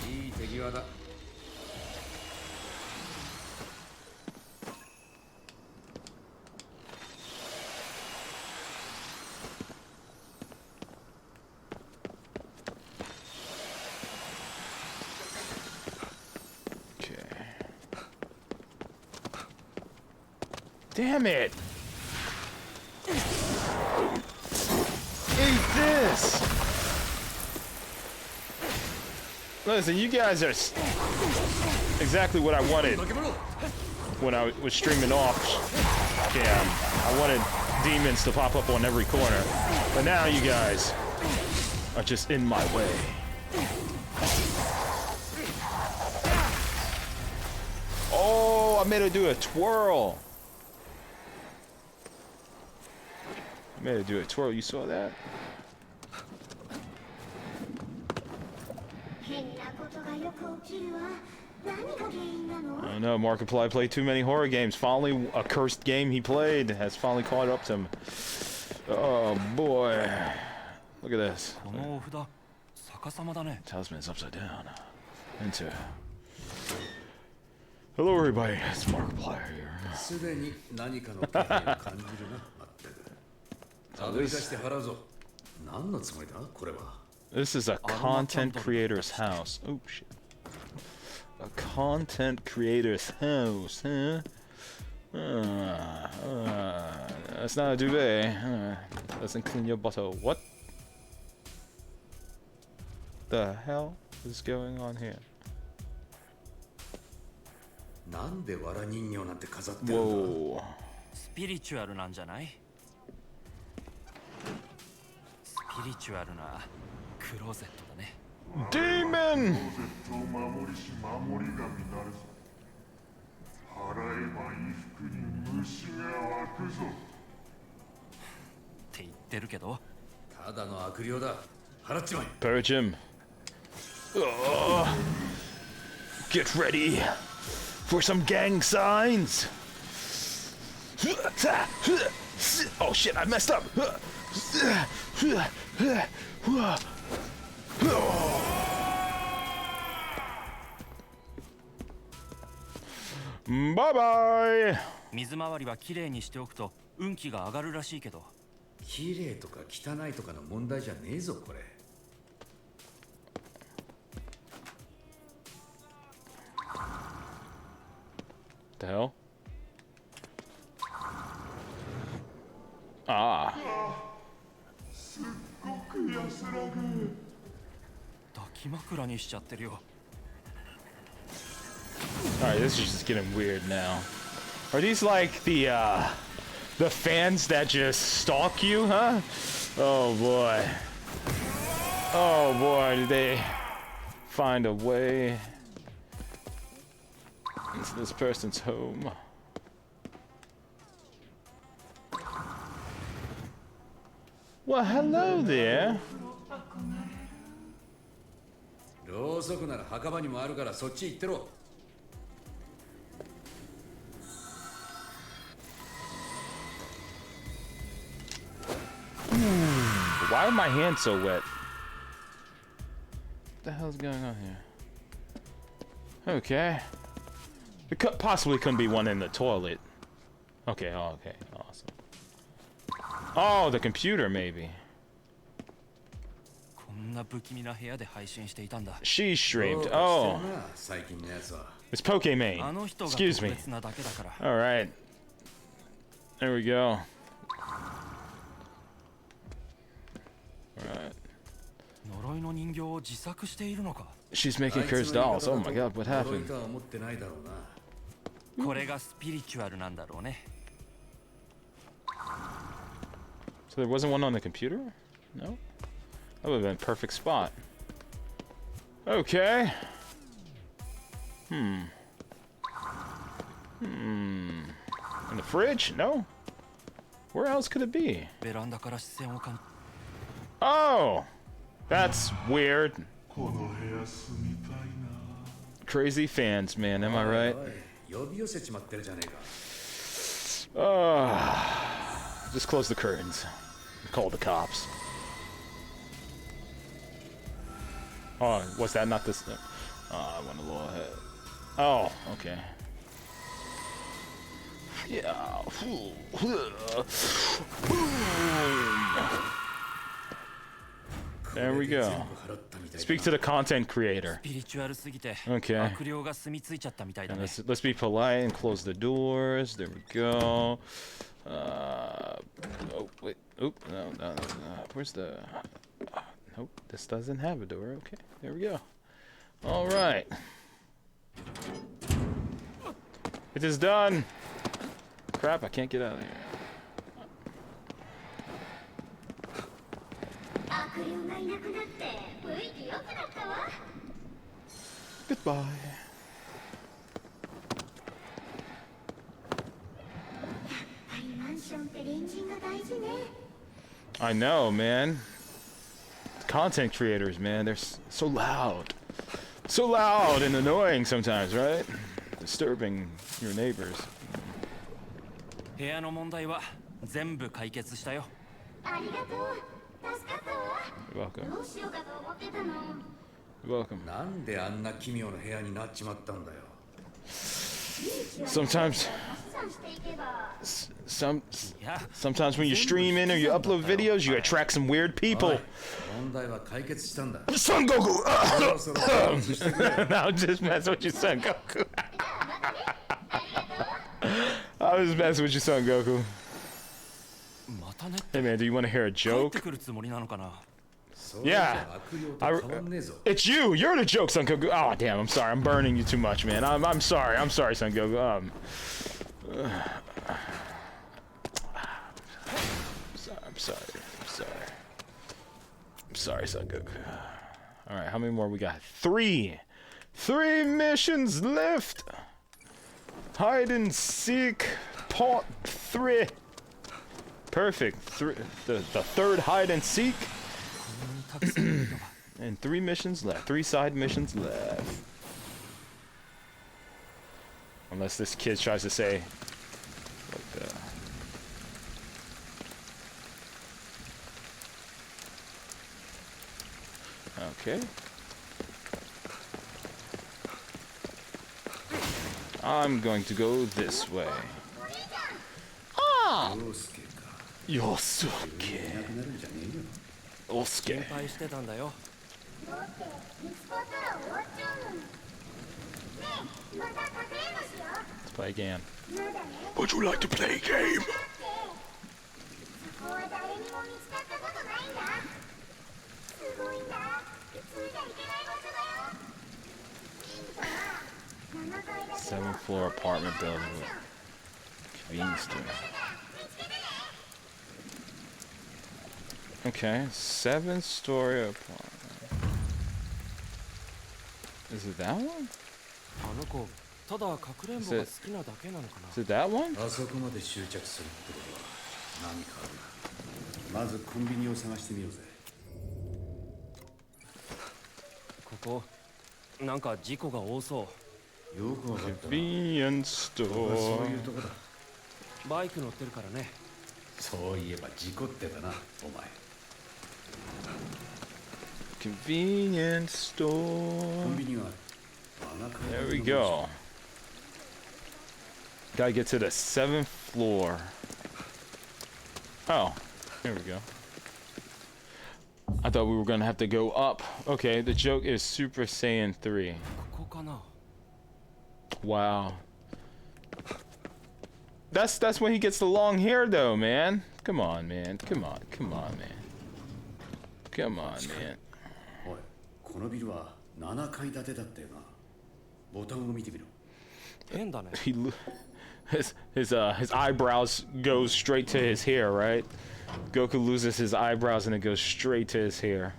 Speaker 2: いい手際だ
Speaker 1: Damn it! Eat this! Listen, you guys are exactly what I wanted when I was streaming off cam. I wanted demons to pop up on every corner, but now you guys are just in my way. Oh, I made her do a twirl. I made her do a twirl. You saw that?
Speaker 5: 変なことがよく起きるわ。何が原因なの？
Speaker 1: I know, Markiplier played too many horror games. Finally, a cursed game he played has finally caught up to him. Oh boy. Look at this.
Speaker 3: このお札、逆さまだね。
Speaker 1: Talisman is upside down. Enter. Hello everybody, it's Markiplier here.
Speaker 2: すでに何かの気配を感じるなまったくたどり出して払うぞ何のつもりだこれは
Speaker 1: This is a content creator's house. Oh shit. A content creator's house, huh? That's not a duvet. Doesn't clean your bottle. What the hell is going on here?
Speaker 2: なんで藁人形なんて飾ってるんだ
Speaker 1: Whoa.
Speaker 3: スピリチュアルなんじゃない？スピリチュアルなクローゼットだね。
Speaker 1: Demon!
Speaker 8: を守りし守り神なるぞ。払えば衣服に虫が湧くぞ。
Speaker 3: って言ってるけど、
Speaker 2: ただの悪霊だ。払っちまえ。
Speaker 1: Purge him. Get ready for some gang signs. Oh shit, I messed up. Bye bye.
Speaker 3: 水回りはきれいにしておくと運気が上がるらしいけど。
Speaker 2: 綺麗とか汚いとかの問題じゃねえぞこれ。
Speaker 1: The hell? Ah.
Speaker 8: すっごく安らぐ。
Speaker 3: 抱き枕にしちゃってるよ。
Speaker 1: Alright, this is just getting weird now. Are these like the fans that just stalk you, huh? Oh boy. Oh boy, did they find a way into this person's home? Well, hello there.
Speaker 2: ろうそくなら墓場にもあるからそっち行ってろ。
Speaker 1: Why are my hands so wet? What the hell's going on here? Okay. There possibly couldn't be one in the toilet. Okay, oh, okay, awesome. Oh, the computer, maybe.
Speaker 3: こんな不気味な部屋で配信していたんだ。
Speaker 1: She streamed. Oh,
Speaker 2: 最近のやつは。
Speaker 1: it's Pokemon.
Speaker 3: あの人が
Speaker 1: Excuse
Speaker 3: 特
Speaker 1: me.
Speaker 3: 別なだけだから。
Speaker 1: All right. There we go. Alright.
Speaker 3: 呪いの人形を自作しているのか。
Speaker 1: She's making cursed dolls. Oh my god, what
Speaker 2: 呪い
Speaker 1: happened?
Speaker 2: とは思ってないだろうな。
Speaker 3: これがスピリチュアルなんだろうね。
Speaker 1: So there wasn't one on the computer? No? That would have been a perfect spot. Okay. In the fridge? No? Where else could it be?
Speaker 3: ベランダから視線を感
Speaker 1: Oh! That's weird.
Speaker 8: この部屋住みたいな。
Speaker 1: Crazy fans, man, am I right?
Speaker 2: 呼び寄せちまってるじゃねえか。
Speaker 1: Just close the curtains. Call the cops. Oh, was that not this? Oh, I went a little ahead. Oh, okay. Yeah. There we go. Speak to the content creator.
Speaker 3: スピリチュアルすぎて
Speaker 1: Okay.
Speaker 3: 悪霊が住み着いちゃったみたいだ
Speaker 1: And
Speaker 3: ね。
Speaker 1: let's be polite and close the doors. There we go. Oh wait. Oop. No. Where's the? Nope. This doesn't have a door. Okay. There we go. All right. It is done. Crap! I can't get out of here.
Speaker 5: 悪霊がいなくなって雰囲気良くなったわ。
Speaker 1: Goodbye.
Speaker 5: やっぱりマンションって隣人が大事ね。
Speaker 1: I know, man. Content creators, man, they're so loud. So loud and annoying sometimes, right? Disturbing your neighbors.
Speaker 3: 部屋の問題は全部解決したよ。
Speaker 5: ありがとう。助かったわ。
Speaker 1: You're welcome.
Speaker 5: どうしようかと思ってたの。
Speaker 1: You're welcome.
Speaker 2: なんであんな奇妙な部屋になっちまったんだよ。
Speaker 1: Sometimes,
Speaker 5: 算していけば。
Speaker 3: いや、
Speaker 1: sometimes when you're streaming or you upload videos, you attract some weird people.
Speaker 2: 問題は解決したんだ。
Speaker 1: Son Goku!
Speaker 2: そろそろ解決してくれ。
Speaker 1: No, just mess with your son Goku. I was messing with your son Goku.
Speaker 3: またね。
Speaker 1: Hey man, do you want to hear a
Speaker 3: 帰っ
Speaker 1: joke?
Speaker 3: てくるつもりなのかな。
Speaker 2: それじゃ悪霊と変わんねえぞ。
Speaker 1: It's you! You're the joke, Son Goku! Oh, damn, I'm sorry. I'm burning you too much, man. I'm sorry. I'm sorry, Son Goku. I'm sorry. I'm sorry, Son Goku. All right, how many more we got? 3 missions left. Hide and seek part 3. Perfect. The third hide and seek. And 3 missions left. 3 side missions left. Unless this kid tries to say, what the... Okay. I'm going to go this way. Ah! Yosuke.
Speaker 3: 心
Speaker 1: Osuke.
Speaker 3: 配してたんだよ。
Speaker 5: だって見つかったら終わっちゃうのに。ねえ、またかくれんぼしよ
Speaker 1: Let's play a game.
Speaker 5: う。まだね。
Speaker 1: Would you like to play a game?
Speaker 5: だってそこは誰にも見つかったことないんだ。すごいんだ。普通じゃいけない場所だよ。ヒントは7階建ての
Speaker 1: 7th floor apartment building with convenience store.
Speaker 5: 見つけてね。
Speaker 1: Okay, 7-story apartment. Is it that one?
Speaker 3: あの子ただかくれんぼが好きなだけなのかな。
Speaker 1: Is it that one?
Speaker 2: あそこまで執着するってことは何かあるな。まずコンビニを探してみようぜ。
Speaker 3: ここなんか事故が多そ
Speaker 2: よくわかったな。
Speaker 1: Convenience
Speaker 2: ここはそう
Speaker 1: store.
Speaker 2: いうとこだ。
Speaker 3: う。バイク乗ってるからね。
Speaker 2: そういえば事故ってたな、お前。
Speaker 1: Convenience
Speaker 2: コ
Speaker 1: store.
Speaker 2: ンビニがある。
Speaker 1: There we go. Gotta get to the 7th floor. Oh, here we go. I thought we were gonna have to go up. Okay, the joke is Super Saiyan 3.
Speaker 3: ここかな。
Speaker 1: Wow. That's when he gets the long hair though, man. Come on, man. Come on, man. Come on, man.
Speaker 2: おい、このビルは7階建てだったよな。ボタンを見てみろ。
Speaker 3: 変だね。
Speaker 1: His eyebrows goes straight to his hair, right? Goku loses his eyebrows and it goes straight to his hair.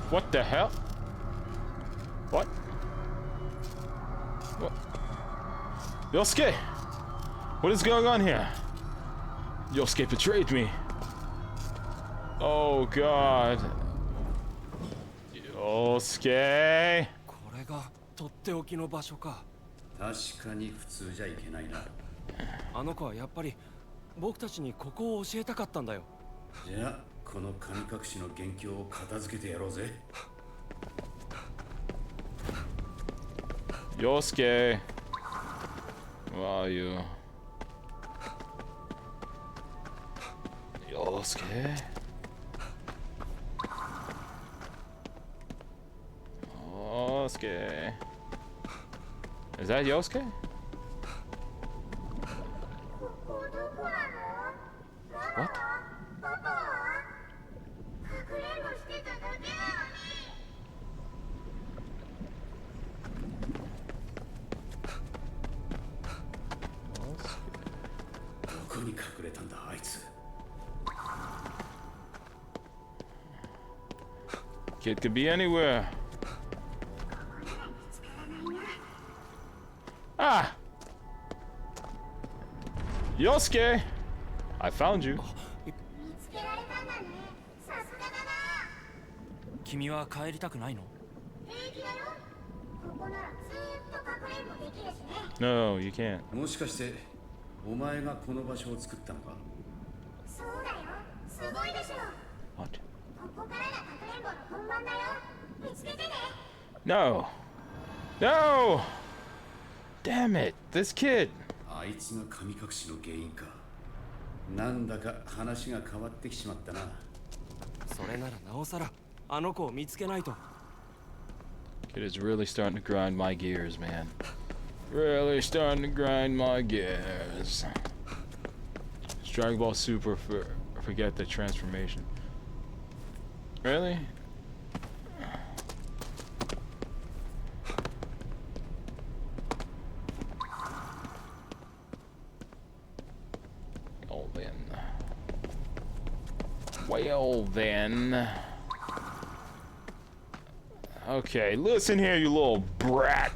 Speaker 1: What the hell? What? What? Yosuke! What is going on here? Yosuke betrayed me. Oh god. Yosuke!
Speaker 3: これがとっておきの場所か。
Speaker 2: 確かに普通じゃいけないな。
Speaker 3: あの子はやっぱり僕たちにここを教えたかったんだよ。
Speaker 2: じゃあこの神隠しの元凶を片付けてやろうぜ。
Speaker 1: Yosuke. Where are you? Yosuke? Yosuke. Is that Yosuke?
Speaker 5: ここどこなの？ママ
Speaker 1: What?
Speaker 5: パパは？かくれんぼしてただけなのに。
Speaker 2: どこに隠れたんだあいつ。
Speaker 1: Kid could be anywhere. Ah! Yosuke! I found you.
Speaker 5: 見つけられたんだね。さすがだな。
Speaker 3: 君は帰りたくないの？
Speaker 5: 平気だよ。ここならずーっとかくれんぼできるしね。
Speaker 1: No, you can't.
Speaker 2: もしかしてお前がこの場所を作ったのか？
Speaker 5: そうだよ。すごいでしょ。
Speaker 1: What?
Speaker 5: ここからがかくれんぼの本番だよ。見つけてね。
Speaker 1: No! No! Damn it, this kid!
Speaker 2: あいつが神隠しの原因か。なんだか話が変わってきちまったな。
Speaker 3: それならなおさらあの子を見つけないと。
Speaker 1: It is really starting to grind my gears, man. Really starting to grind my gears. It's Dragon Ball Super forget the transformation. Really? Oh man. Well then. Okay, listen here, you little brat.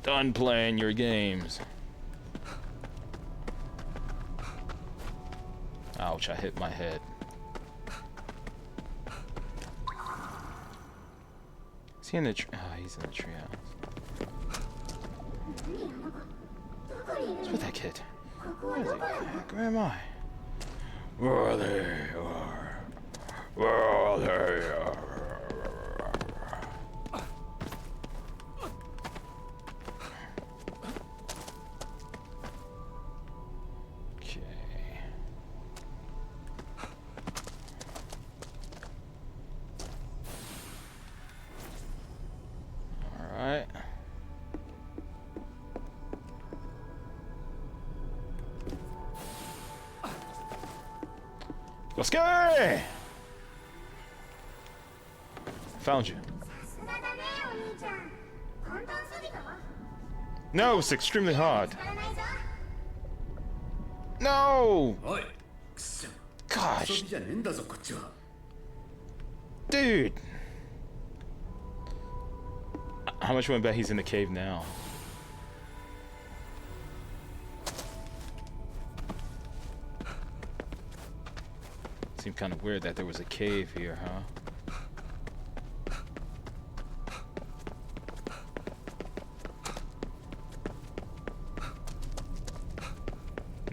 Speaker 1: Done playing your games. Ouch, I hit my head. Is he in the tree? Oh, he's in the treehouse. What's with that kid? Where is he? Where am I? Where they are. Where they are. Let's go! Found you. No, it's extremely hard. No! Gosh. Dude. How much you want to bet he's in the cave now? Seemed kind of weird that there was a cave here, huh?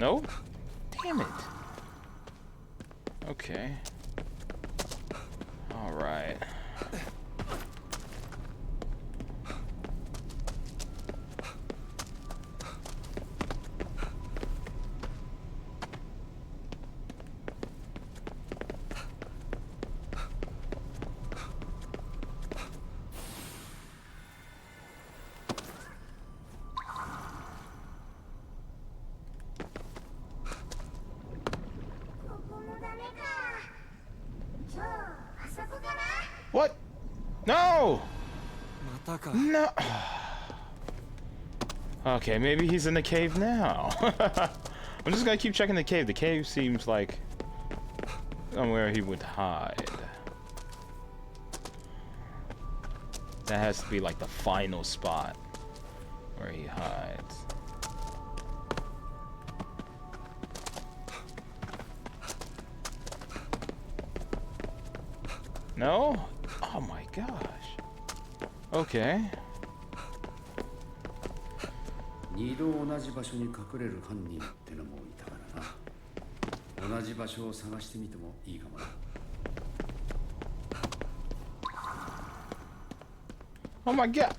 Speaker 1: No? Damn it. Okay. All right. What? No! No. Okay, maybe he's in the cave now. I'm just gonna keep checking the cave. The cave seems like somewhere he would hide. That has to be like the final spot where he hides. No? Oh my gosh. Okay.
Speaker 2: 2度同じ場所に隠れる犯人ってのもいたからな。同じ場所を探してみてもいいかもな。
Speaker 1: Oh my god.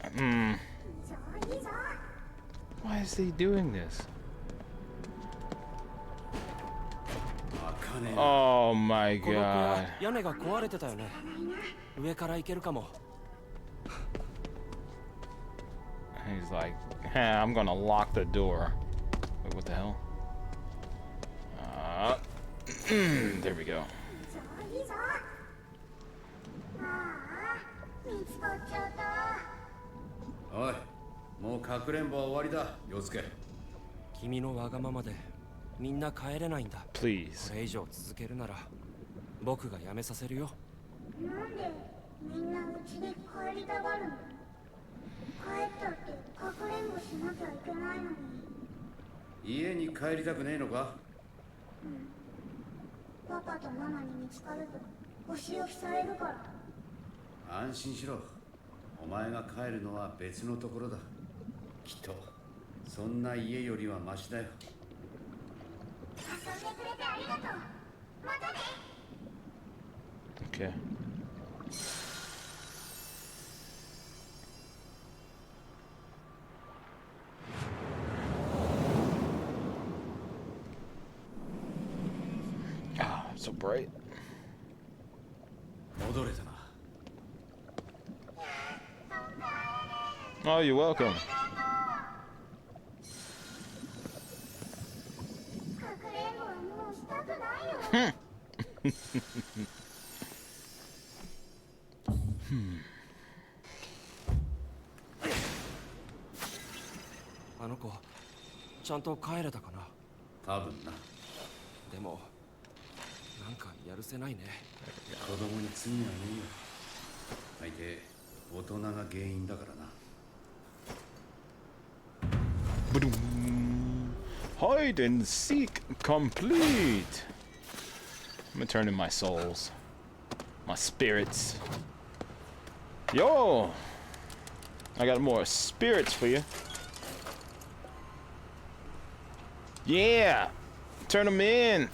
Speaker 1: Why is he doing this? Oh my god.
Speaker 3: 屋根が壊れてたよね。上から行けるかも。
Speaker 1: He's like, I'm gonna lock the door. Wait, what the hell? There we go.
Speaker 2: おい、もうかくれんぼは終わりだ、陽介。
Speaker 3: 君のわがままでみんな帰れないんだ。
Speaker 1: Please.
Speaker 3: これ以上続けるなら僕が辞めさせるよ。
Speaker 5: なんでみんなうちに帰りたがるの？帰ったってかくれんぼしなきゃいけないのに。
Speaker 2: 家に帰りたくねえのか？
Speaker 5: うん。パパとママに見つかるとお仕置きされるから。
Speaker 2: 安心しろ。お前が帰るのは別のところだ。きっとそんな家よりはマシだよ。
Speaker 5: 遊んでくれてありがとう。またね。
Speaker 1: Okay. Ah, so bright.
Speaker 2: 戻れたな。
Speaker 1: Oh, you're welcome.
Speaker 5: かくれんぼはもうしたくないよ。
Speaker 3: あの子ちゃんと帰れたかな。
Speaker 2: 多分な。
Speaker 3: でもなんかやるせないね。
Speaker 2: 子供に罪はねえよ。大抵大人が原因だからな。
Speaker 1: Hide and seek complete. I'm gonna turn in my souls, my spirits. Yo, I got more spirits for you. Yeah, turn them in.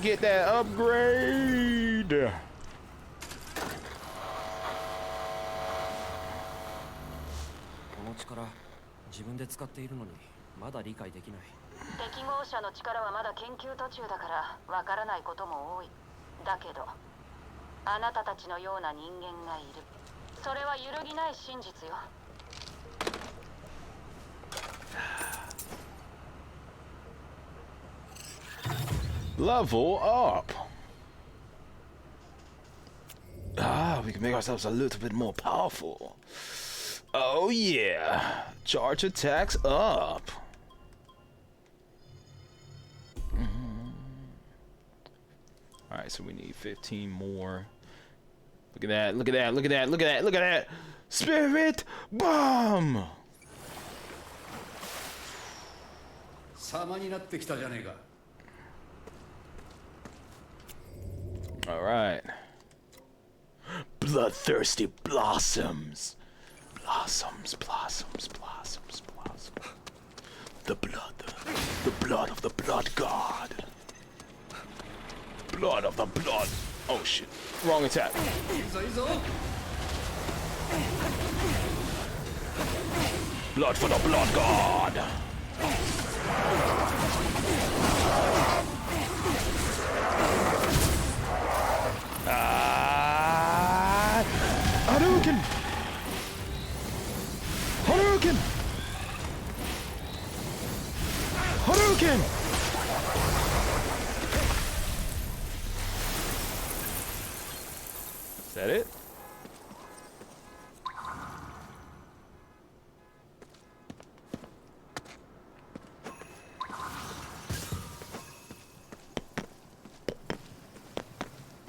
Speaker 1: Get that upgrade.
Speaker 3: この力自分で使っているのにまだ理解できない。
Speaker 7: 適合者の力はまだ研究途中だからわからないことも多い。だけどあなたたちのような人間がいる。それは揺るぎない真実よ。
Speaker 1: Level up. Ah, we can make ourselves a little bit more powerful. Oh yeah, charge attacks up. All right, so we need 15 more. Look at that, look at that, look at that, look at that, look at that. Spirit bomb.
Speaker 2: 様になってきたじゃねえか。
Speaker 1: All right. Bloodthirsty blossoms. Blossoms, blossoms, blossoms, blossoms. The blood of the blood god. Blood of the blood. Oh shit. Wrong attack.
Speaker 2: いいぞいいぞ。
Speaker 1: Blood for the blood god. Hadouken! Hadouken! Hadouken! Is that it?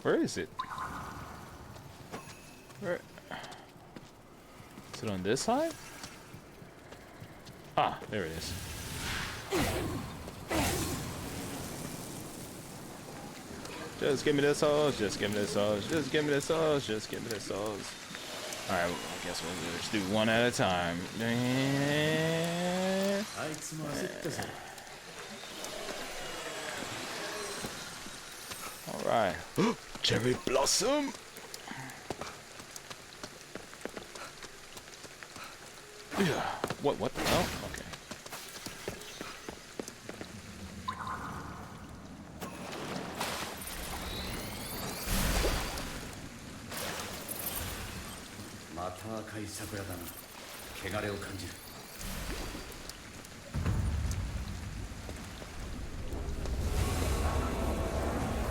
Speaker 1: Where is it? Where? Is it on this side? Ah, there it is. Just give me this sauce, just give me this sauce, just give me this sauce, just give me this sauce. Alright, well, I guess we'll just do one at a time.
Speaker 2: あいつも焦ったぞ。
Speaker 1: Alright. Cherry blossom! Yeah. What? Oh, okay.
Speaker 2: また赤い桜だな。汚れを感じる。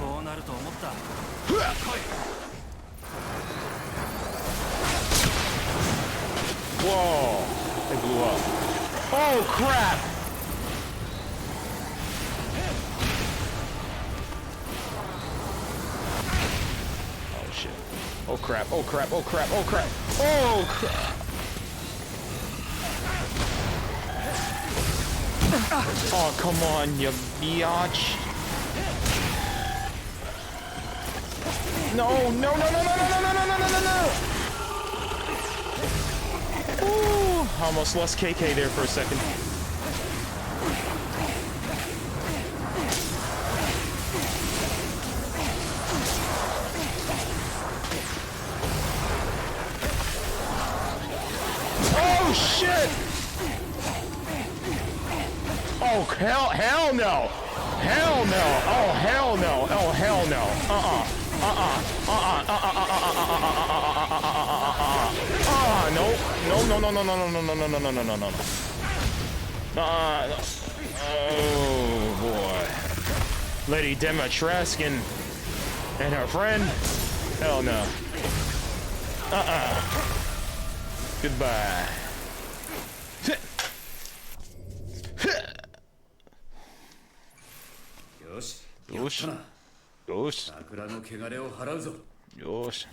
Speaker 3: こうなると思った。
Speaker 1: Whoa! They blew up. Oh crap! Oh shit. Oh crap, oh crap, oh crap, oh crap! Oh crap! Oh come on, you biatch! No, no, no, no, no, no, no, no, no, no, no, no! Ooh, almost lost KK there for a second. Oh shit! Oh hell no! Hell no! Oh hell no! Oh hell no! No. Oh boy. Lady Demetrescu and her friend? Hell no. Goodbye.
Speaker 2: よし、やったな。
Speaker 1: よし。
Speaker 2: 桜の汚れを払うぞ。
Speaker 1: よし。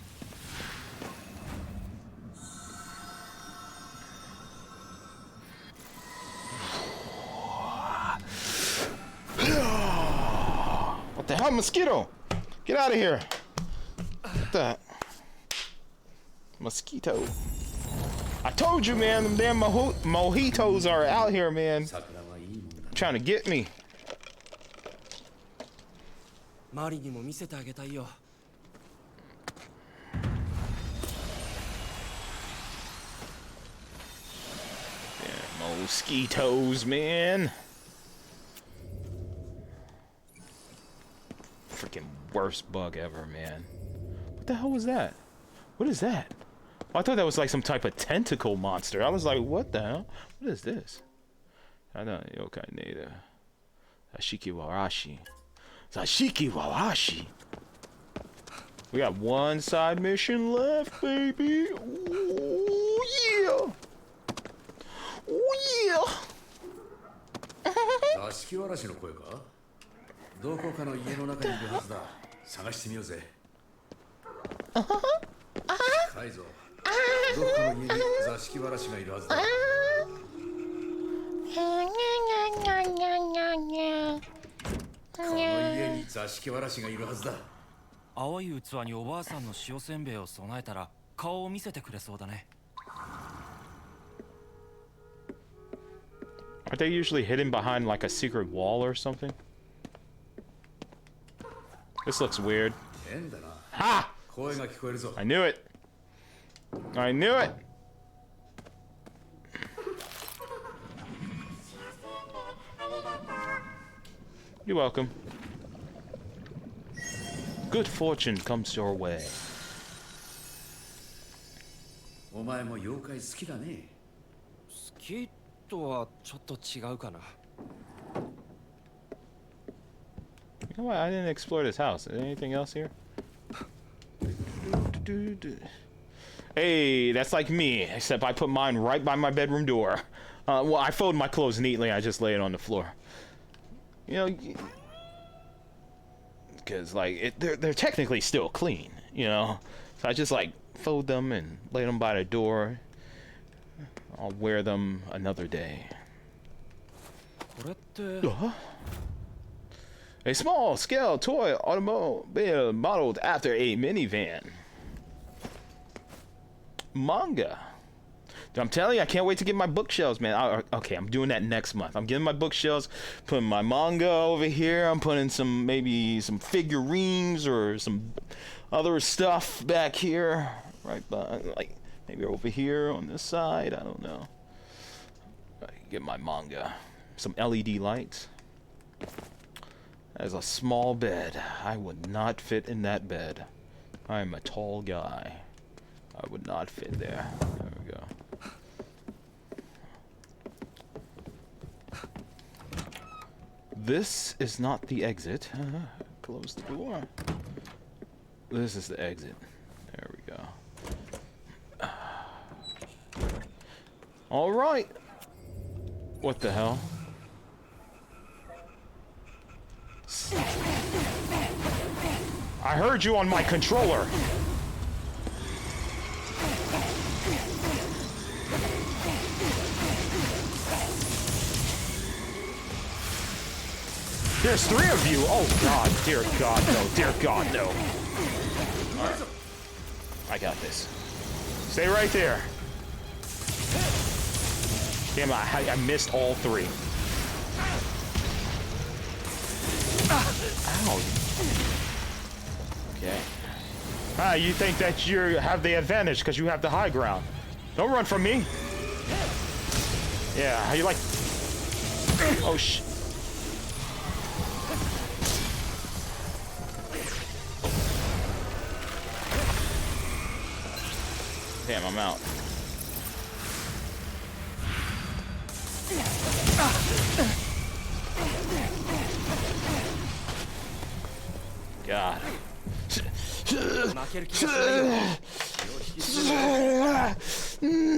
Speaker 1: What the hell, mosquito? Get out of here. What the? Mosquito. I told you, man, them damn mojitos are out here, man.
Speaker 2: 桜はいいもんだ。
Speaker 1: Trying to get me.
Speaker 3: マリにも見せてあげたいよ。
Speaker 1: Yeah, mosquitoes, man. Freaking worst bug ever, man. What the hell was that? What is that? Oh, I thought that was like some type of tentacle monster. I was like, what the hell? What is this? I don't know. Okay, native. Ashiki Warashi. Sashiki Warashi. We got one side mission left, baby. Ooh, yeah. Ooh, yeah.
Speaker 2: 座敷わらしの声か？どこかの家の中にいるはずだ。探してみようぜ。近いぞ。どこかの家に座敷わらしがいるはずだ。この家に座敷わらしがいるはずだ。
Speaker 3: 青い器におばあさんの塩せんべいを備えたら顔を見せてくれそうだね。
Speaker 1: Aren't they usually hidden behind like a secret wall or something? This looks weird.
Speaker 2: 変だな。
Speaker 1: Ha!
Speaker 2: 声が聞こえるぞ。
Speaker 1: I knew it. I knew it. You're welcome. Good fortune comes your way.
Speaker 2: お前も妖怪好きだね。
Speaker 3: 好きとはちょっと違うかな。
Speaker 1: You know what? I didn't explore this house. Is there anything else here? Hey, that's like me, except I put mine right by my bedroom door. Well, I fold my clothes neatly. I just lay it on the floor. You know, because like they're technically still clean. You know, so I just like fold them and lay them by the door. I'll wear them another day.
Speaker 3: これって。
Speaker 1: A small-scale toy automobile modeled after a minivan. Manga. Dude, I'm telling you, I can't wait to get my bookshelves, man. Okay, I'm doing that next month. I'm getting my bookshelves, putting my manga over here. I'm putting maybe some figurines or some other stuff back here, right by, like maybe over here on this side. I don't know. Get my manga. Some LED lights. As a small bed. I would not fit in that bed. I am a tall guy. I would not fit there. There we go. This is not the exit. Close the door. This is the exit. There we go. All right. What the hell? I heard you on my controller. There's three of you. Oh God, dear God, no, dear God, no. All right. I got this. Stay right there. Damn, I missed all three. Ow. Okay. Ah, you think that you have the advantage because you have the high ground. Don't run from me. Yeah, how you like... Oh, sh... Damn, I'm out. God.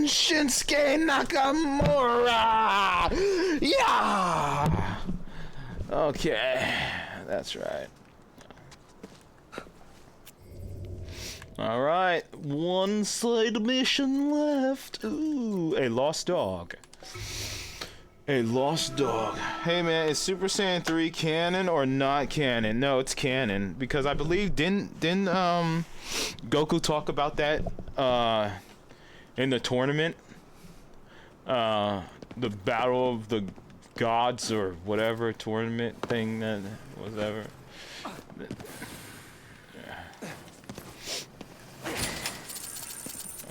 Speaker 1: Shinsuke Nakamura! Yeah! Okay, that's right. All right, one side mission left. Ooh, a lost dog. A lost dog. Hey man, is Super Saiyan 3 canon or not canon? No, it's canon because I believe didn't Goku talk about that in the tournament? The Battle of the Gods or whatever tournament thing that whatever.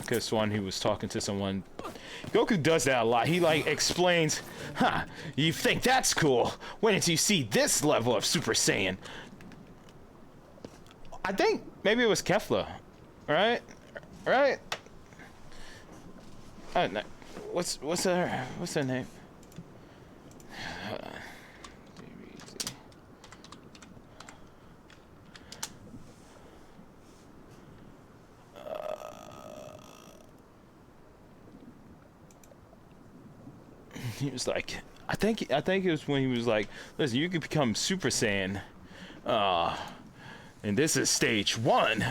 Speaker 1: I could have sworn he was talking to someone. Goku does that a lot. He like explains, "Huh, you think that's cool? When did you see this level of Super Saiyan?" I think maybe it was Kefla, right? Right? I don't know. What's her name? He was like, I think it was when he was like, listen, you can become Super Saiyan, and this is stage 1,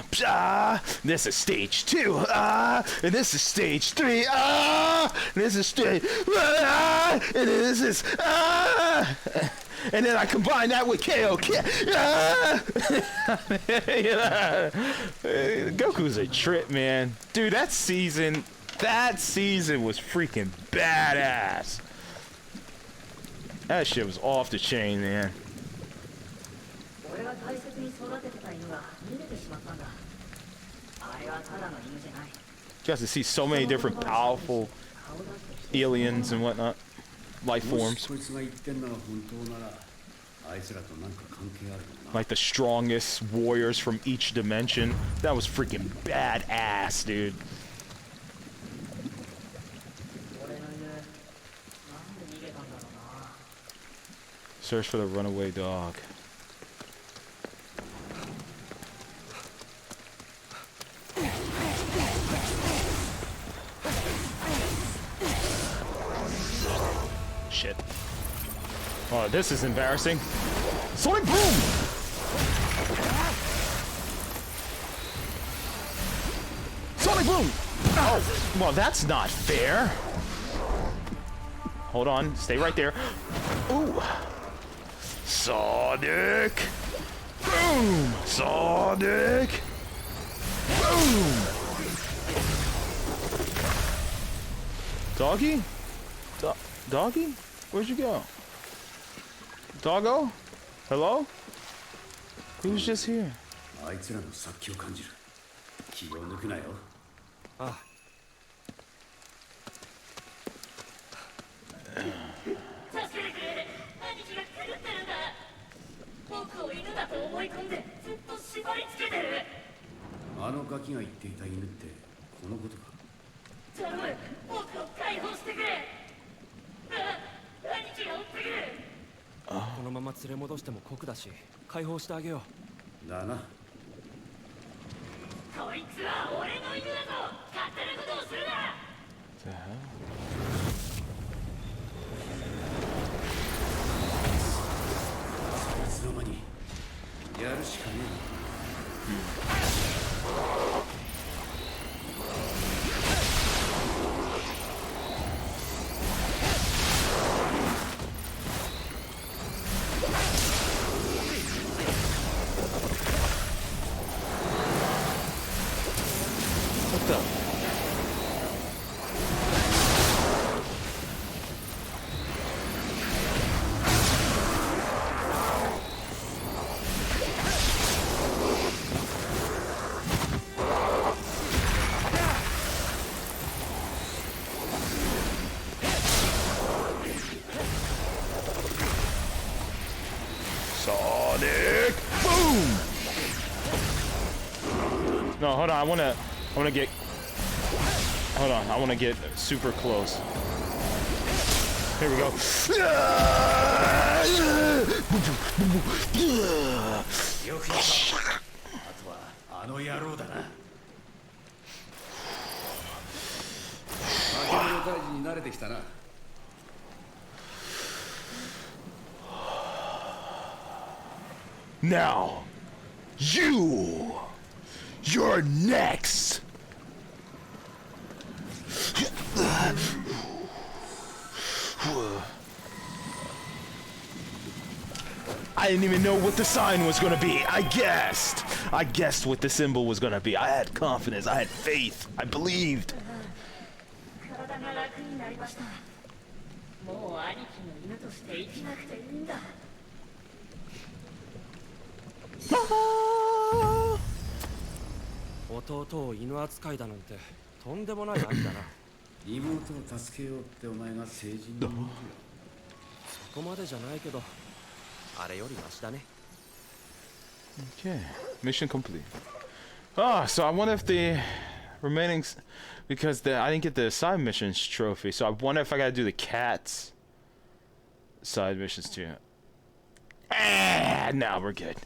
Speaker 1: this is stage 2, and this is stage 3, and this is stage, and this is, and then I combine that with KOK. Goku's a trip, man. Dude, that season was freaking badass. That shit was off the chain, man. You got to see so many different powerful aliens and whatnot, life forms. Like the strongest warriors from each dimension. That was freaking badass, dude. Search for the runaway dog. Shit. Oh, this is embarrassing. Sonic Boom! Sonic Boom! Oh, well, that's not fair. Hold on, stay right there. Ooh. Sonic! Boom! Sonic! Boom! Doggy? Doggy? Where'd you go? Doggo? Hello? Who's just here?
Speaker 3: Ah.
Speaker 2: あのガキが言っていた犬ってこのことか。
Speaker 4: 頼む、僕を解放してくれ。兄貴が追ってくる。
Speaker 3: このまま連れ戻しても酷だし、解放してあげよう。
Speaker 2: だな。
Speaker 4: こいつは俺の犬だぞ。勝手なことをするな。
Speaker 2: いつの間にやるしかねえ。
Speaker 1: What the? Sonic Boom! No, hold on. I wanna get. Hold on. I wanna get super close. Here we go.
Speaker 2: よくやった。あとはあの野郎だな。化け物退治に慣れてきたな。
Speaker 1: Now, you You're next! I didn't even know what the sign was gonna be. I guessed what the symbol was gonna be. I had confidence. I had faith. I believed.
Speaker 6: 体が楽になりました。もう兄貴の犬として生きなくていいんだ。
Speaker 3: 弟を犬扱いだなんてとんでもない兄だな。
Speaker 2: 妹を助けようってお前が成人の妹よ。
Speaker 3: そこまでじゃないけど、あれよりマシだね。
Speaker 1: Okay, mission complete. Ah, so I wonder if the remaining, because I didn't get the side missions trophy, so I wonder if I gotta do the cats side missions too. Ah, no, we're good.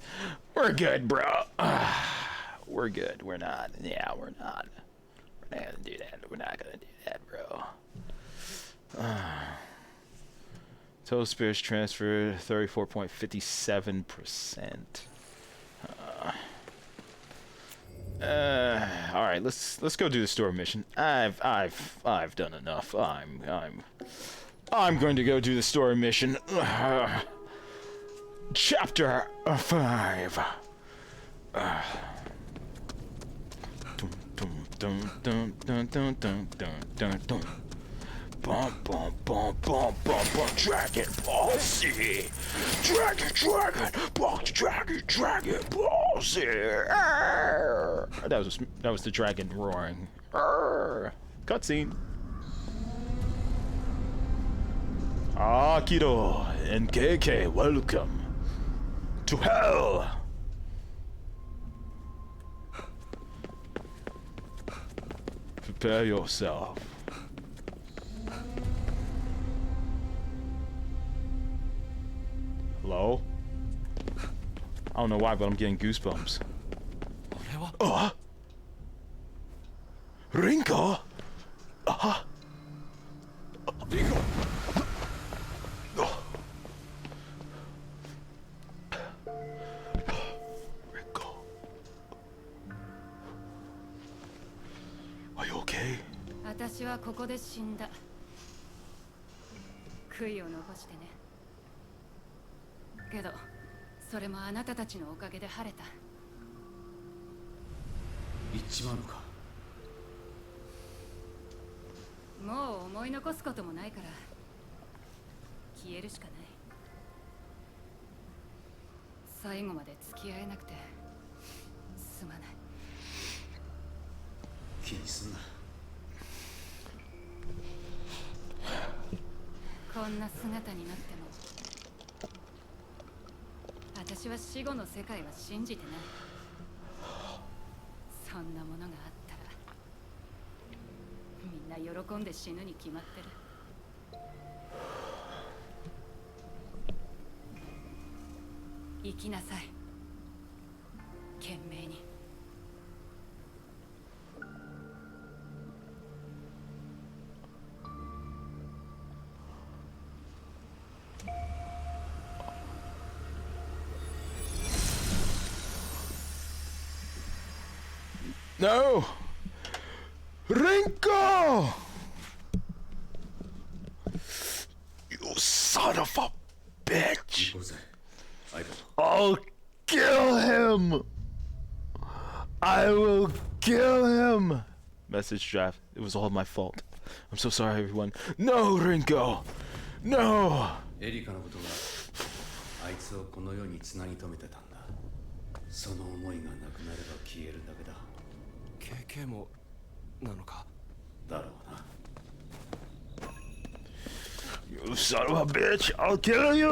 Speaker 1: We're good, bro. We're good. We're not. Yeah, we're not. We're not gonna do that. We're not gonna do that, bro. Total spirits transferred 34.57%. All right, let's go do the story mission. I've done enough. I'm going to go do the story mission. Chapter 5. Dun dun dun dun dun dun dun dun. Bum bum bum bum bum bum. Dragon Ball Z. Dragon Ball Z. That was the dragon roaring. Cutscene. Akiro and KK, welcome to hell. Prepare yourself. Hello? I don't know why, but I'm getting goosebumps. Rinko? Rinko? Are you okay?
Speaker 7: 私はここで死んだ。悔いを残してね。けど、それもあなたたちのおかげで晴れた。
Speaker 2: 行っちまうのか。
Speaker 7: もう思い残すこともないから消えるしかない。最後まで付き合えなくてすまない。
Speaker 2: 気にすんな。
Speaker 7: こんな姿になっても私は死後の世界は信じてない。そんなものがあったらみんな喜んで死ぬに決まってる。生きなさい、懸命に。
Speaker 1: No! Rinko! You son of a bitch! I'll kill him! I will kill him! Message draft. It was all my fault. I'm so sorry, everyone. No, Rinko! No!
Speaker 2: エリカのことがあいつをこの世につなぎ止めてたんだ。その思いがなくなれば消えるだけだ。
Speaker 3: KK もなのか。
Speaker 2: だろうな。
Speaker 1: You son of a bitch! I'll kill you!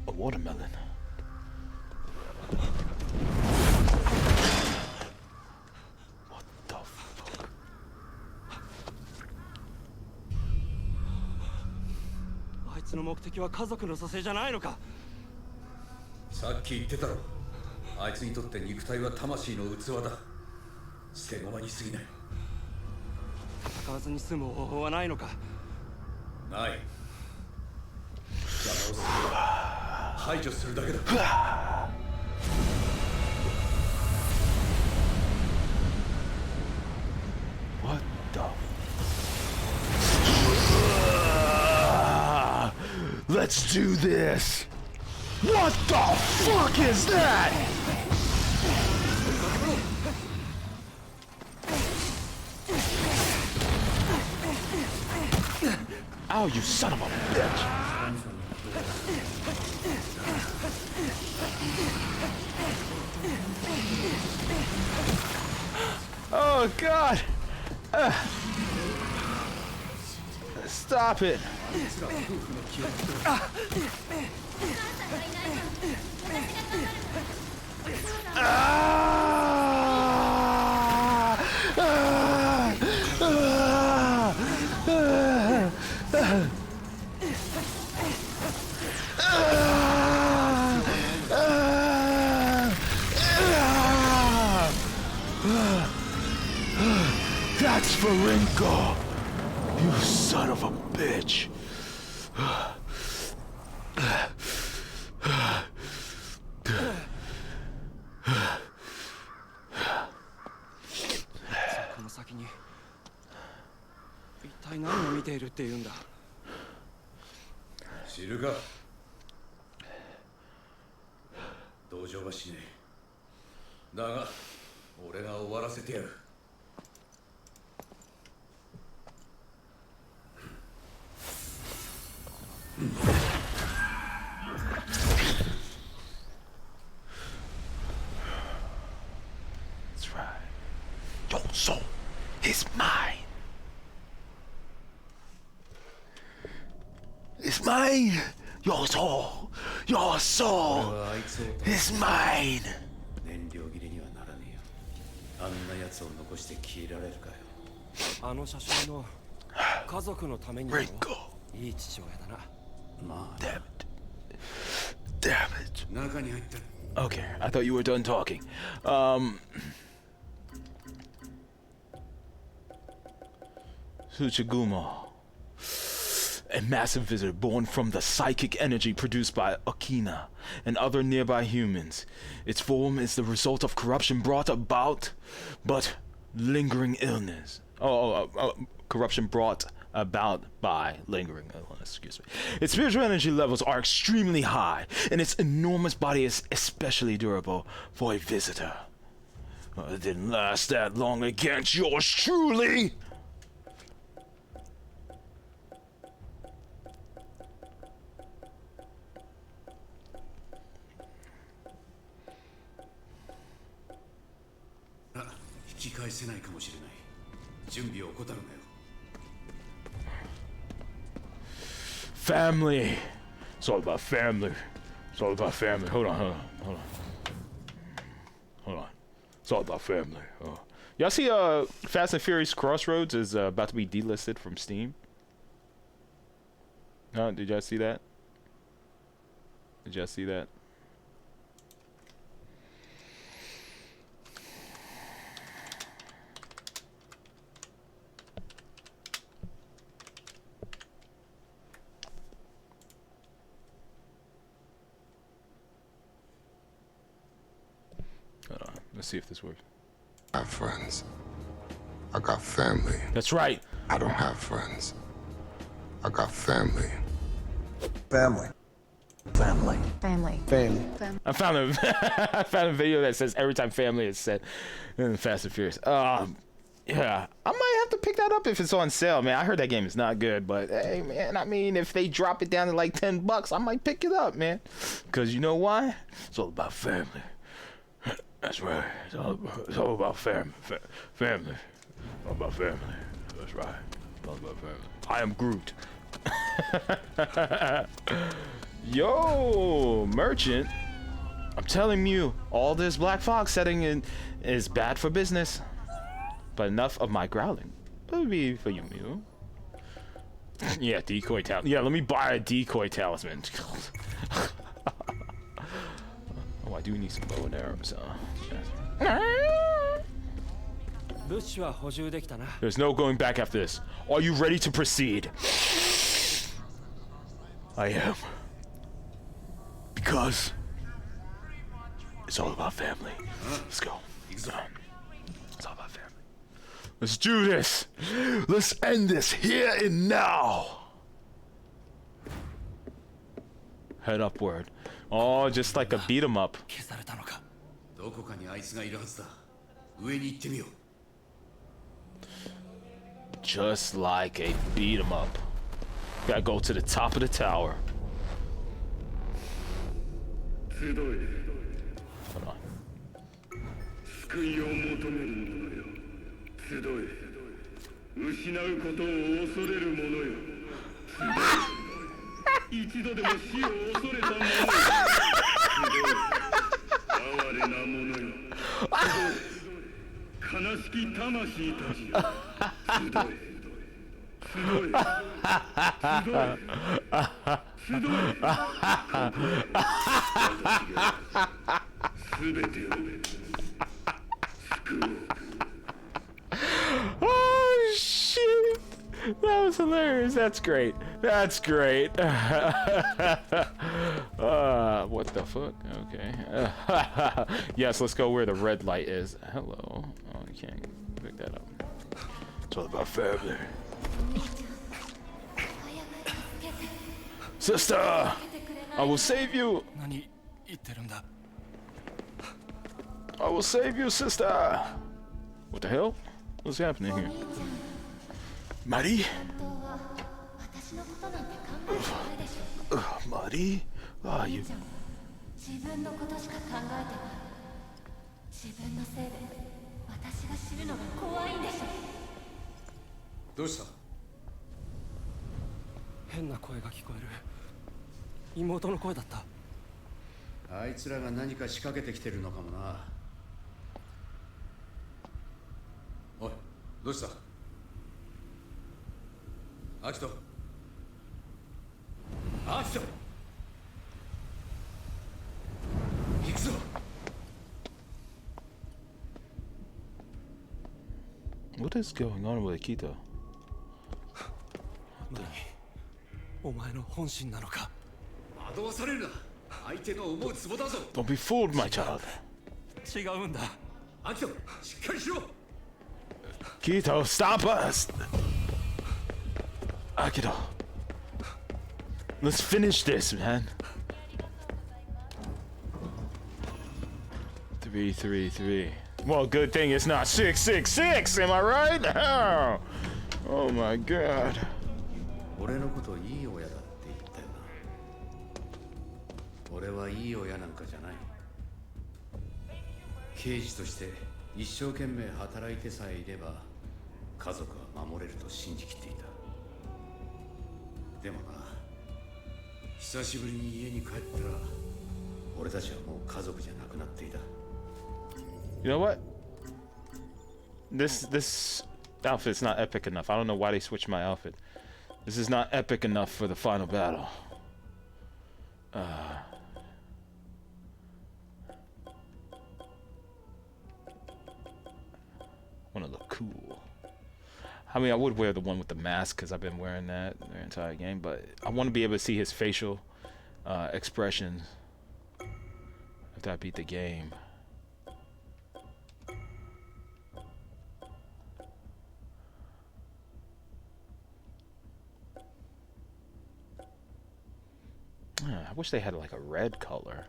Speaker 1: A watermelon. What the fuck?
Speaker 3: あいつの目的は家族の蘇生じゃないのか。
Speaker 2: さっき言ってたろ。あいつにとって肉体は魂の器だ。捨て駒に過ぎない。
Speaker 3: 戦わずに済む方法はないのか。
Speaker 2: ない。邪魔をする。排除するだけだ。
Speaker 1: What the? Let's do this. What the fuck is that? Oh, you son of a bitch. Oh God. Stop it. That's Varenko, you son of a bitch.
Speaker 3: この先に一体何を見ているっていうんだ。
Speaker 2: 知るか。同情はしねえ。だが俺が終わらせてやる。
Speaker 1: That's right. Your soul is mine. It's mine. Your soul is mine.
Speaker 2: 燃料切れにはならねえよ。あんな奴を残して消えられるかよ。
Speaker 3: あの写真の家族のためにもいい父親だな。
Speaker 2: まあ。
Speaker 1: Damn it. Damn it.
Speaker 2: 中に入った。
Speaker 1: Okay, I thought you were done talking. Tsuchigumo. A massive visitor born from the psychic energy produced by Okina and other nearby humans. Its form is the result of corruption brought about, but lingering illness. Corruption brought about by lingering illness, excuse me. Its spiritual energy levels are extremely high, and its enormous body is especially durable for a visitor. It didn't last that long against yours truly! Family. It's all about family. It's all about family. Hold on. It's all about family. Y'all see Fast and Furious Crossroads is about to be delisted from Steam? Did y'all see that? Hold on. Let's see if this works.
Speaker 9: I have friends. I got family.
Speaker 1: That's right.
Speaker 9: I don't have friends. I got family.
Speaker 10: Family.
Speaker 11: Family.
Speaker 1: I found a video that says every time family is said in Fast and Furious. Yeah, I might have to pick that up if it's on sale, man. I heard that game is not good, but hey, man, I mean, if they drop it down to like $10, I might pick it up, man. Because you know why? It's all about family. That's right. It's all about family. Family. All about family. That's right. All about family. I am Groot. Yo, merchant. I'm telling you, all this Black Fox setting in is bad for business. But enough of my growling. That'll be for you, Mew. Yeah, decoy talisman. Yeah, let me buy a decoy talisman. Oh, I do need some bow and arrows, There's no going back after this. Are you ready to proceed? I am. Because it's all about family. Let's go. It's all about family. Let's do this. Let's end this here and now. Head upward. Oh, just like a beat 'em up.
Speaker 3: 消されたのか。
Speaker 2: どこかにあいつがいるはずだ。上に行ってみよう。
Speaker 1: Just like a beat 'em up. Gotta go to the top of the tower. Hold on.
Speaker 8: 救いを求める者よ。集え。失うことを恐れる者よ。一度でも死を恐れた者よ。哀れな者よ。悲しき魂たちよ。集え。集え。集え。集え。すべてを救おう。
Speaker 1: Oh shit! That was hilarious. That's great. That's great. What the fuck? Okay. Yes, let's go where the red light is. Hello. Oh, you can't pick that up. It's all about family. Sister! I will save you!
Speaker 3: 何言ってるんだ。
Speaker 1: I will save you, sister! What the hell? What's happening here? Mari? Mari? Ah, you.
Speaker 5: 自分のことしか考えてない。自分のせいで私が知るのが怖いんでしょ。
Speaker 2: どうした？
Speaker 3: 変な声が聞こえる。妹の声だった。
Speaker 2: あいつらが何か仕掛けてきてるのかもな。おい、どうした？アキト。アキト。行くぞ。
Speaker 1: What is going on with Akito?
Speaker 3: 何？お前の本心なのか？
Speaker 2: 惑わされるな。相手の思うツボだぞ。
Speaker 1: Don't be fooled, my child.
Speaker 3: 違うんだ。
Speaker 2: アキト、しっかりしろ。
Speaker 1: Akito, stop us! Akito. Let's finish this, man. 333. Well, good thing it's not 666, am I right? Oh my god.
Speaker 2: 俺のこといい親だって言ったよな。俺はいい親なんかじゃない。刑事として一生懸命働いてさえいれば家族は守れると信じきっていた。でもな、久しぶりに家に帰ったら俺たちはもう家族じゃなくなっていた。
Speaker 1: You know what? This outfit's not epic enough. I don't know why they switched my outfit. This is not epic enough for the final battle. Want to look cool. I mean, I would wear the one with the mask because I've been wearing that the entire game, but I want to be able to see his facial expressions after I beat the game. I wish they had like a red color.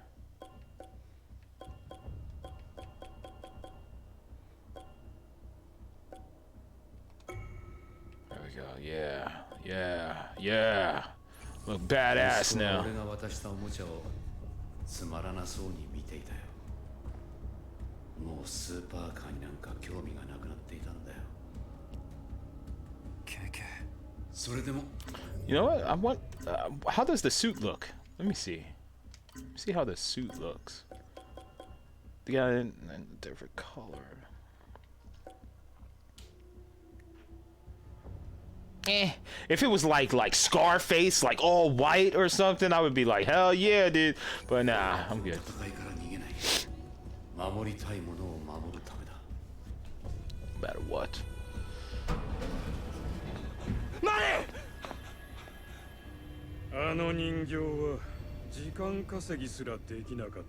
Speaker 1: There we go. Yeah, yeah, yeah. Look badass now.
Speaker 2: 俺が渡したおもちゃをつまらなそうに見ていたよ。もうスーパーカーになんか興味がなくなっていたんだよ。それでも
Speaker 1: You know what? I want. How does the suit look? Let me see. See how the suit looks. They got it in a different color. If it was like Scarface, like all white or something, I would be like, hell yeah, dude. But nah, I'm good.
Speaker 2: 戦いから逃げない。守りたいものを守るためだ。
Speaker 1: No matter what.
Speaker 8: あの人形は時間稼ぎすらできなかったのか。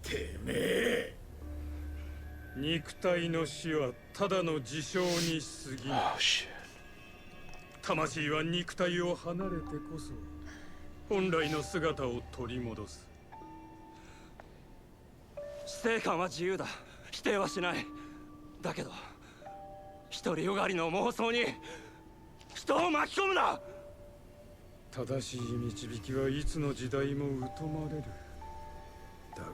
Speaker 2: てめえ。
Speaker 8: 肉体の死はただの事象に過ぎない。魂は肉体を離れてこそ本来の姿を取り戻す。
Speaker 3: 死生観は自由だ。否定はしない。だけど独りよがりの妄想に人を巻き込むな。
Speaker 8: 正しい導きはいつの時代も疎まれる。だが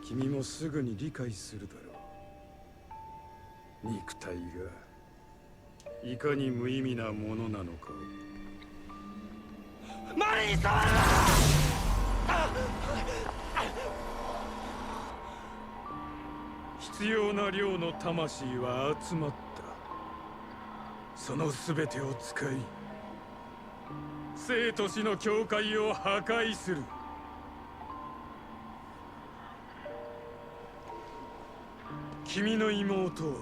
Speaker 8: 君もすぐに理解するだろう。肉体がいかに無意味なものなのかを。
Speaker 3: マリー触るな。
Speaker 8: 必要な量の魂は集まった。その全てを使い生と死の境界を破壊する。君の妹は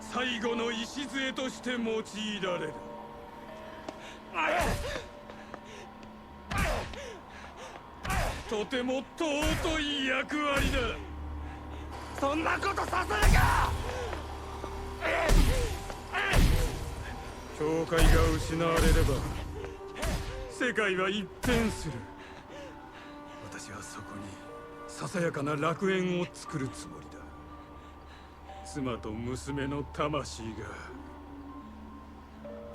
Speaker 8: 最後の礎として用いられる。とても尊い役割だ。
Speaker 3: そんなことさせるか。
Speaker 8: 境界が失われれば世界は一変する。私はそこにささやかな楽園を作るつもりだ。妻と娘の魂が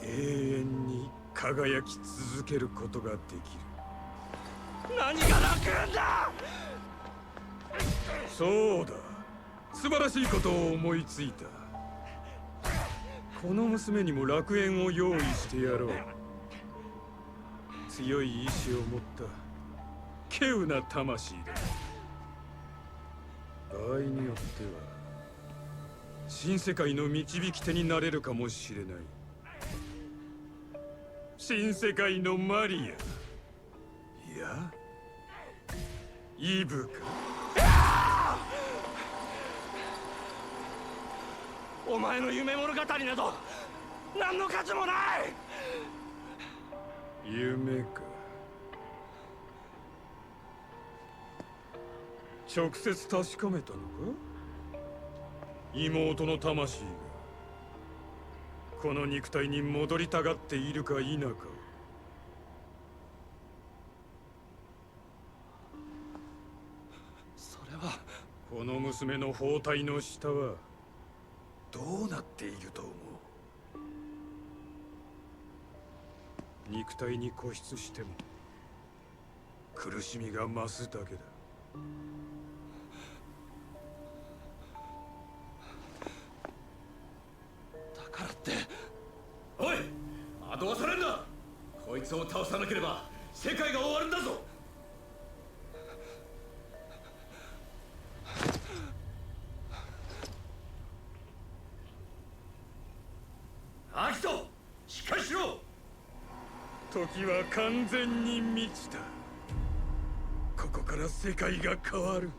Speaker 8: 永遠に輝き続けることができる。
Speaker 3: 何が楽園だ。
Speaker 8: そうだ、素晴らしいことを思いついた。この娘にも楽園を用意してやろう。強い意志を持った稀有な魂だ。場合によっては新世界の導き手になれるかもしれない。新世界のマリア、いやイブか。
Speaker 3: お前の夢物語など何の価値もない。
Speaker 8: 夢か。直接確かめたのか。妹の魂がこの肉体に戻りたがっているか否か。
Speaker 3: それは
Speaker 8: この娘の包帯の下はどうなっていると思う。肉体に固執しても苦しみが増すだけだ。
Speaker 3: だからって。
Speaker 2: おい、惑わされんな。こいつを倒さなければ世界が終わるんだぞ。アキト、しっかりしろ。
Speaker 8: 時は完全に満ちた。ここから世界が変わる。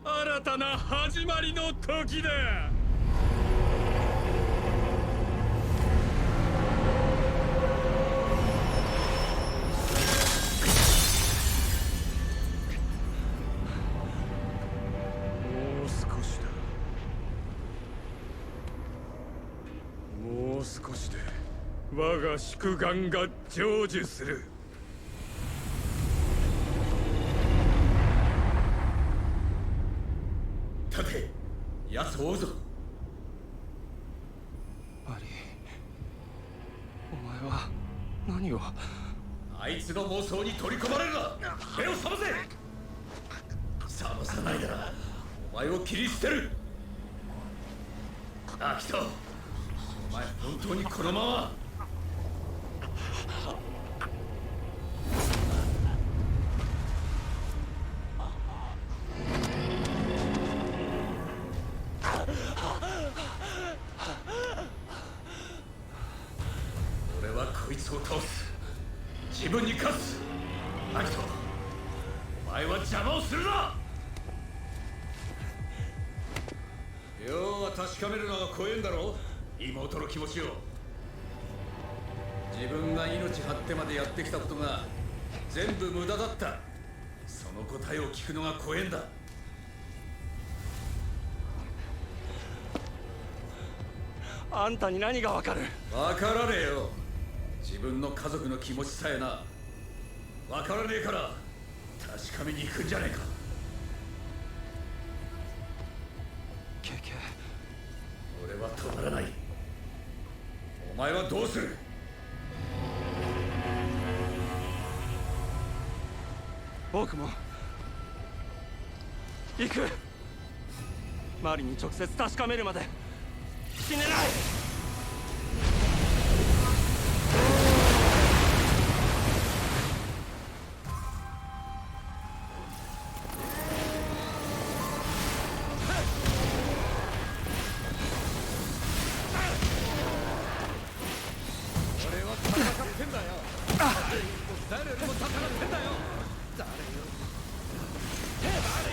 Speaker 8: 新たな始まりの時だ。もう少しだ。もう少しで我が宿願が成就する。
Speaker 2: 立て、奴を追うぞ。
Speaker 3: マリー、お前は何を。
Speaker 2: あいつの妄想に取り込まれるな。目を覚ませ。覚まさないならお前を切り捨てる。アキト、お前本当にこのまま。俺はこいつを倒す。自分に勝つ。アキト、お前は邪魔をするな。要は確かめるのが怖えんだろ。妹の気持ちを。自分が命張ってまでやってきたことが全部無駄だった。その答えを聞くのが怖えんだ。
Speaker 3: あんたに何がわかる？
Speaker 2: わからねえよ。自分の家族の気持ちさえな。わからねえから確かめに行くんじゃねえか。
Speaker 3: ケケ、
Speaker 2: 俺は止まらない。お前はどうする？
Speaker 3: 僕も行く。マリに直接確かめるまで死ねない。
Speaker 2: 俺は戦ってんだよ。誰よりも戦ってんだよ。誰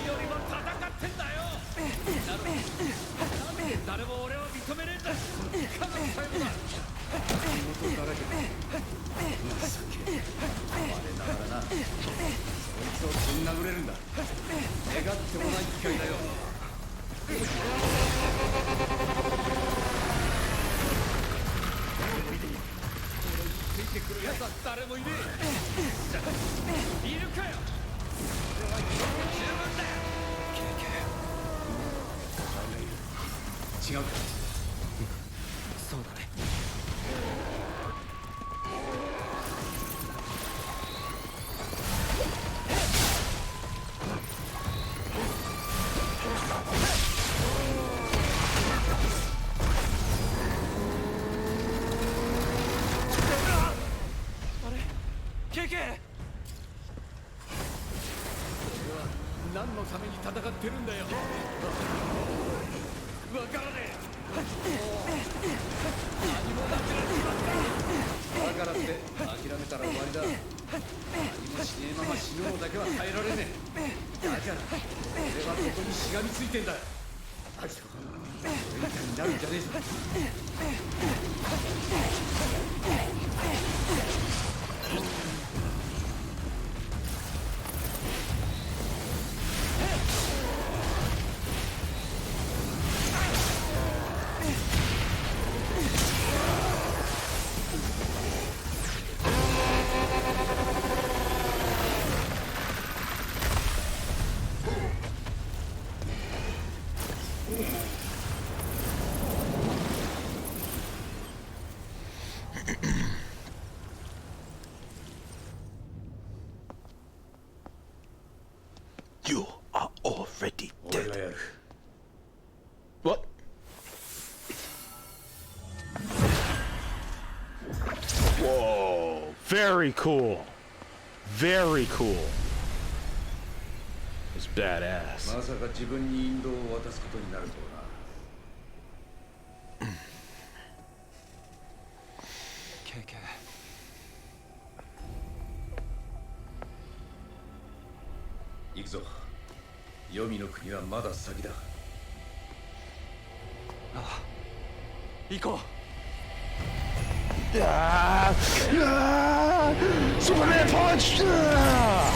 Speaker 2: よりも戦ってんだよ。誰も俺を認めねえんだ。家族最後だ。妹だらけだ。情け我ながらな。そいつをぶん殴れるんだ。願ってもない機会だよ。ついてくるやつは誰もいねえ。いるかよ。俺は十分だよ。違うか。
Speaker 3: そうだね。あれ？ケケ！
Speaker 2: 俺は何のために戦ってるんだよ。わからねえ。何もなくなっちまった。だからって諦めたら終わりだ。何もしねえまま死ぬのだけは耐えられねえ。だから俺はここにしがみついてんだ。あいつは俺みたいになるんじゃねえぞ。
Speaker 1: You are already
Speaker 2: 俺
Speaker 1: dead.
Speaker 2: がやる。
Speaker 1: What? Whoa. Very cool. Very cool. It's badass.
Speaker 2: まさか自分に引導を渡すことになるとはな。
Speaker 3: ケケ。
Speaker 2: 行くぞ。黄泉の国はまだ先だ。
Speaker 3: ああ、行こう。
Speaker 1: Ah! Ah! Superman punch! Ah!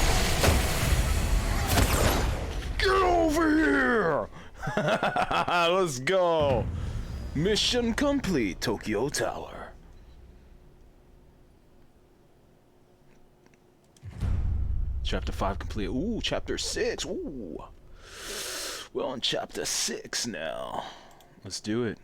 Speaker 1: Get over here! Let's go! Mission complete, Tokyo Tower. Chapter 5 complete. Ooh, chapter 6. Ooh. We're on chapter 6 now. Let's do it.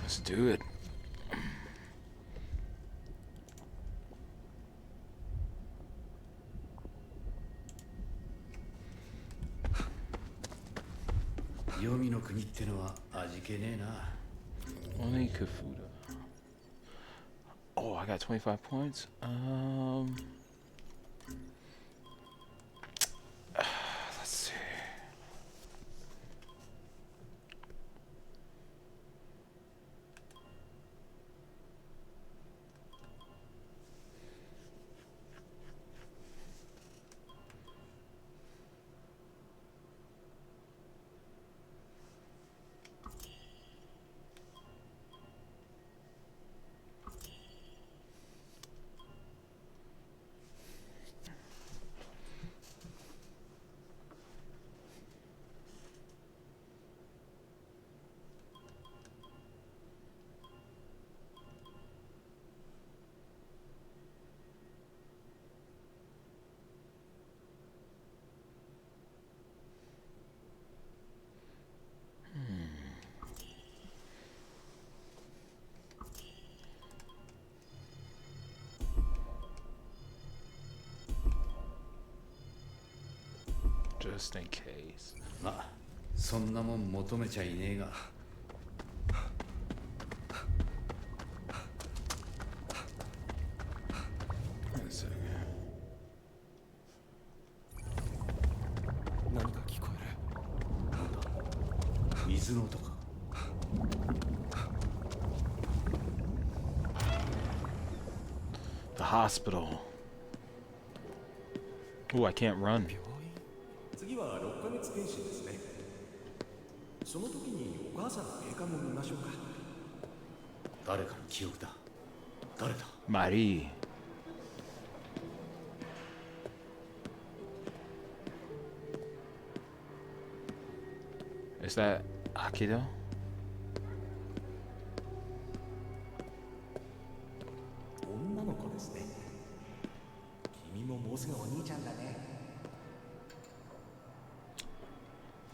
Speaker 1: Let's do it.
Speaker 2: Yomi no Kuniってのは味気ねえな。
Speaker 1: Only Kafuda. Oh, I got 25 points. Just in case.
Speaker 2: まあそんなもん求めちゃいねえが。
Speaker 3: 何か聞こえる。
Speaker 2: 水の音か。
Speaker 1: The hospital. Ooh, I can't run.
Speaker 11: 次は6ヶ月検診ですね。その時にお母さんの経過も見ましょうか。
Speaker 2: 誰かの記憶だ。誰だ。
Speaker 1: Marie. Is that Akido?
Speaker 11: 女の子ですね。君ももうすぐお兄ちゃんだね。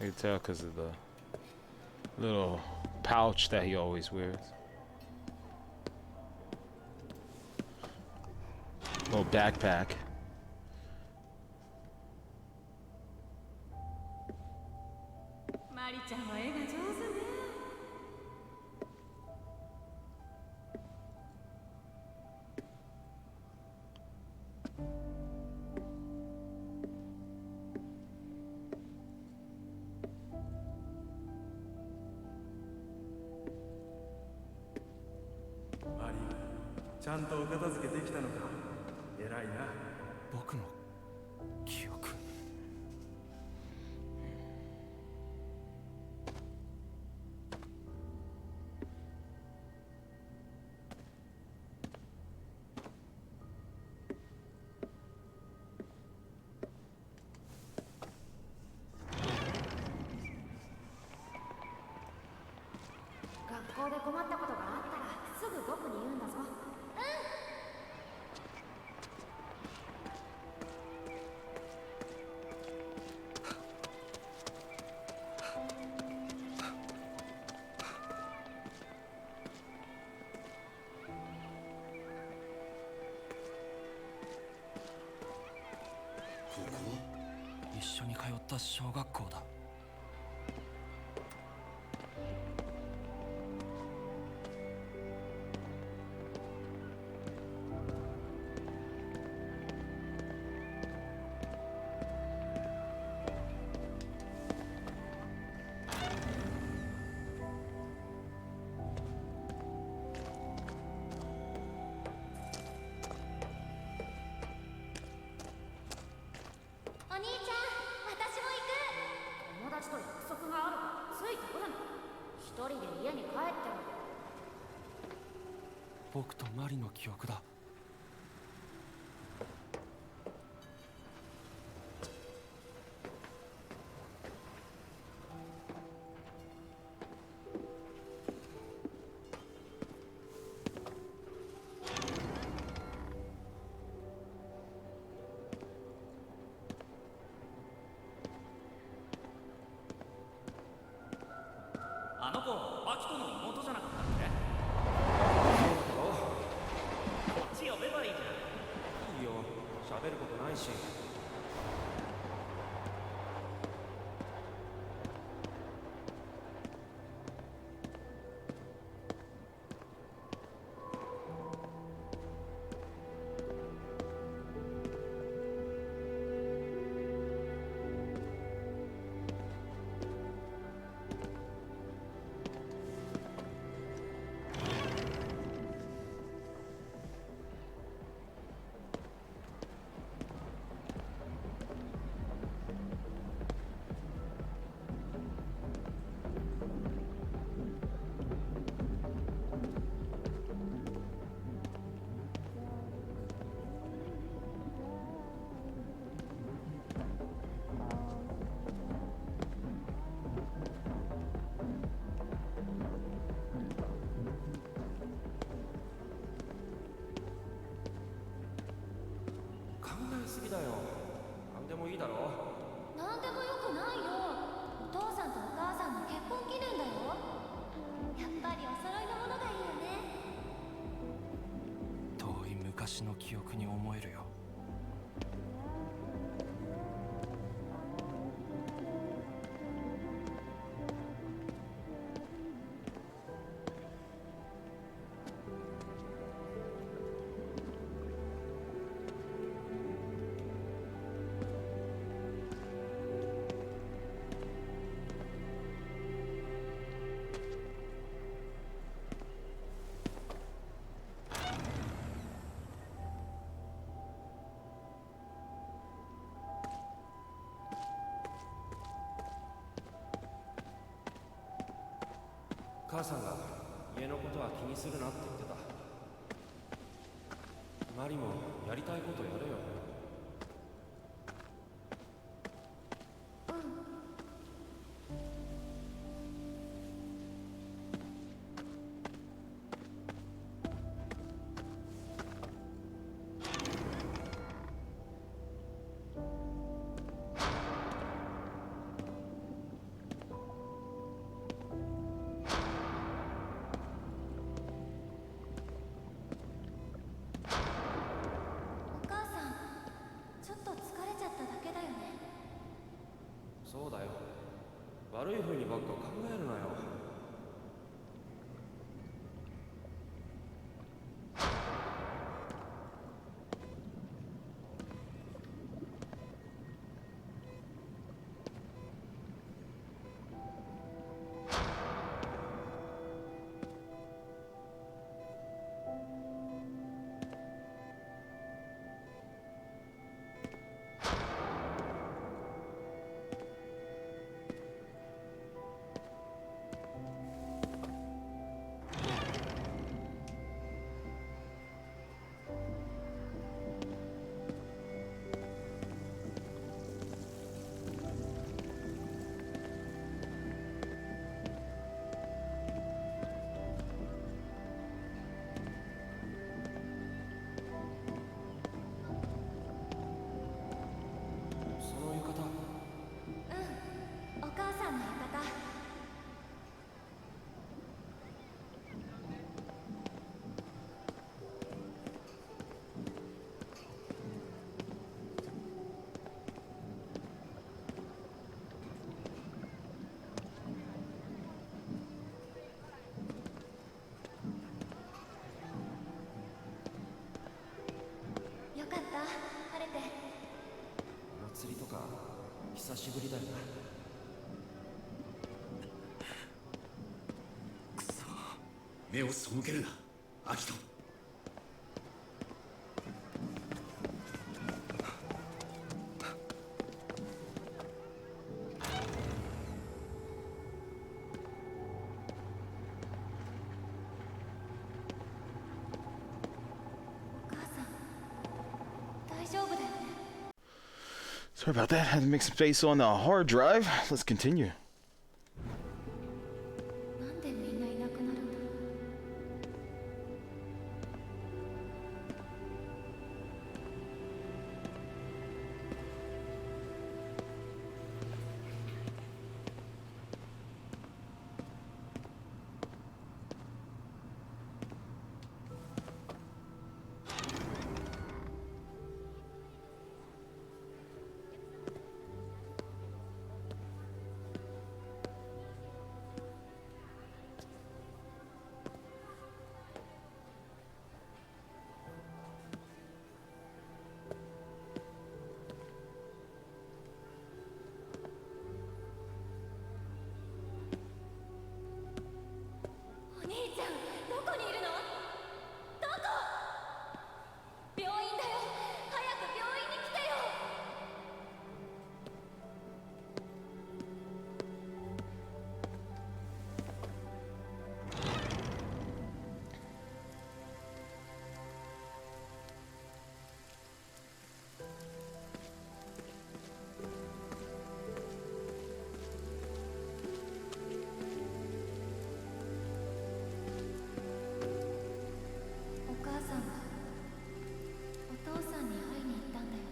Speaker 1: I can tell because of the little pouch that he always wears. Little backpack.
Speaker 11: マリー、ちゃんとお片付けできたのか。偉いな。
Speaker 3: 僕の記憶。
Speaker 5: 学校で困ったことがあったらすぐ僕に言うんだぞ。
Speaker 3: 一緒に通った小学校だ。
Speaker 5: お兄ちゃん、私も行く。友達と約束があるからついてこない。一人で家に帰っても。
Speaker 3: 僕とマリの記憶だ。
Speaker 11: あの子、アキトの妹じゃなかったっけ。こっち呼べばいいじゃん。いいよ、喋ることないし。すぎだよ。なんでもいいだろ。
Speaker 5: なんでもよくないよ。お父さんとお母さんの結婚記念だよ。やっぱりお揃いのものがいいよね。
Speaker 3: 遠い昔の記憶に思えるよ。
Speaker 11: 母さんが家のことは気にするなって言ってた。マリもやりたいことやれよ。そうだよ。悪い風にばっか考えるなよ。
Speaker 5: よかった晴れて。
Speaker 11: お祭りとか久しぶりだよな。
Speaker 2: くそ、目を背けるなアキト。
Speaker 1: Sorry about that. Had to make some space on the hard drive. Let's continue.
Speaker 5: なんでみんないなくなるんだ。お兄ちゃん、どこにいるの？どこ？病院だよ。早く病院に来てよ。お母さんがお父さんに会いに行ったんだよね。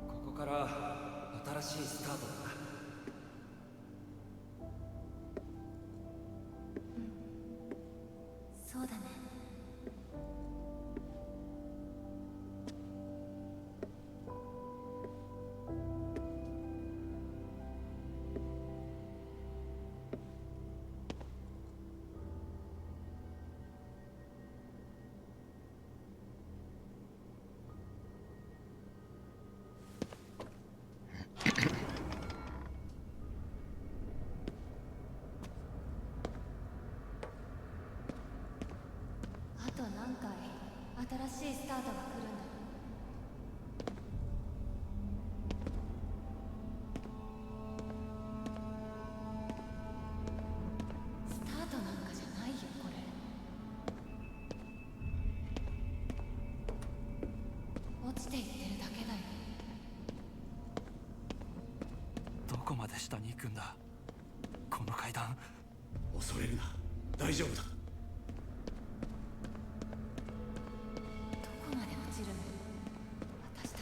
Speaker 11: ここから新しいスタートだな。
Speaker 5: そうだね。回新しいスタートが来るんだ。スタートなんかじゃないよこれ。落ちていってるだけだよ。
Speaker 3: どこまで下に行くんだこの階段。
Speaker 2: 恐れるな、大丈夫だ。
Speaker 5: どこまで落ちるの私たち。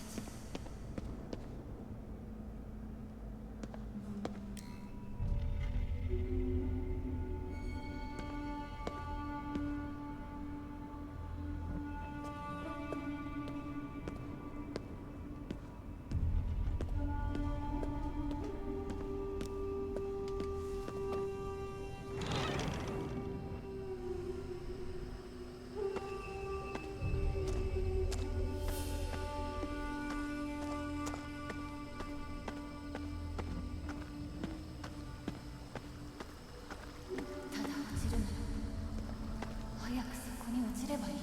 Speaker 5: ただ落ちるなら早くそこに落ちればいいの。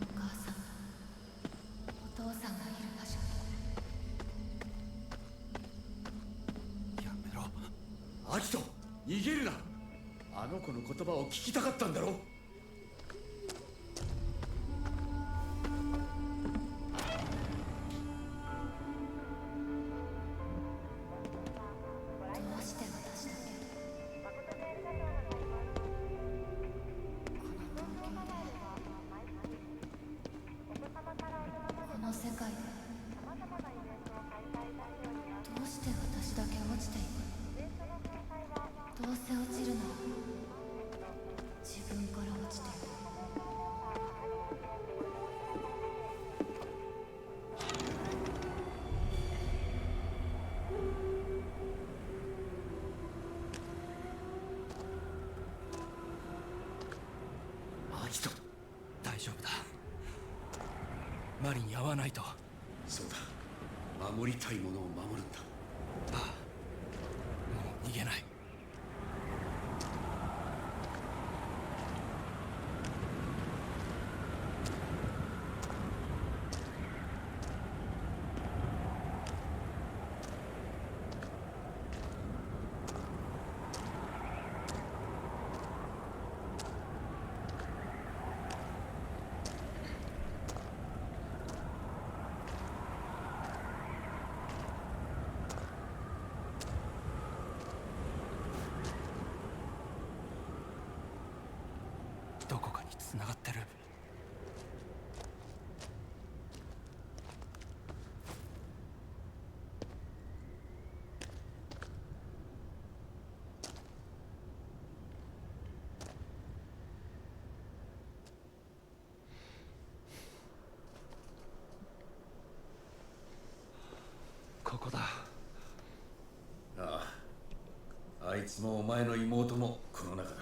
Speaker 5: お母さん、お父さんがいる場所。
Speaker 3: やめろ。
Speaker 2: アキト、逃げるな。あの子の言葉を聞きたかったんだろ。
Speaker 5: どうして私だけこの東京でこの世界でどうして私だけ落ちていくの。どうせ落ちるなら自分から落ちていく。
Speaker 2: アキト、
Speaker 3: 大丈夫だ。マリに会わないと。
Speaker 2: そうだ、守りたいものを守るんだ。
Speaker 3: ああ、もう逃げない。どこかに繋がってる。ここだ。
Speaker 2: ああ、あいつもお前の妹もこの中だ。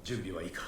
Speaker 2: 準備はいいか。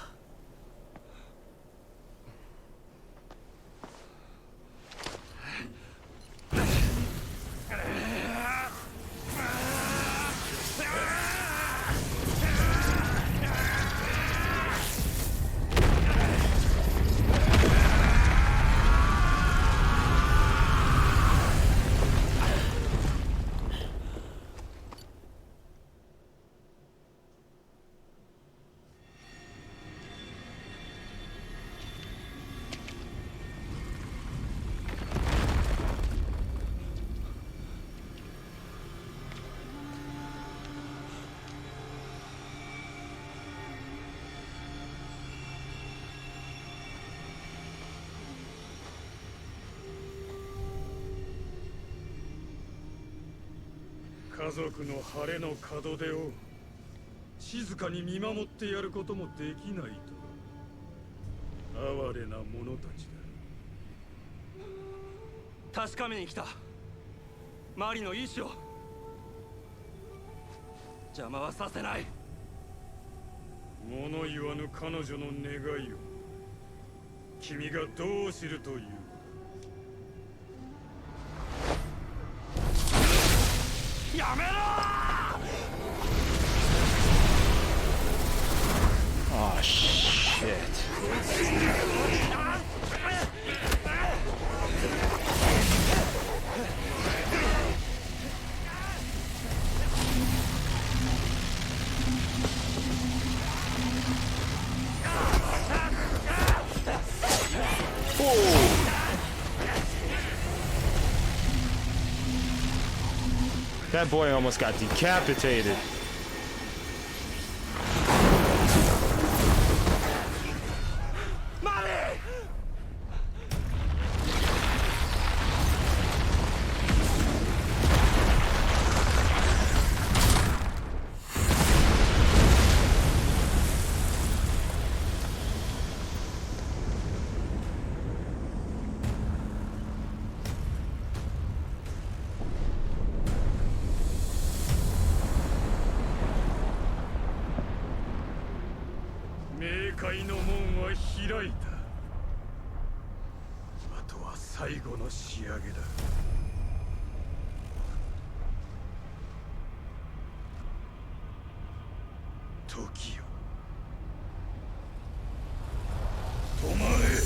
Speaker 8: 家族の晴れの門出を静かに見守ってやることもできないと哀れな者たちだ。
Speaker 3: 確かめに来た。マリの意志を。邪魔はさせない。
Speaker 8: 物言わぬ彼女の願いを君がどう知るという。
Speaker 3: やめろ
Speaker 1: Oh shit. That boy almost got decapitated.
Speaker 8: 開いた。あとは最後の仕上げだ。時よ、止まれ。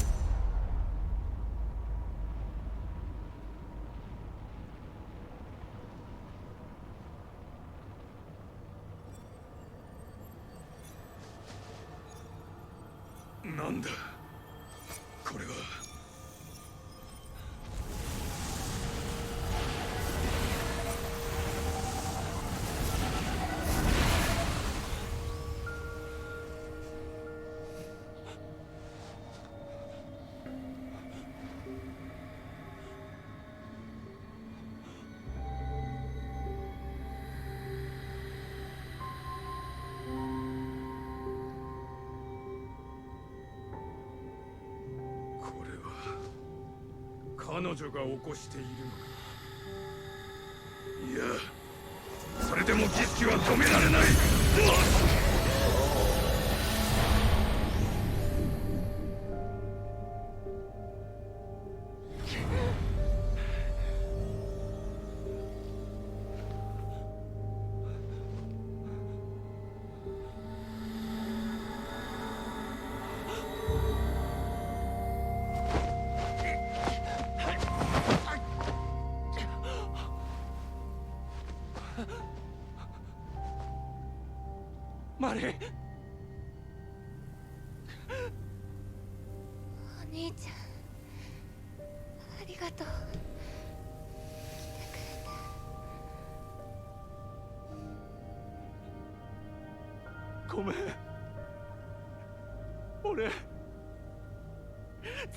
Speaker 8: なんだこれは。彼女が起こしているのか。いや、それでも儀式は止められない。
Speaker 3: マリー、
Speaker 5: お兄ちゃん、ありがとう。
Speaker 3: ごめん、俺ず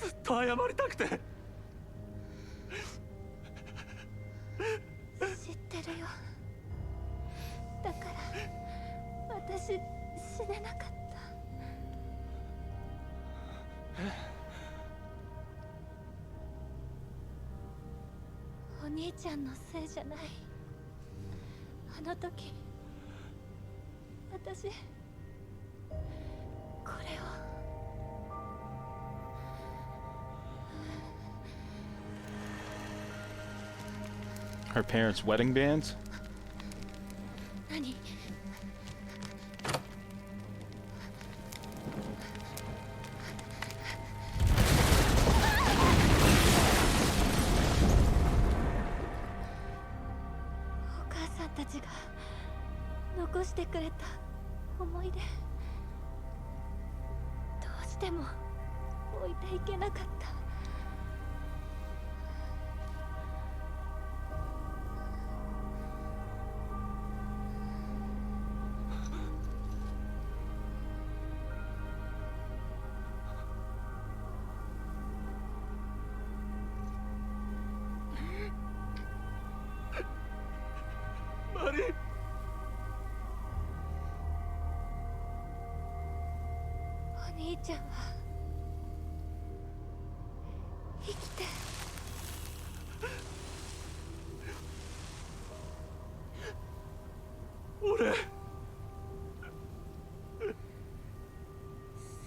Speaker 3: っと謝りたくて。
Speaker 5: 知ってるよ。だから私死ねなかった。お兄ちゃんのせいじゃない。あの時私これを。
Speaker 1: Her parents' wedding bands?
Speaker 5: 何？お母さんたちが残してくれた思い出、どうしても置いていけなかった。
Speaker 3: マリー、
Speaker 5: お兄ちゃんは生きて。
Speaker 3: 俺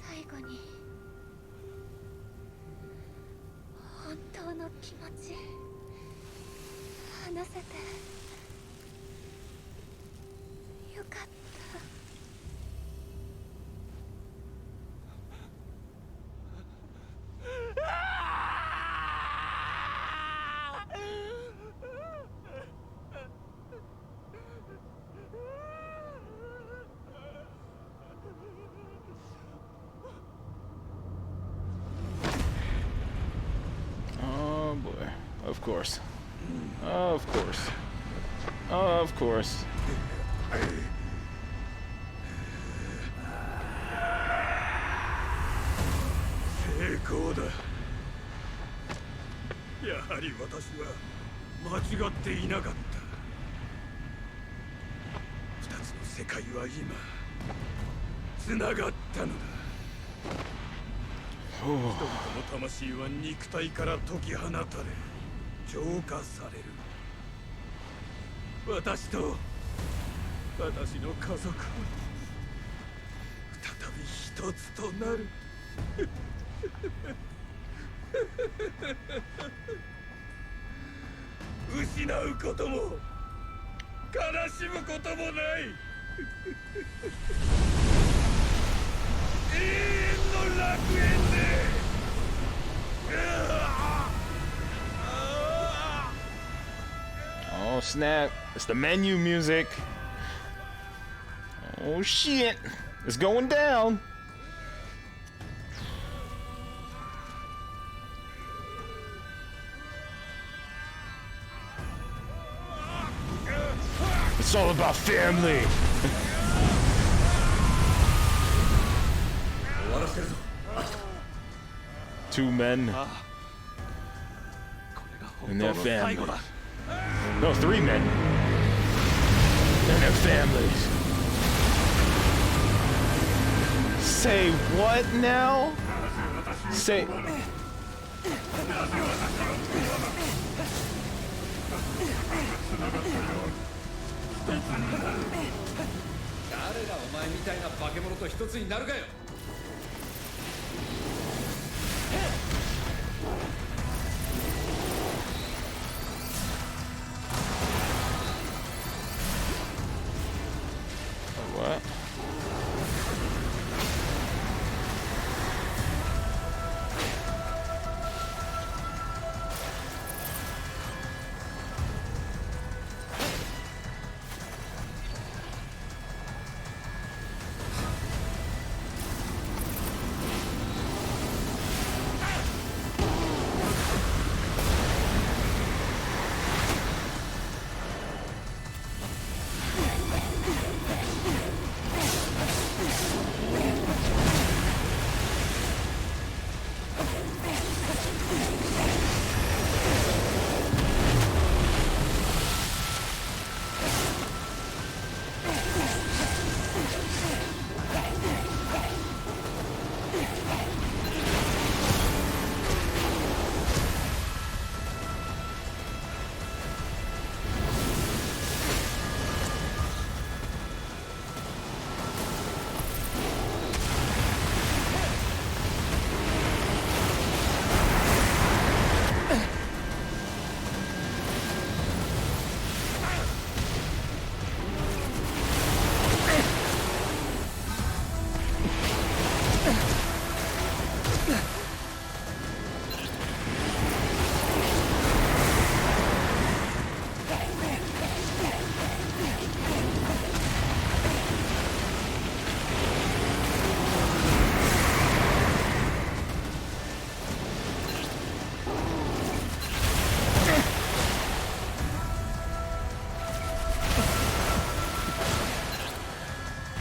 Speaker 5: 最後に話せてよかった。
Speaker 1: Oh boy. Of course. Of course. Of course.
Speaker 8: 成功だ。やはり私は間違っていなかった。二つの世界は今つながったのだ。人々の魂は肉体から解き放たれ浄化される。私と私の家族は再び一つとなる。失うことも悲しむこともない。永遠の楽園で。
Speaker 1: Oh snap. It's the menu music. Oh shit. It's going down. It's all about family. Two men and their families. No, three men and their families. Say what now? Say. What?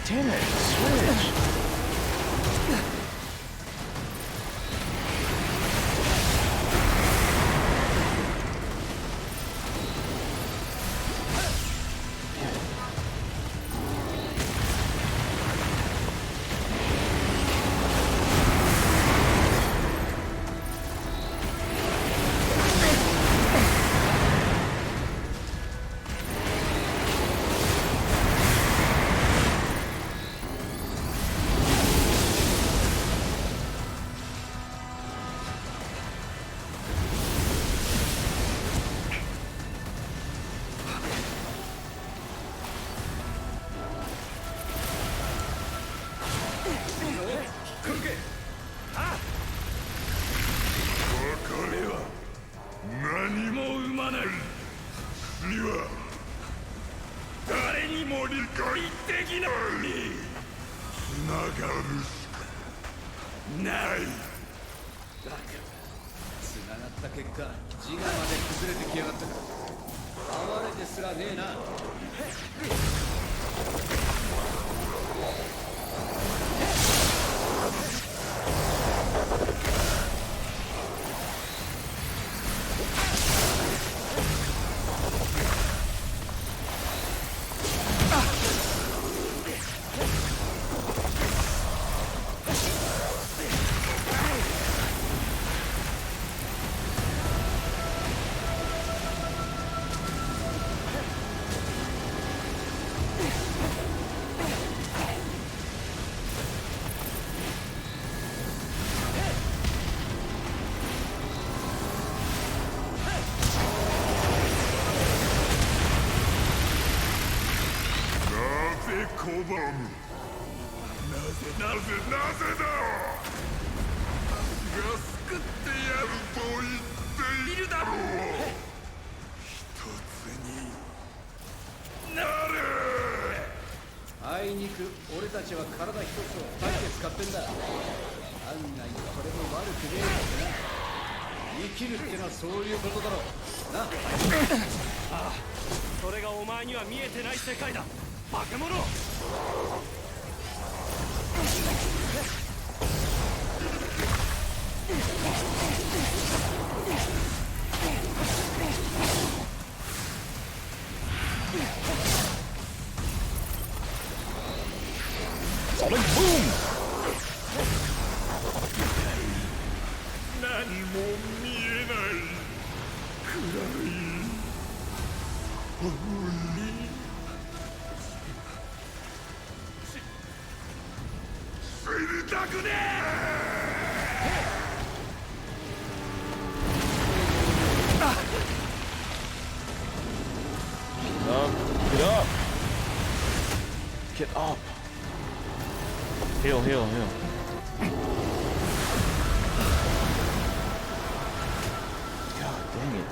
Speaker 1: Damn it, switch.
Speaker 8: 誰にも理解できないにつながるしかない。
Speaker 2: 繋がった結果自我まで崩れてきやがったから哀れですらねえな。
Speaker 8: 拒む。なぜだ。私が救ってやると言っているだろう。一つになる。
Speaker 2: あいにく俺たちは体一つを2人で使ってんだ。案外これも悪くねえからな。生きるってのはそういうことだろうな。
Speaker 3: ああ、それがお前には見えてない世界だ、化け物。
Speaker 1: Solid boom!
Speaker 8: 何も見えない暗い死にたくね
Speaker 1: Get up! Get up! Heal. God dang it.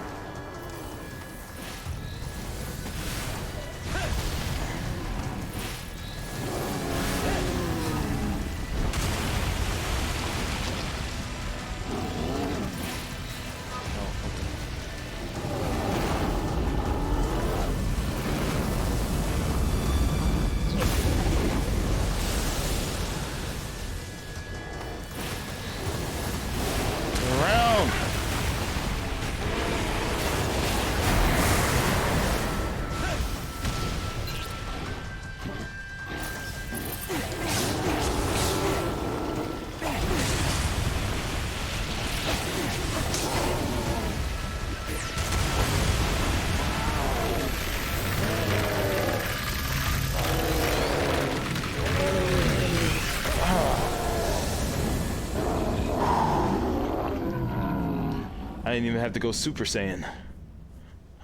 Speaker 1: I didn't even have to go Super Saiyan.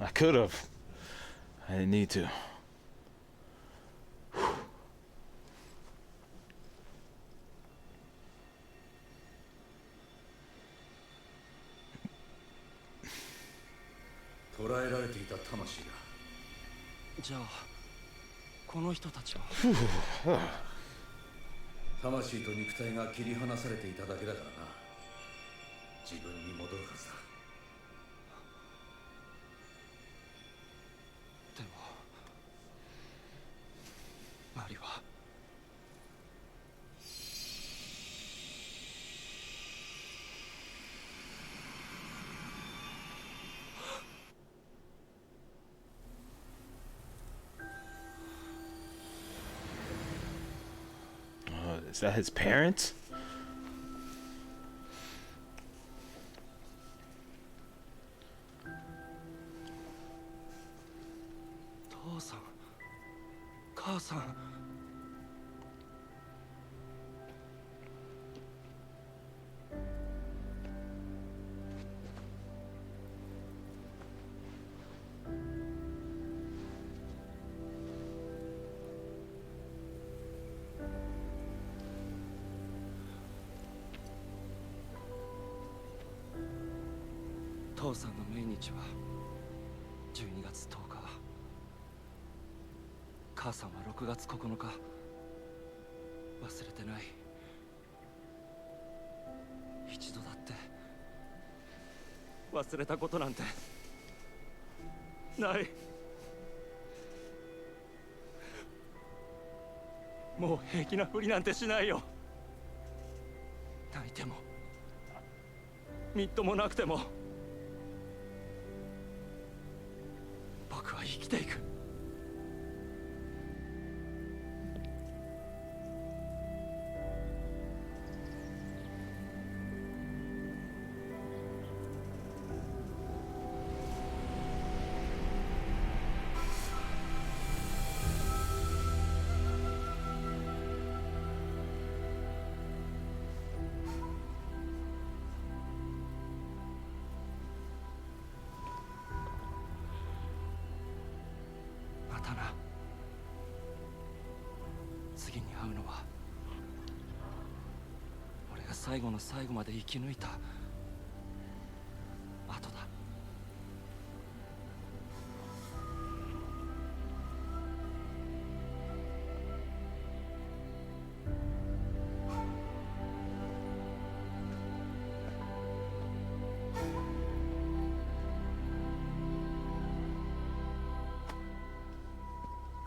Speaker 1: I could have. I didn't need to.
Speaker 2: 捕らえられていた魂だ。
Speaker 3: じゃあこの人たちは
Speaker 2: 魂と肉体が切り離されていただけだからな。自分に戻るはずだ。
Speaker 3: でもマリは
Speaker 1: Is that his parents?
Speaker 3: 父さん、母さん。父さんの命日は12月10日。母さんは6月9日忘れてない。一度だって忘れたことなんてない。もう平気なふりなんてしないよ。泣いてもみっともなくても僕は生きていく。またな。次に会うのは俺が最後の最後まで生き抜いた後だ。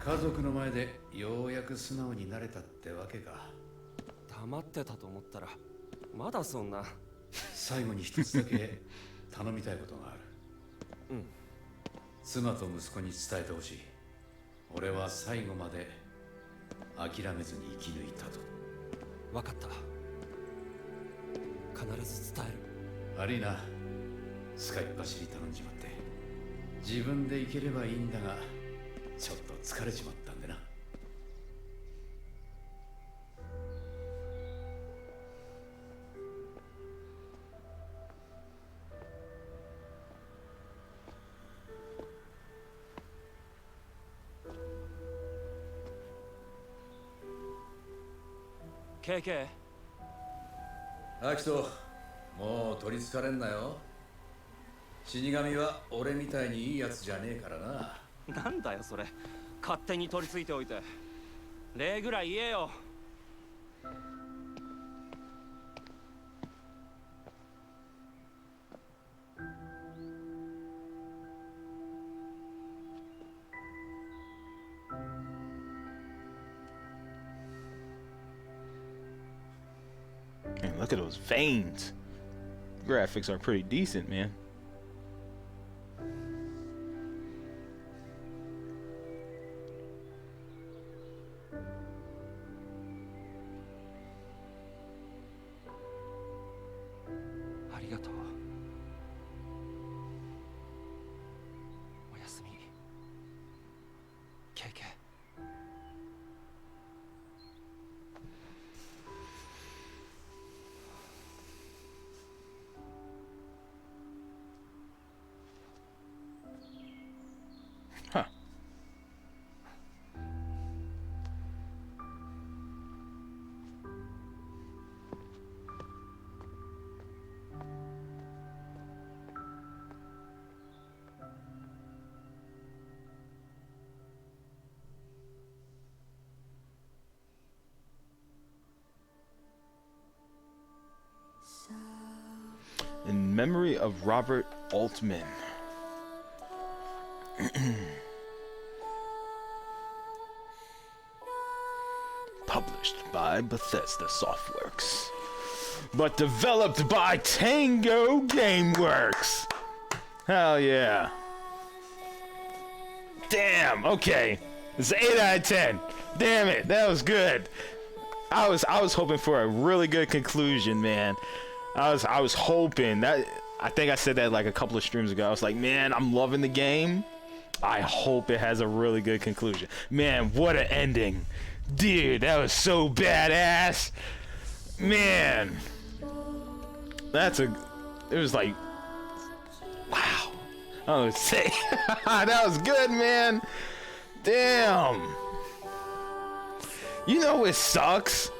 Speaker 2: 家族の前でようやく素直になれたってわけか。
Speaker 3: 黙ってたと思ったらまだそんな。
Speaker 2: 最後に一つだけ頼みたいことがある。
Speaker 3: うん。
Speaker 2: 妻と息子に伝えてほしい。俺は最後まで諦めずに生き抜いたと。
Speaker 3: 分かった。必ず伝える。
Speaker 2: 悪いな、使いっ走り頼んじまって。自分で行ければいいんだが、ちょっと疲れちまったんでな。
Speaker 3: KK。
Speaker 2: アキト、もう取りつかれんなよ。死神は俺みたいにいいやつじゃねえからな。
Speaker 3: なんだよそれ、勝手に取り付いておいて。礼ぐらい言えよ。
Speaker 1: Man, look at those veins. Graphics are pretty decent, man. Huh. In memory of Robert Altman. Published by Bethesda Softworks, but developed by Tango Gameworks. Hell yeah. Damn, okay. It's an 8 out of 10. Damn it, that was good. I was hoping for a really good conclusion, man. I was hoping that. I think I said that like a couple of streams ago. I was like, man, I'm loving the game. I hope it has a really good conclusion. Man, what an ending. Dude, that was so badass. Man. It was like, wow. I don't know what to say. That was good, man. Damn. You know what sucks?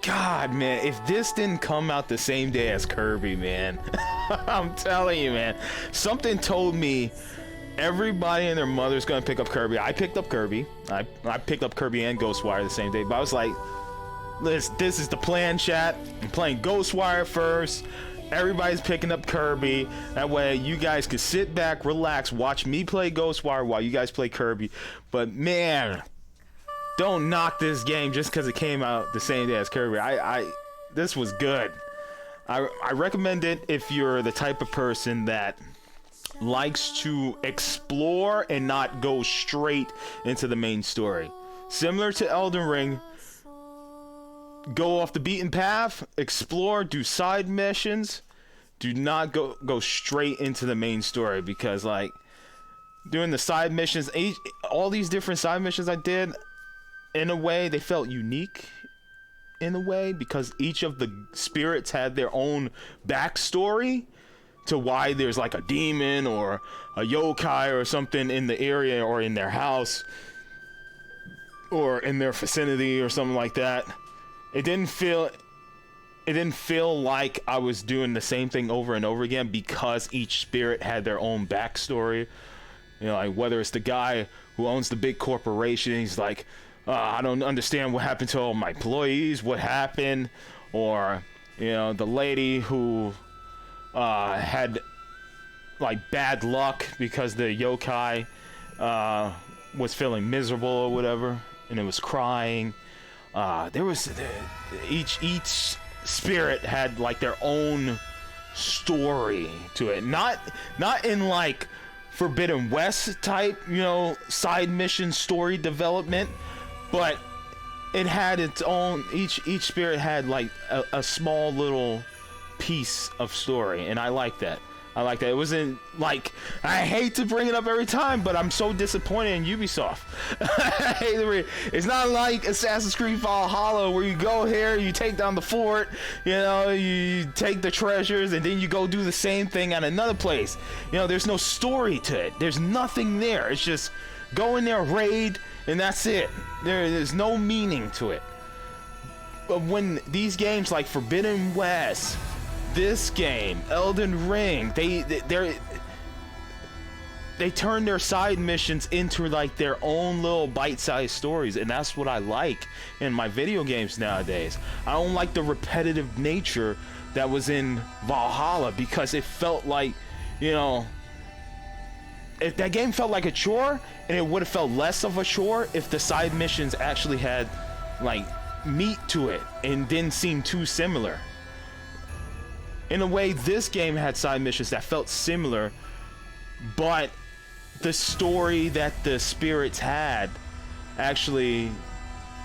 Speaker 1: God, man, if this didn't come out the same day as Kirby, man, I'm telling you, man, something told me everybody and their mother's gonna pick up Kirby. I picked up Kirby. I picked up Kirby and Ghostwire the same day, but I was like, this is the plan, chat. I'm playing Ghostwire first. Everybody's picking up Kirby. That way you guys can sit back, relax, watch me play Ghostwire while you guys play Kirby. But man, don't knock this game just because it came out the same day as Kirby. This was good. I recommend it if you're the type of person that likes to explore and not go straight into the main story. Similar to Elden Ring, go off the beaten path, explore, do side missions. Do not go straight into the main story, because like doing the side missions, all these different side missions I did, in a way they felt unique in a way, because each of the spirits had their own backstory to why there's like a demon or a yokai or something in the area or in their house or in their vicinity or something like that. It didn't feel like I was doing the same thing over and over again, because each spirit had their own backstory. You know, like whether it's the guy who owns the big corporation, he's like, I don't understand what happened to all my employees, what happened, or you know, the lady who had like bad luck because the yokai was feeling miserable or whatever, and it was crying. There was each spirit had like their own story to it, not in like Forbidden West type, you know, side mission story development, but it had its own. Each spirit had like a small little piece of story, and I like that. It wasn't like, I hate to bring it up every time, but I'm so disappointed in Ubisoft. It's not like Assassin's Creed Valhalla where you go here, you take down the fort, you know, you take the treasures, and then you go do the same thing at another place. You know, there's no story to it. There's nothing there. It's just go in there, raid, and that's it. There's no meaning to it. But when these games like Forbidden West, this game, Elden Ring, they turn their side missions into like their own little bite-sized stories, and that's what I like in my video games nowadays. I don't like the repetitive nature that was in Valhalla, because it felt like, you know, if that game felt like a chore, and it would have felt less of a chore if the side missions actually had like meat to it and didn't seem too similar. In a way, this game had side missions that felt similar, but the story that the spirits had actually,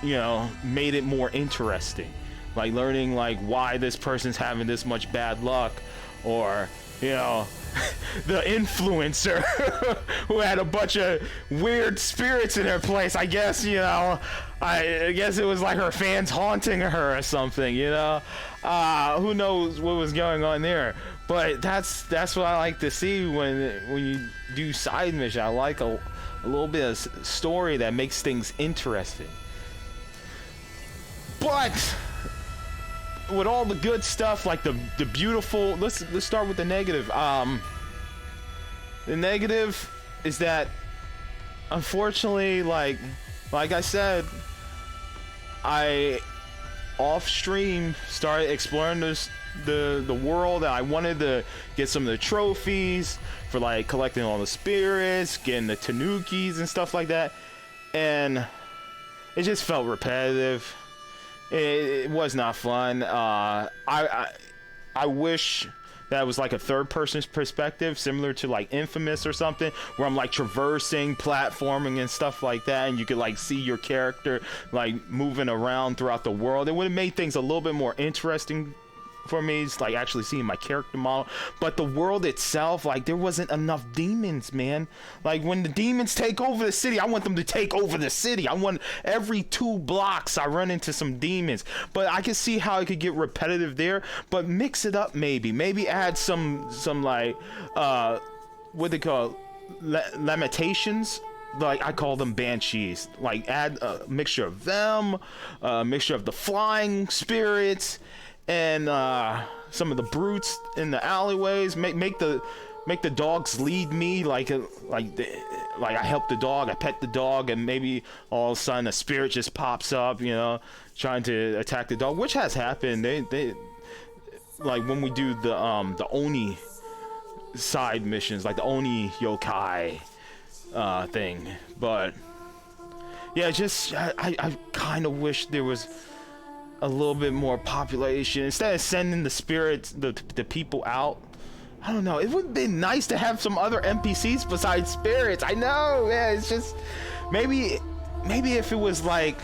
Speaker 1: you know, made it more interesting. Like learning like why this person's having this much bad luck, or, you know, the influencer who had a bunch of weird spirits in her place. I guess, you know, I guess it was like her fans haunting her or something, you know. Who knows what was going on there? But that's what I like to see when you do side mission. I like a little bit of story that makes things interesting. But with all the good stuff, like the beautiful, let's start with the negative. The negative is that, unfortunately, like I said, I off stream started exploring the world, and I wanted to get some of the trophies for like collecting all the spirits, getting the tanukis and stuff like that, and it just felt repetitive. It was not fun. I wish that was like a third person's perspective, similar to like Infamous or something, where I'm like traversing, platforming and stuff like that, and you could like see your character like moving around throughout the world. It would have made things a little bit more interesting for me. It's like actually seeing my character model. But the world itself, like, there wasn't enough demons, man. Like, when the demons take over the city, I want them to take over the city. I want every 2 blocks I run into some demons. But I can see how it could get repetitive there, but mix it up. Maybe add some like what they call limitations. Like, I call them banshees. Like, add a mixture of them, a mixture of the flying spirits, and some of the brutes in the alleyways. Make the make the dogs lead me, like I help the dog, I pet the dog, and maybe all of a sudden a spirit just pops up, you know, trying to attack the dog, which has happened. They like when we do the Oni side missions, like the Oni yokai thing. But yeah, just I kind of wish there was a little bit more population instead of sending the spirits, the people out. I don't know, it would be nice to have some other NPCs besides spirits. I know, yeah, it's just maybe if it was like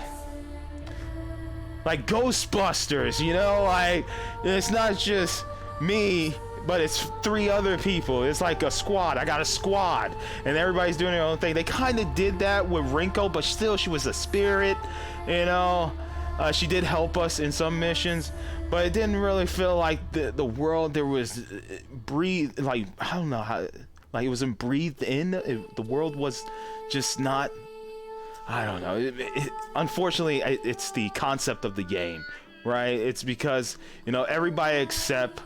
Speaker 1: Ghostbusters, you know, like it's not just me, but it's 3 other people. It's like a squad. I got a squad, and everybody's doing their own thing. They kind of did that with Rinko, but still, she was a spirit, you know. She did help us in some missions, but it didn't really feel like the world there was breathed, like, I don't know how, like it wasn't breathed in. The world was just not, I don't know. Unfortunately, it's the concept of the game, right? It's because, you know, everybody except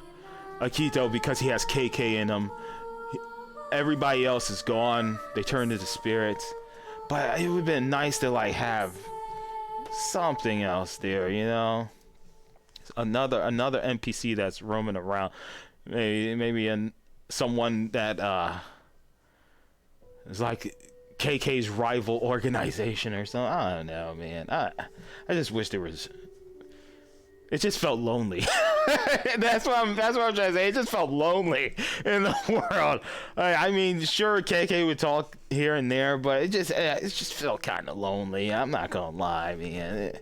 Speaker 1: Akito, because he has KK in him, everybody else is gone. They turned into spirits. But it would have been nice to like have something else there, you know, another NPC that's roaming around, maybe someone that is like KK's rival organization or something. I don't know, man. I just wish there was. It just felt lonely. That's what I'm trying to say. It just felt lonely in the world. I mean, sure, KK would talk here and there, but it just felt kind of lonely. I'm not gonna lie, man.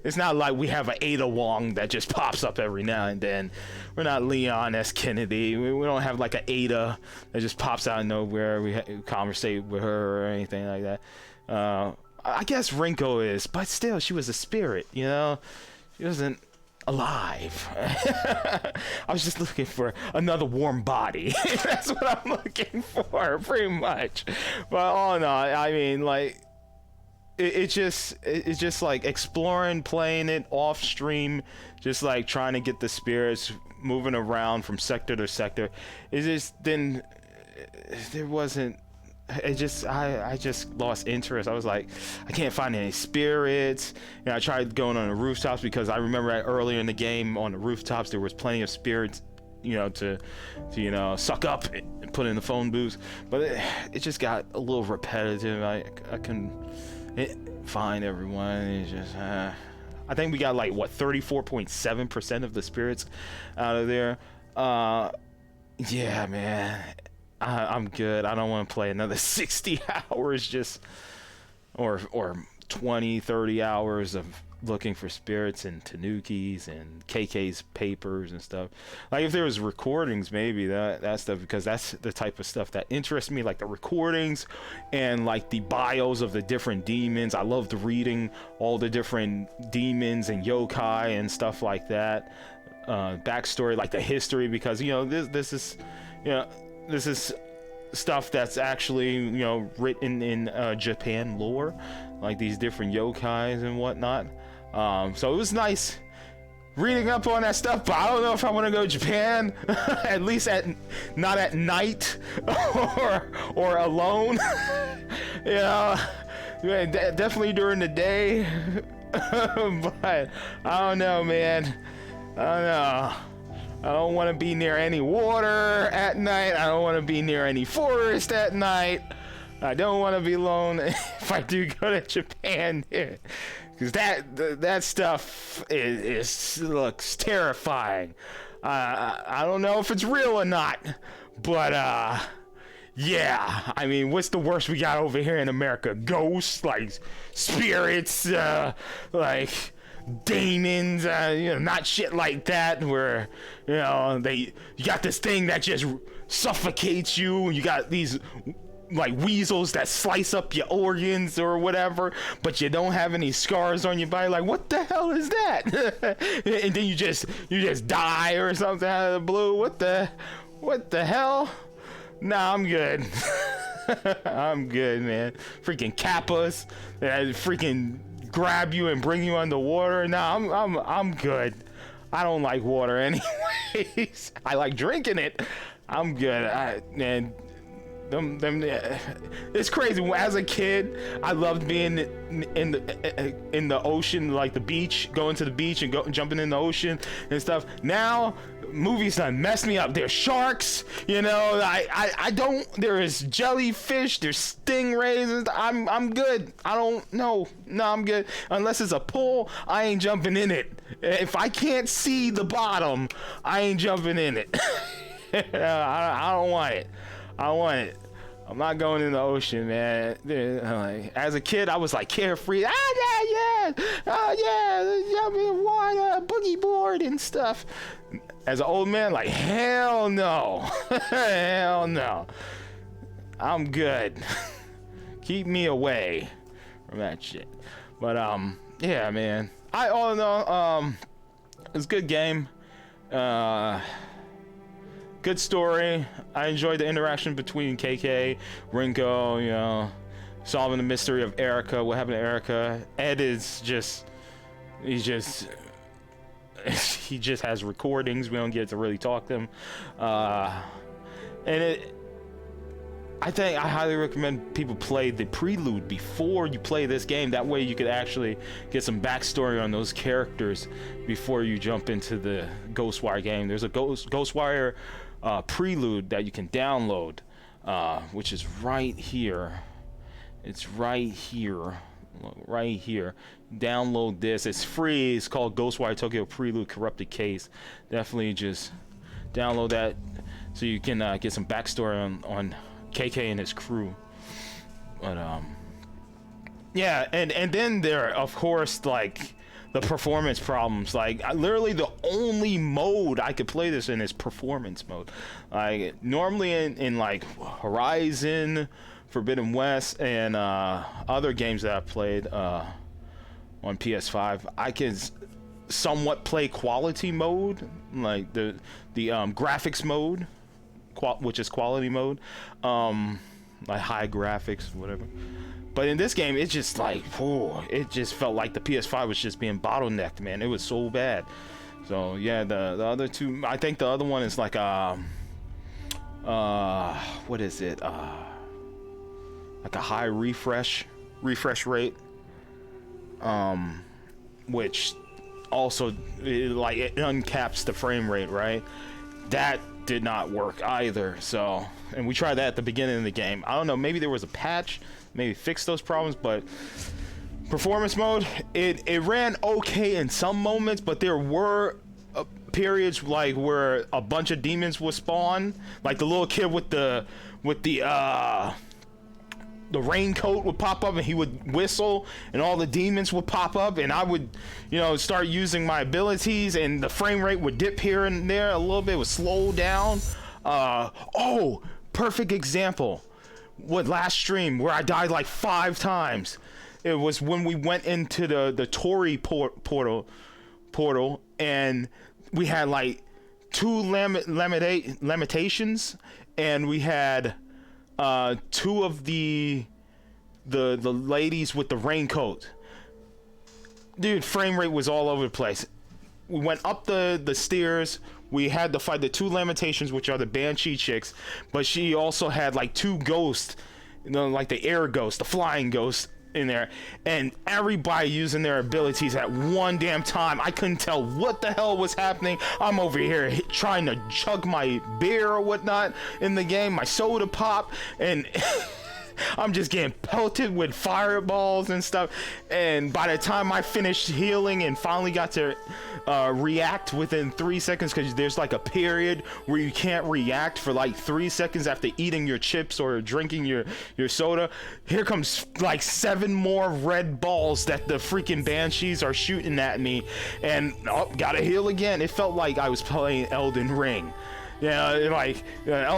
Speaker 1: It's not like we have an Ada Wong that just pops up every now and then. We're not Leon S. Kennedy. We don't have like an Ada that just pops out of nowhere. We conversate with her or anything like that. I guess Rinko is, but still, she was a spirit, you know? She wasn't alive. I was just looking for another warm body. That's what I'm looking for, pretty much. But all in all, I mean, like, it's just like exploring, playing it off stream, just like trying to get the spirits moving around from sector to sector. It just didn't. There wasn't. It just I just lost interest. I was like, I can't find any spirits. And I tried going on the rooftops because I remember that earlier in the game on the rooftops there was plenty of spirits, you know, to you know, suck up and put in the phone booths. But it just got a little repetitive. I couldn't find everyone. It's just I think we got like what 34.7% of the spirits out of there. Yeah, man. I'm good. I don't want to play another 60 hours just or 20, 30 hours of looking for spirits and tanukis and KK's papers and stuff. Like if there was recordings, maybe that stuff, because that's the type of stuff that interests me, like the recordings and like the bios of the different demons. I loved reading all the different demons and yokai and stuff like that. Backstory, like the history, because you know this is, you know, this is stuff that's actually, you know, written in Japan lore, like these different yokais and whatnot. So it was nice reading up on that stuff, but I don't know if I want to go to Japan, at least not at night or alone. You know, definitely during the day. But I don't know, man. I don't know. I don't want to be near any water at night. I don't want to be near any forest at night. I don't want to be alone if I do go to Japan, because that stuff looks terrifying. I don't know if it's real or not, but yeah. I mean, what's the worst we got over here in America? Ghosts, like spirits, like demons, you know, not shit like that where, you know, you got this thing that just suffocates you, and you got these like weasels that slice up your organs or whatever, but you don't have any scars on your body. Like, what the hell is that? And then you just die or something out of the blue. What the hell? Nah, I'm good. I'm good, man. Freaking kappas that freaking grab you and bring you underwater. Nah, I'm good. I don't like water anyways. I like drinking it. I'm good. Man, it's crazy. As a kid, I loved being in the ocean, like the beach, going to the beach and jumping in the ocean and stuff. Now, movies done messed me up. There's sharks, you know. I don't. There is jellyfish. There's stingrays. I'm good. I don't know. No, I'm good. Unless it's a pool, I ain't jumping in it. If I can't see the bottom, I ain't jumping in it. I don't want it. I want it. I'm not going in the ocean, man. Like, as a kid, I was like carefree. Oh yeah, jump in water, boogie board and stuff. As an old man, like hell no, hell no. I'm good. Keep me away from that shit. But yeah, man. All in all, it's a good game. Good story. I enjoyed the interaction between KK, Rinko, you know, solving the mystery of Erica. What happened to Erica? Ed is just, he just has recordings. We don't get to really talk to him. And I think I highly recommend people play the prelude before you play this game. That way you could actually get some backstory on those characters before you jump into the Ghostwire game. There's a Ghostwire prelude that you can download, which is right here. It's right here. Right here. Download this. It's free. It's called Ghostwire Tokyo Prelude Corrupted Case. Definitely just download that so you can get some backstory on KK and his crew. But yeah, and then there are, of course, like the performance problems. Like literally the only mode I could play this in is performance mode. Like normally in like Horizon, Forbidden West, and other games that I've played on PS5, I can somewhat play quality mode, like the graphics mode, which is quality mode, like high graphics, whatever. But in this game, it's just like, whoa, it just felt like the PS5 was just being bottlenecked, man. It was so bad. So yeah, the other two, I think the other one is like what is it? Like a high refresh rate, which also it uncaps the frame rate, right? That did not work either. So, and we tried that at the beginning of the game. I don't know, maybe there was a patch, maybe fix those problems, but performance mode, it ran okay in some moments, but there were periods like where a bunch of demons would spawn, like the little kid with the raincoat would pop up and he would whistle and all the demons would pop up, and I would, you know, start using my abilities and the frame rate would dip here and there a little bit, would slow down. Oh, perfect example. What last stream where I died like 5 times. It was when we went into the Tori portal and we had like 2 limitations, and we had 2 of the ladies with the raincoat. Dude, frame rate was all over the place. We went up the stairs. We had to fight the 2 lamentations, which are the banshee chicks, but she also had like 2 ghosts, you know, like the air ghost, the flying ghost in there, and everybody using their abilities at one damn time. I couldn't tell what the hell was happening. I'm over here trying to chug my beer or whatnot in the game, my soda pop, and I'm just getting pelted with fireballs and stuff. And by the time I finished healing and finally got to react within 3 seconds, because there's like a period where you can't react for like 3 seconds after eating your chips or drinking your soda, here comes like 7 more red balls that the freaking banshees are shooting at me, and gotta heal again. It felt like I was playing Elden Ring. Yeah, like I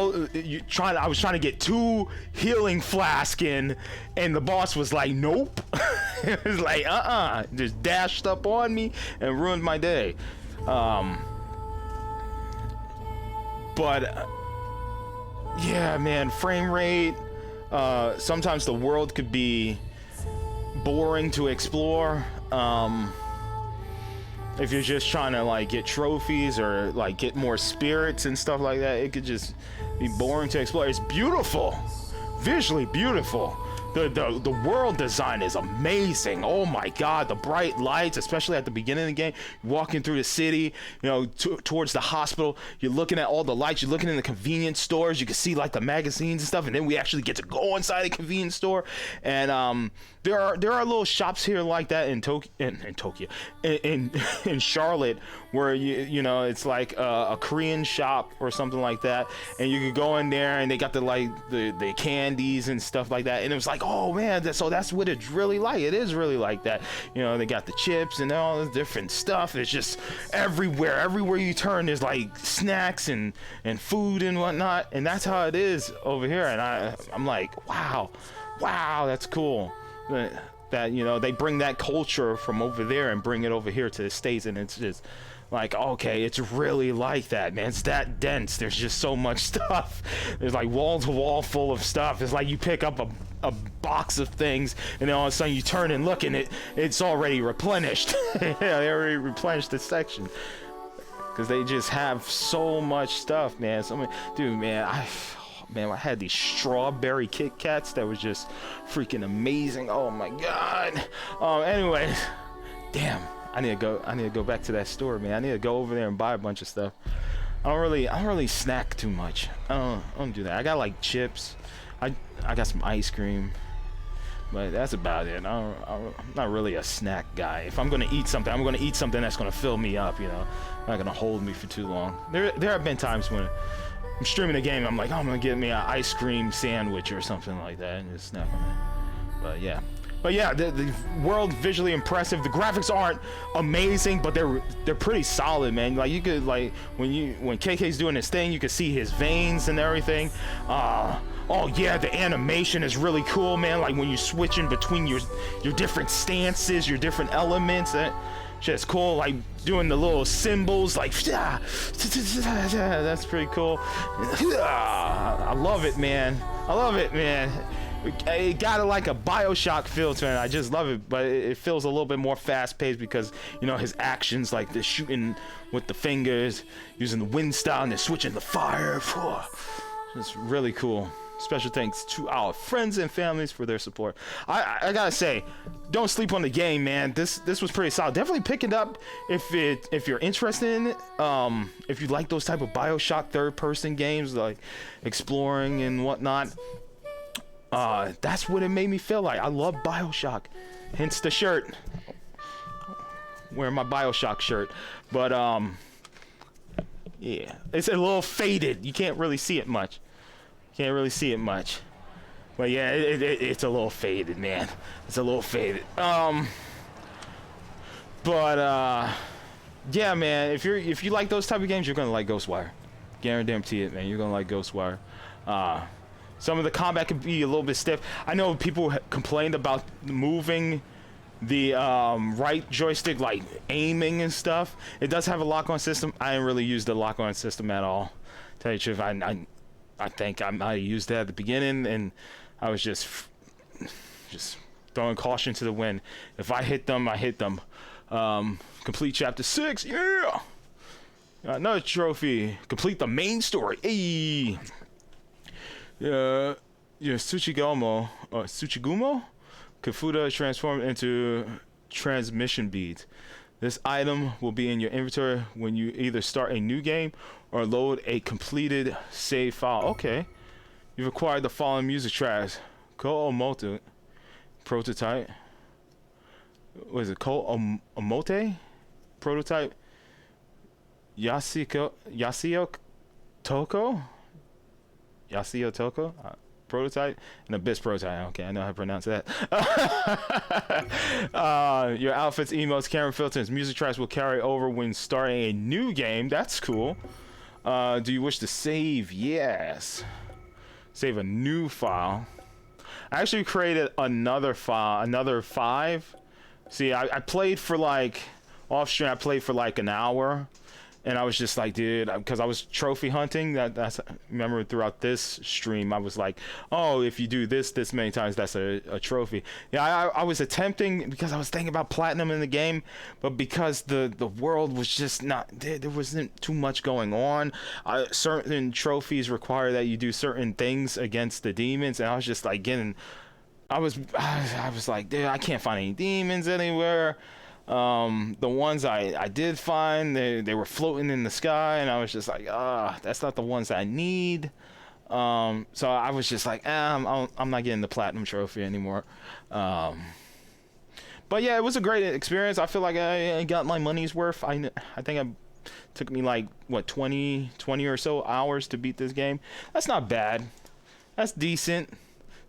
Speaker 1: was trying to get 2 healing flask in, and the boss was like, nope. It was like, just dashed up on me and ruined my day. But yeah, man, frame rate. Sometimes the world could be boring to explore. If you're just trying to like get trophies or like get more spirits and stuff like that, it could just be boring to explore. It's beautiful, visually beautiful. The world design is amazing. Oh my god, the bright lights, especially at the beginning of the game, walking through the city, you know, towards the hospital, you're looking at all the lights, you're looking in the convenience stores, you can see like the magazines and stuff, and then we actually get to go inside the convenience store. And there are little shops here like that in Tokyo, in Charlotte, where you know, it's like a Korean shop or something like that, and you could go in there and they got the candies and stuff like that, and it was like, oh man, so that's what it's really like. It is really like that. You know, they got the chips and all this different stuff. It's just everywhere you turn, there's like snacks and food and whatnot, and that's how it is over here. And I'm like, wow, that's cool. That, you know, they bring that culture from over there and bring it over here to the States, and it's just like, okay, it's really like that, man. It's that dense. There's just so much stuff. There's like wall to wall full of stuff. It's like you pick up a box of things, and then all of a sudden you turn and look, and it's already replenished. Yeah, they already replenished the section because they just have so much stuff, man. So, dude, man, I had these strawberry Kit Kats that was just freaking amazing. Oh my god. Anyways, damn, I need to go back to that store, man. I need to go over there and buy a bunch of stuff. I don't really snack too much. I don't do that. I got like chips. I got some ice cream, but that's about it. I'm not really a snack guy. If I'm gonna eat something, I'm gonna eat something that's gonna fill me up, you know, not gonna hold me for too long. There have been times when I'm streaming a game, I'm like, oh, I'm gonna get me an ice cream sandwich or something like that and just snack on it. But yeah, the world visually impressive. The graphics aren't amazing, but they're pretty solid, man. Like, you could, like, when KK's doing his thing, you can see his veins and everything. Oh yeah, the animation is really cool, man. Like when you switch in between your different stances, your different elements. Just cool, like doing the little symbols, like that's pretty cool. I love it, man. It got like a Bioshock feel to it. I just love it, but it feels a little bit more fast-paced because, you know, his actions, like the shooting with the fingers, using the wind style, and then switching the fire. It's really cool. Special thanks to our friends and families for their support. I gotta say, don't sleep on the game, man. This was pretty solid. Definitely pick it up if you're interested in it. If you like those type of Bioshock third-person games, like exploring and whatnot. That's what it made me feel like. I love Bioshock, hence the shirt. Wearing my Bioshock shirt, but yeah, it's a little faded. You can't really see it much. But yeah, it's a little faded, man. It's a little faded. Yeah, man. If you like those type of games, you're gonna like Ghostwire. Guarantee it, man. You're gonna like Ghostwire. Some of the combat can be a little bit stiff. I know people complained about moving the right joystick, like aiming and stuff. It does have a lock-on system. I didn't really use the lock-on system at all. Tell you the truth, I think I might have used that at the beginning, and I was just throwing caution to the wind. If I hit them, I hit them. Complete chapter 6, yeah! Another trophy. Complete the main story. Hey! Your Tsuchigumo Kafuda is transformed into transmission beads. This item will be in your inventory when you either start a new game or load a completed save file. Okay. You've acquired the following music tracks. Ko Omote prototype. What is it? Ko Omote prototype. Yasio Toko prototype, and Abyss prototype. Okay, I know how to pronounce that. Your outfits, emotes, camera filters, music tracks will carry over when starting a new game. That's cool. Do you wish to save? Yes. Save a new file. I actually created another file, another 5. See, I played for like, off stream, I played for like an hour, And I was just like, dude, because I was trophy hunting. That's remember throughout this stream, I was like, oh, if you do this many times, that's a trophy. Yeah, I was attempting because I was thinking about platinum in the game, but because the world was just not there wasn't too much going on. Certain trophies require that you do certain things against the demons, and I was just like I was like, dude, I can't find any demons anywhere. The ones I did find, they were floating in the sky, and I was just like, that's not the ones I need. So I was just like, I'm not getting the platinum trophy anymore. But yeah, it was a great experience. I feel like I got my money's worth. I think it took me like what 20 or so hours to beat this game. That's not bad. That's decent.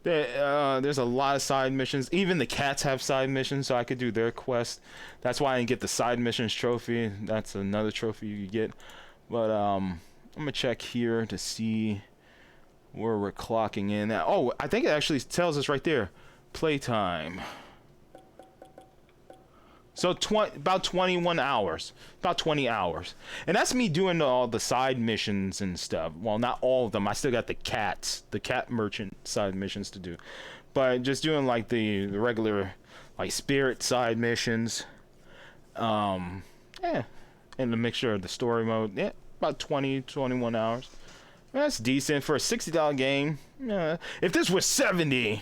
Speaker 1: There's a lot of side missions. Even the cats have side missions, so I could do their quest. That's why I didn't get the side missions trophy. That's another trophy you get. But I'm gonna check here to see where we're clocking in at. Oh, I think it actually tells us right there, playtime. So about 21 hours, about 20 hours, and that's me doing all the side missions and stuff. Well, not all of them. I still got the cat merchant side missions to do, but just doing like the regular, like spirit side missions. Yeah, and the mixture of the story mode. Yeah, about 21 hours. That's decent for a $60 game. If this was 70.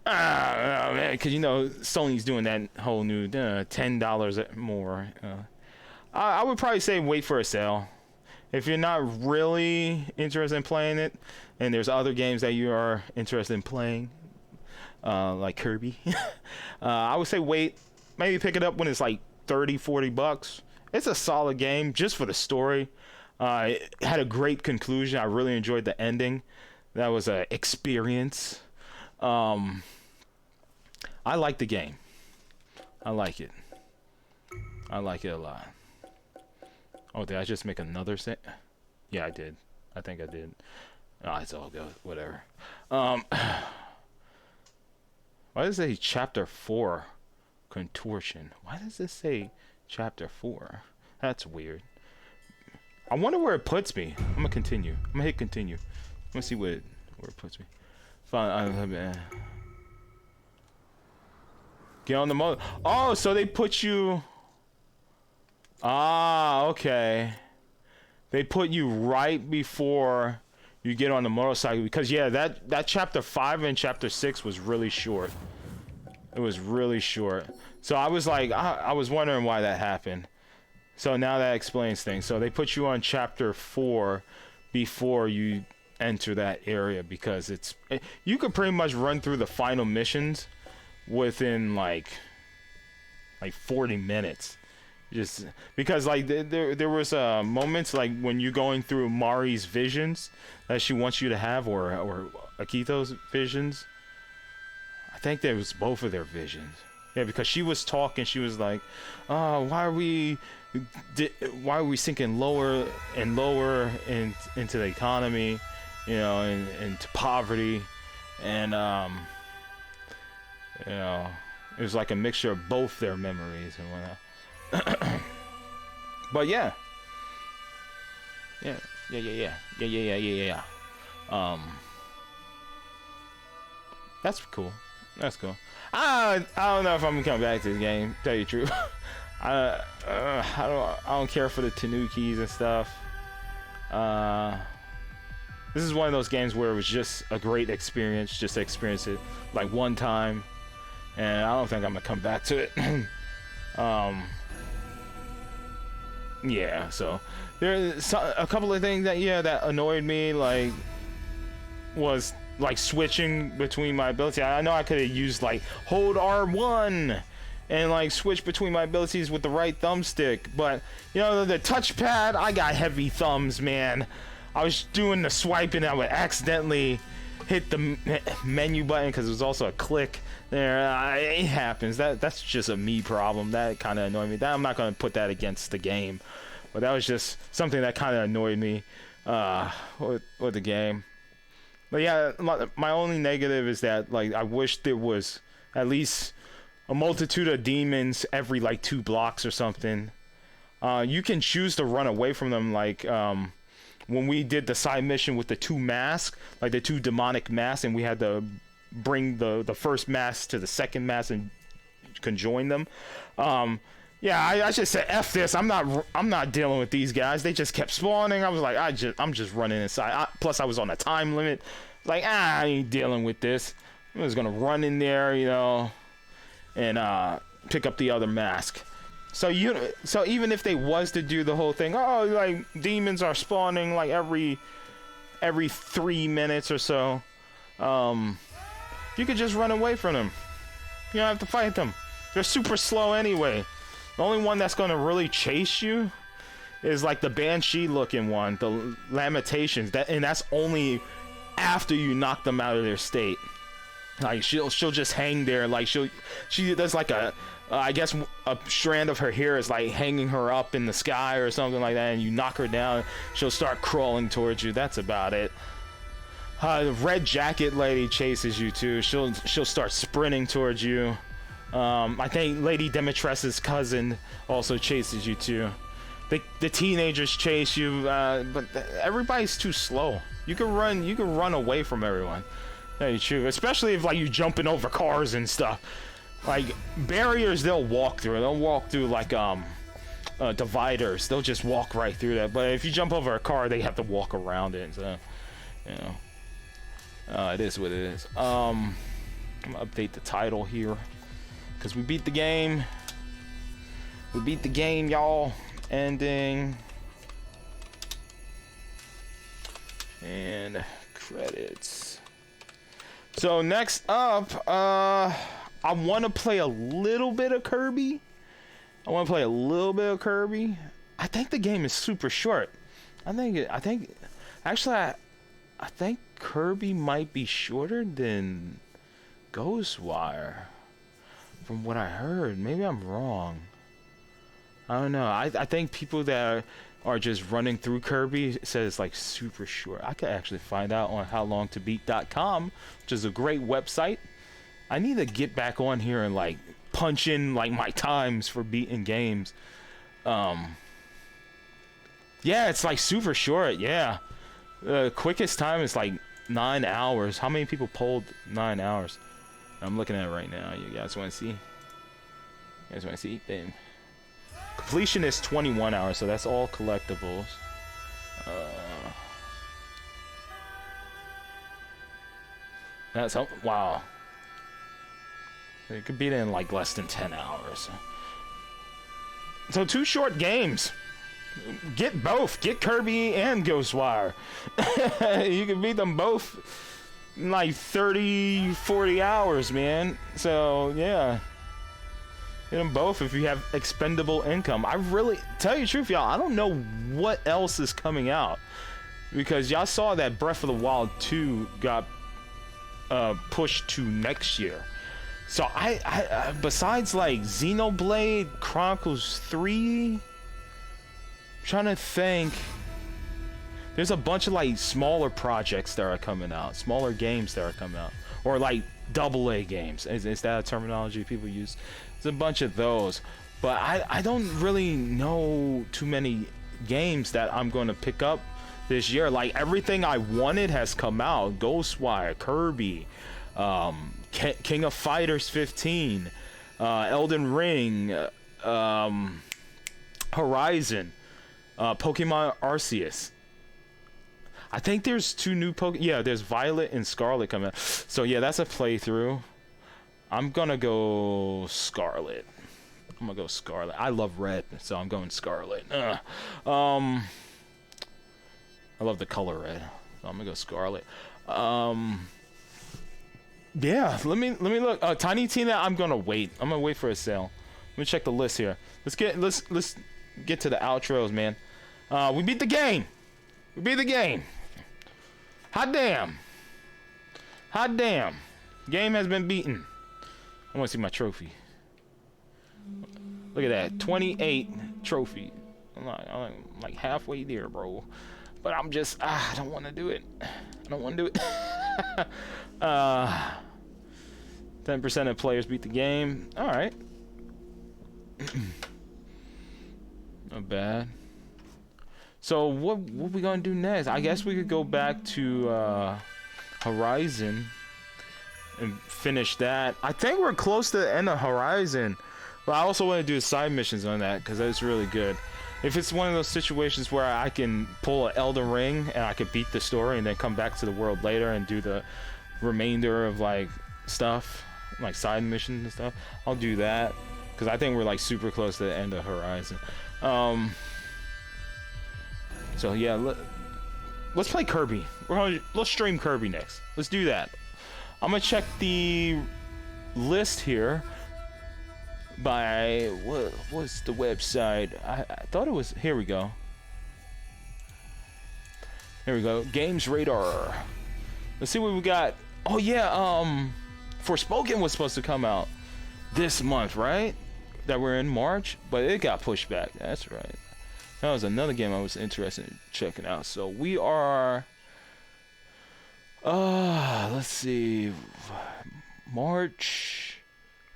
Speaker 1: Man, because Sony's doing that whole new $10 more. I would probably say wait for a sale. If you're not really interested in playing it, and there's other games that you are interested in playing, like Kirby, I would say wait. Maybe pick it up when it's like $30-40. It's a solid game just for the story. It had a great conclusion. I really enjoyed the ending. That was an experience. I like the game. I like it. I like it a lot. Oh, did I just make another set? Yeah, I did. I think I did. Oh, it's all good. Whatever. Why does it say chapter 4 contortion? Why does this say chapter 4? That's weird. I wonder where it puts me. I'm gonna continue. I'm gonna hit continue. I'm gonna see where it puts me. Fine. Get on the motor. Oh, so they put you. Okay. They put you right before you get on the motorcycle because yeah, that chapter 5 and chapter 6 was really short. It was really short. So I was like, I was wondering why that happened. So now that explains things. So they put you on chapter 4 before you enter that area because you could pretty much run through the final missions within like 40 minutes, just because like there was moments like when you're going through Mari's visions that she wants you to have, or Akito's visions. I think there was both of their visions. Yeah, because she was talking, she was like, "Oh, why are we sinking lower and lower into the economy, and into poverty?" And it was like a mixture of both their memories and whatnot. But yeah. That's cool. That's cool. I don't know if I'm gonna come back to this game. Tell you the truth, I don't care for the Tanukis and stuff. This is one of those games where it was just a great experience, just to experience it like one time, and I don't think I'm gonna come back to it. Yeah, so there's a couple of things that annoyed me, like was like switching between my abilities. I know I could have used like hold R1 and like switch between my abilities with the right thumbstick, but the touchpad, I got heavy thumbs, man. I was doing the swiping, I would accidentally hit the menu button because it was also a click there. It happens. That's just a me problem. That kind of annoyed me. I'm not going to put that against the game, but that was just something that kind of annoyed me with the game. But yeah, my only negative is that like I wish there was at least a multitude of demons every like 2 blocks or something. You can choose to run away from them, like when we did the side mission with the 2 masks, like the 2 demonic masks, and we had to bring the first mask to the second mask and conjoin them. Yeah, I just said F this. I'm not dealing with these guys. They just kept spawning. I was like, I'm just running inside. Plus I was on a time limit. Like, I ain't dealing with this. I'm just gonna run in there, you know, and pick up the other mask. So even if they was to do the whole thing, oh, like demons are spawning like every 3 minutes or so, you could just run away from them. You don't have to fight them. They're super slow anyway. The only one that's gonna really chase you is like the banshee looking one, the Lamentations. And that's only after you knock them out of their state. Like she'll just hang there. Like she does like I guess a strand of her hair is like hanging her up in the sky or something like that, and you knock her down, she'll start crawling towards you. That's about it. The red jacket lady chases you too. She'll start sprinting towards you. I think Lady Demetres's cousin also chases you too. The teenagers chase you, but everybody's too slow. You can run away from everyone. That's true, especially if like you jumping over cars and stuff. Like barriers, they'll walk through. They'll walk through like dividers. They'll just walk right through that. But if you jump over a car, they have to walk around it. So, you know, it is what it is. I'm gonna update the title here because we beat the game. We beat the game, y'all. Ending and credits. So next up, I want to play a little bit of Kirby. I think the game is super short. I think Kirby might be shorter than Ghostwire, from what I heard. Maybe I'm wrong. I don't know. I think people that are just running through Kirby says it's like super short. I could actually find out on howlongtobeat.com, which is a great website. I need to get back on here and like punch in like my times for beating games. Yeah, it's like super short. Yeah, the quickest time is like 9 hours. How many people pulled 9 hours? I'm looking at it right now. You guys want to see? Bam. Completion is 21 hours, so that's all collectibles. That's wow. You could beat it in like less than 10 hours. So 2 short games. Get both. Get Kirby and Ghostwire. You can beat them both in like 30, 40 hours, man. So yeah. Get them both if you have expendable income. I really, tell you the truth, y'all, I don't know what else is coming out. Because y'all saw that Breath of the Wild 2 got pushed to next year. So I besides like Xenoblade Chronicles 3, I'm trying to think. There's a bunch of like smaller projects that are coming out, smaller games that are coming out, or like AA games. Is that a terminology people use? There's a bunch of those, but I don't really know too many games that I'm going to pick up this year. Like everything I wanted has come out: Ghostwire, Kirby, King of Fighters 15, Elden Ring, Horizon, Pokemon Arceus. I think there's 2 new yeah, there's Violet and Scarlet coming out. So yeah, that's a playthrough. I'm gonna go Scarlet. I love red, so I'm going Scarlet. I love the color red, so I'm gonna go Scarlet. Yeah, let me look. Tiny Tina, I'm gonna wait. I'm gonna wait for a sale. Let me check the list here. Let's get to the outros, man. We beat the game. Hot damn. Game has been beaten. I want to see my trophy. Look at that, 28 trophy. I'm like halfway there, bro. But I'm just, I don't want to do it. 10% of players beat the game. All right. Not bad. So what we gonna do next? I guess we could go back to Horizon and finish that. I think we're close to the end of Horizon, but I also want to do side missions on that because that's really good. If it's one of those situations where I can pull an Elden Ring and I could beat the story and then come back to the world later and do the remainder of like stuff, like side missions and stuff, I'll do that because I think we're like super close to the end of Horizon. So yeah, let's play Kirby. Let's stream Kirby next. Let's do that. I'm gonna check the list here by what's the website? I thought it was, here we go. Here we go. Games Radar. Let's see what we got. Oh yeah, Forspoken was supposed to come out this month, right? That we're in March, but it got pushed back. That's right. That was another game I was interested in checking out. So we are let's see, March,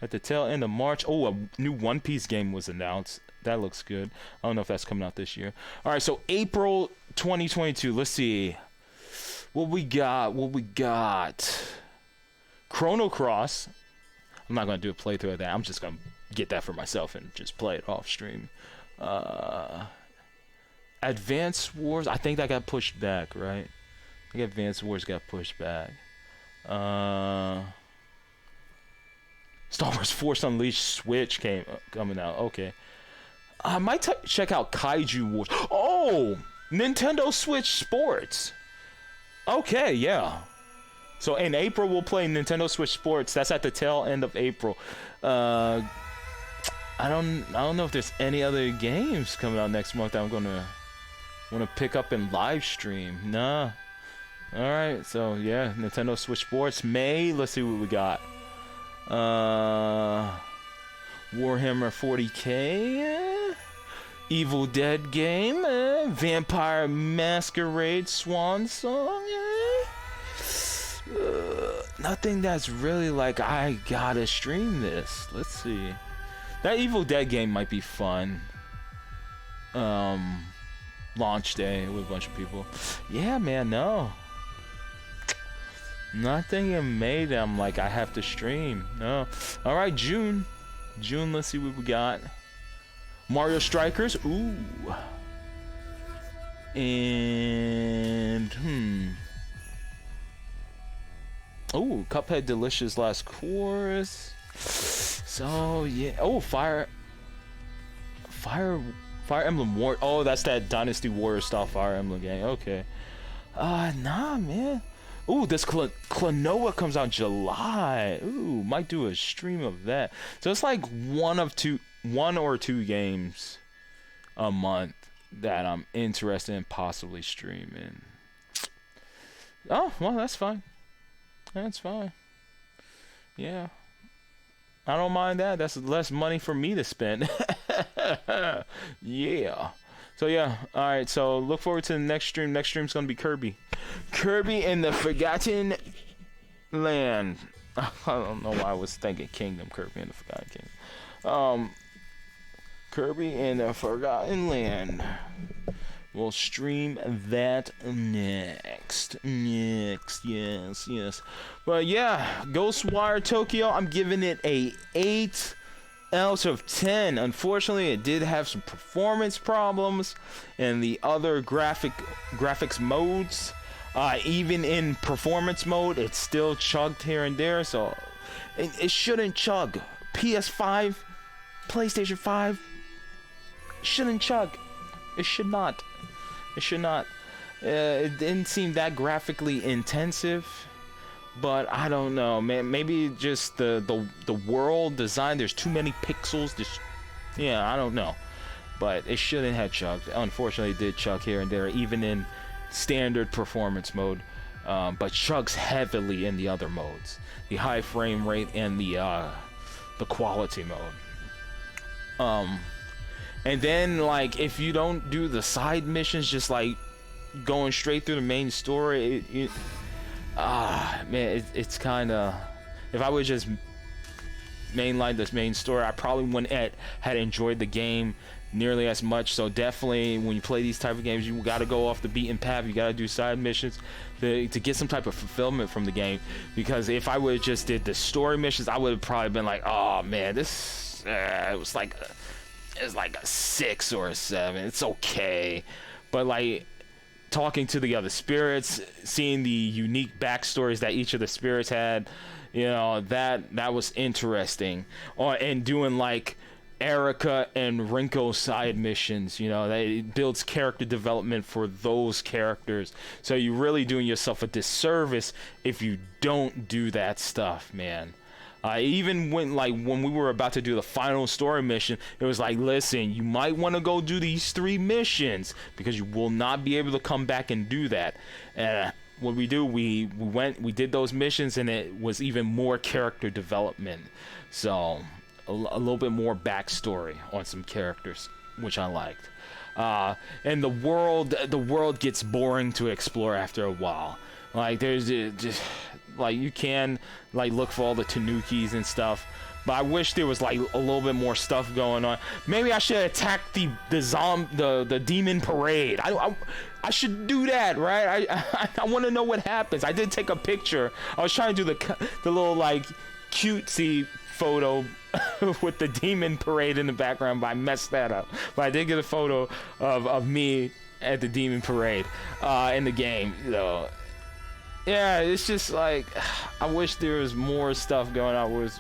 Speaker 1: at the tail end of March. Oh, a new One Piece game was announced. That looks good. I don't know if that's coming out this year. All right, so April 2022. Let's see what we got. Chrono Cross. I'm not gonna do a playthrough of that. I'm just gonna get that for myself and just play it off stream. Advance Wars, I think that got pushed back, right? I think Advance Wars got pushed back. Star Wars Force Unleashed Switch coming out. Okay. I might check out Kaiju Wars. Oh! Nintendo Switch Sports. Okay, yeah. So in April we'll play Nintendo Switch Sports. That's at the tail end of April. I don't know if there's any other games coming out next month that I'm gonna want to pick up and live stream. Nah. All right. So yeah, Nintendo Switch Sports May. Let's see what we got. Warhammer 40K. Evil Dead game. Vampire Masquerade Swan Song. Nothing that's really like I gotta stream this. Let's see. That Evil Dead game might be fun. Launch day with a bunch of people. Yeah, man, no. Nothing in May that I'm like, I have to stream. No. Alright, June. June, let's see what we got. Mario Strikers. Ooh. And, Ooh, Cuphead Delicious Last Course. So yeah. Oh, Fire Emblem War. Oh, that's that Dynasty Warrior style Fire Emblem game. Okay. Nah, man. Ooh, this Klonoa comes out July. Ooh, might do a stream of that. So it's like one or two games a month that I'm interested in possibly streaming. Oh, well, that's fine. That's fine. Yeah. I don't mind that. That's less money for me to spend. Yeah. So yeah. All right. So look forward to the next stream. Next stream's gonna be Kirby. Kirby in the Forgotten Land. I don't know why I was thinking Kingdom. Kirby in the Forgotten Kingdom. Kirby in the Forgotten Land. We'll stream that next. Yes. But yeah, Ghostwire Tokyo, I'm giving it a 8 out of 10. Unfortunately, it did have some performance problems in the other graphics modes. Even in performance mode, it still chugged here and there, so it shouldn't chug. PS5, PlayStation 5 shouldn't chug. It should not. It should not. It didn't seem that graphically intensive, but I don't know, man. Maybe just the world design. There's too many pixels. Yeah, I don't know, but it shouldn't have chugged. Unfortunately, it did chug here and there, even in standard performance mode, but chugs heavily in the other modes, the high frame rate and the quality mode. And then, like, if you don't do the side missions, just like going straight through the main story, man, it's kind of. If I would just mainline this main story, I probably wouldn't had enjoyed the game nearly as much. So definitely when you play these type of games, you got to go off the beaten path. You got to do side missions to get some type of fulfillment from the game. Because if I would have just did the story missions, I would have probably been like, oh man, this it was like a 6 or a 7. It's okay. But like talking to the other spirits, seeing the unique backstories that each of the spirits had, you know, that was interesting. And doing like Erica and Rinko side missions, you know, it builds character development for those characters. So you're really doing yourself a disservice if you don't do that stuff, man. Even when we were about to do the final story mission, it was like, listen, you might want to go do these 3 missions because you will not be able to come back and do that. What we do, we did those missions, and it was even more character development. So a little bit more backstory on some characters, which I liked. And the world gets boring to explore after a while. Like there's just like you can like look for all the tanukis and stuff, but I wish there was like a little bit more stuff going on. Maybe I should attack the demon parade. I should do that, right? I want to know what happens. I did take a picture. I was trying to do the little like cutesy photo with the demon parade in the background, but I messed that up. But I did get a photo of me at the demon parade in the game, though. Yeah, it's just like I wish there was more stuff going on.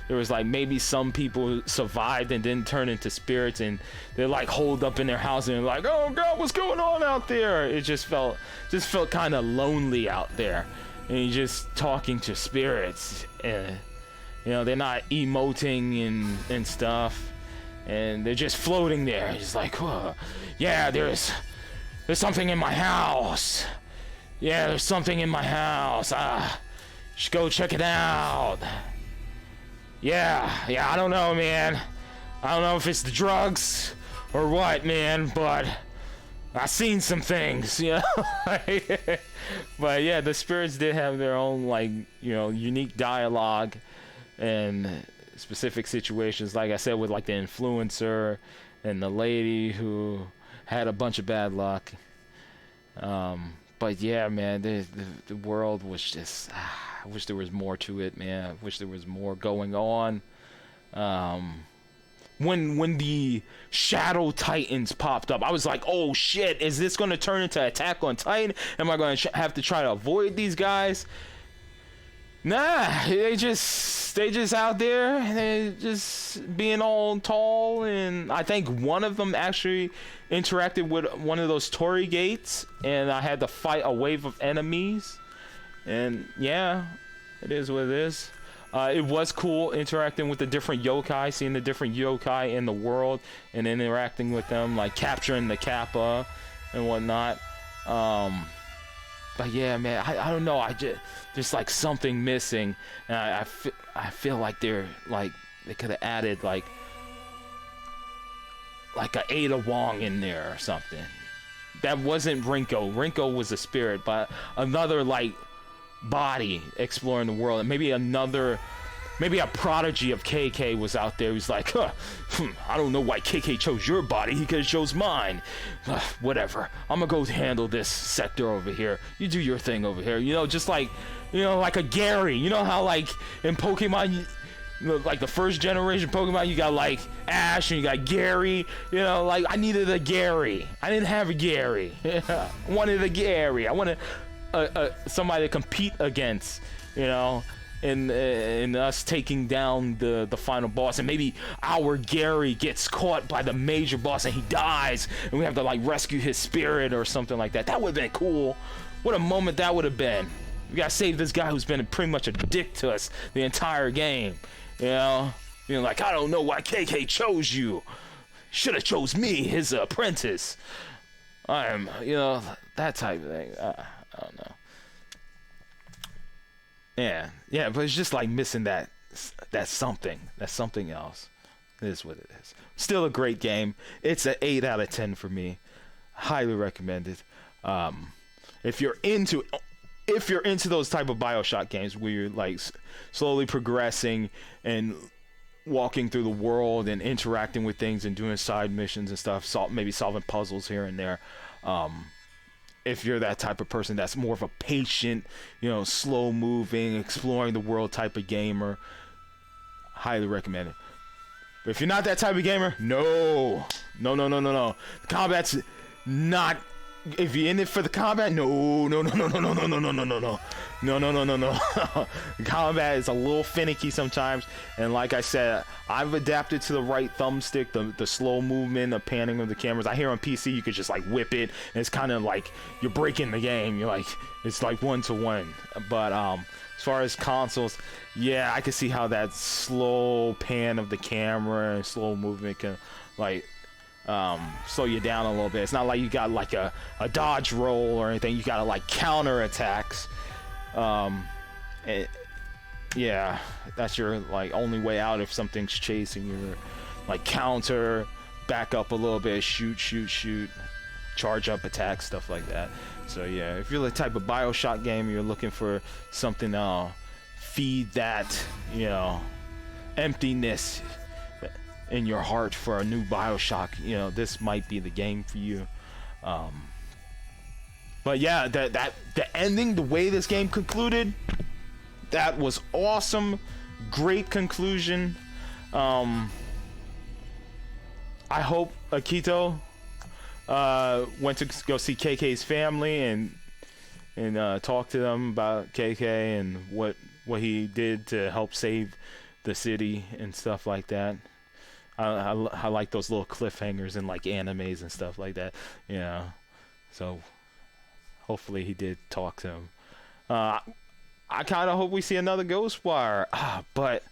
Speaker 1: There was like maybe some people survived and didn't turn into spirits, and they're like holed up in their house and like, oh god, what's going on out there? It just felt kind of lonely out there, and you're just talking to spirits, and you know they're not emoting and stuff, and they're just floating there. It's like, oh, yeah, there's something in my house. Yeah, there's something in my house. Should go check it out. Yeah, I don't know, man. I don't know if it's the drugs or what, man, but I seen some things, you know. But yeah, the spirits did have their own, like, you know, unique dialogue and specific situations. Like I said, with like the influencer and the lady who had a bunch of bad luck. But yeah, man, the world was just, I wish there was more to it, man. I wish there was more going on. When the Shadow Titans popped up, I was like, oh shit, is this going to turn into Attack on Titan? Am I going to have to try to avoid these guys? Nah, they just out there, they just being all tall, and I think one of them actually interacted with one of those torii gates, and I had to fight a wave of enemies, and yeah, it is what it is. It was cool interacting with the different yokai, seeing the different yokai in the world, and interacting with them, like capturing the Kappa and whatnot. But yeah, man, I don't know. There's like something missing, and I feel like they could have added like a Ada Wong in there or something. That wasn't Rinko. Rinko was a spirit, but another like body exploring the world, and maybe a prodigy of KK was out there. He's like, I don't know why KK chose your body. He could have chose mine. Whatever. I'm gonna go handle this sector over here. You do your thing over here. You know, just like, you know, like a Gary. You know how like in Pokemon, like the first generation Pokemon, you got like Ash and you got Gary. You know, like I needed a Gary. I didn't have a Gary. I wanted a Gary. I wanted somebody to compete against. You know. In us taking down the final boss, and maybe our Gary gets caught by the major boss and he dies, and we have to like rescue his spirit or something like that. That would have been cool. What a moment that would have been. We gotta save this guy who's been pretty much a dick to us the entire game. You know, like, I don't know why KK chose you. Should have chose me, his apprentice. You know, that type of thing. I don't know. Yeah, but it's just like missing that something. That's something else. It is what it is. Still a great game. It's an 8 out of 10 for me. Highly recommended. If you're into those type of BioShock games where you're like slowly progressing and walking through the world and interacting with things and doing side missions and stuff, maybe solving puzzles here and there. If you're that type of person that's more of a patient, slow moving, exploring the world type of gamer, highly recommend it. But if you're not that type of gamer, no. The combat's not. If you're in it for the combat, no. The combat is a little finicky sometimes, and like I said, I've adapted to the right thumbstick, the slow movement, the panning of the cameras. I hear on PC you could just like whip it, and it's kind of like you're breaking the game. You're like, it's like 1-to-1. But as far as consoles, yeah, I can see how that slow pan of the camera and slow movement can like slow you down a little bit. It's not like you got like a dodge roll or anything. You got to like counter attacks. Yeah, that's your like only way out if something's chasing you. Like counter, back up a little bit, shoot, charge up attack, stuff like that. So yeah, if you're the type of BioShock game, you're looking for something feed that emptiness in your heart for a new BioShock, this might be the game for you. But yeah, the ending, the way this game concluded, that was awesome. Great conclusion. I hope Akito went to go see KK's family and talk to them about KK and what he did to help save the city and stuff like that. I like those little cliffhangers in like animes and stuff like that, so hopefully he did talk to him. I kind of hope we see another Ghostwire, but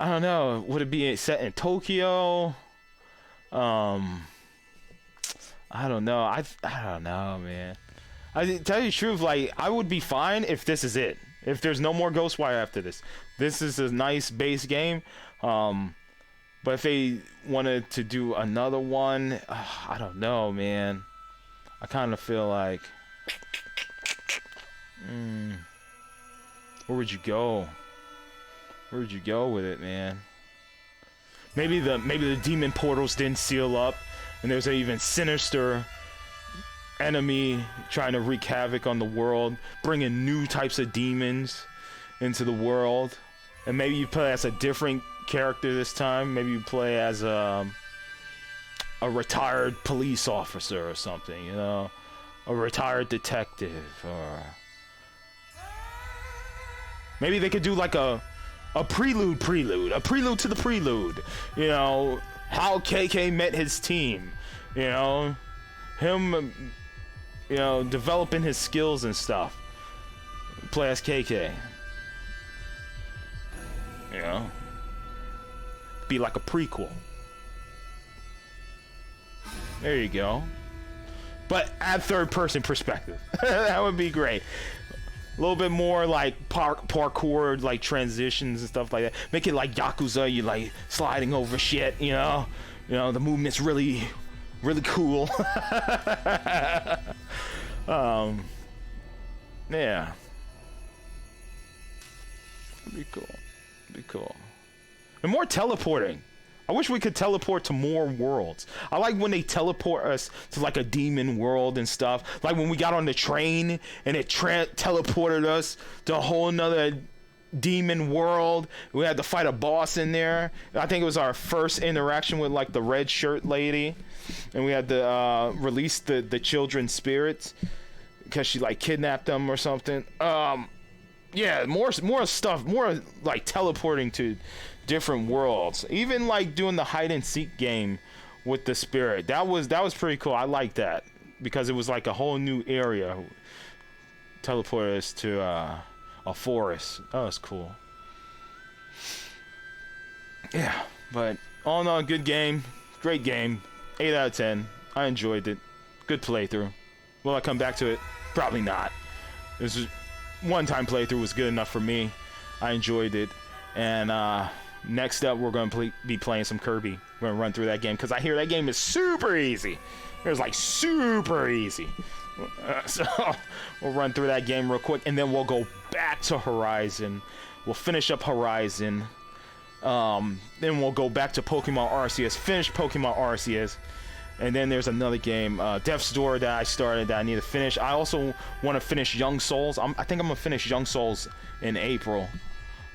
Speaker 1: I don't know, would it be set in Tokyo? I don't know. I don't know, man. I tell you the truth, like I would be fine if this is it. If there's no more Ghostwire after this. This is a nice base game. But if they wanted to do another one, I don't know, man. I kind of feel like, where would you go? Where would you go with it, man? Maybe the demon portals didn't seal up, and there's an even sinister enemy trying to wreak havoc on the world, bringing new types of demons into the world, and maybe you play as a different character this time. Maybe you play as a retired police officer or something, a retired detective, or maybe they could do like a prelude to the prelude, how KK met his team, him developing his skills and stuff. Play as KK, be like a prequel. There you go. But add third person perspective. That would be great. A little bit more like parkour, like transitions and stuff like that. Make it like Yakuza, you like sliding over shit, the movement's really cool. Yeah. It'd be cool. And more teleporting. I wish we could teleport to more worlds. I like when they teleport us to like a demon world and stuff. Like when we got on the train and it teleported us to a whole nother demon world. We had to fight a boss in there. I think it was our first interaction with like the red shirt lady. And we had to release the children's spirits because she like kidnapped them or something. Yeah, more stuff, more like teleporting to different worlds. Even like doing the hide and seek game with the spirit. That was pretty cool. I like that because it was like a whole new area. Teleported us to a forest. Oh, that's cool. Yeah, but all in all, good game, great game. 8 out of 10. I enjoyed it. Good playthrough. Will I come back to it? Probably not. This is one-time playthrough was good enough for me. I enjoyed it. And next up, we're going to be playing some Kirby. We're going to run through that game because I hear that game is super easy. It was like super easy. So we'll run through that game real quick, and then we'll go back to Horizon. We'll finish up Horizon. Then we'll go back to Pokemon Arceus, finish Pokemon Arceus. And then there's another game, Death's Door, that I started that I need to finish. I also want to finish Young Souls. I think I'm going to finish Young Souls in April.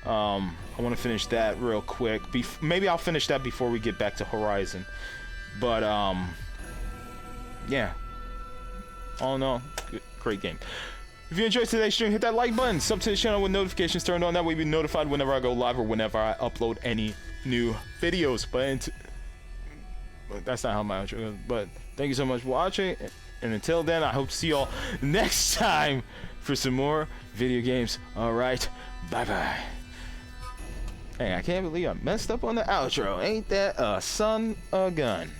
Speaker 1: I want to finish that real quick. Maybe I'll finish that before we get back to Horizon. But, yeah. All in all, great game. If you enjoyed today's stream, hit that like button. Sub to the channel with notifications turned on. That way you'll be notified whenever I go live or whenever I upload any new videos. But that's not how my outro goes. But thank you so much for watching. And until then, I hope to see y'all next time for some more video games. Alright, bye-bye. Hey, I can't believe I messed up on the outro. Ain't that a son of a gun?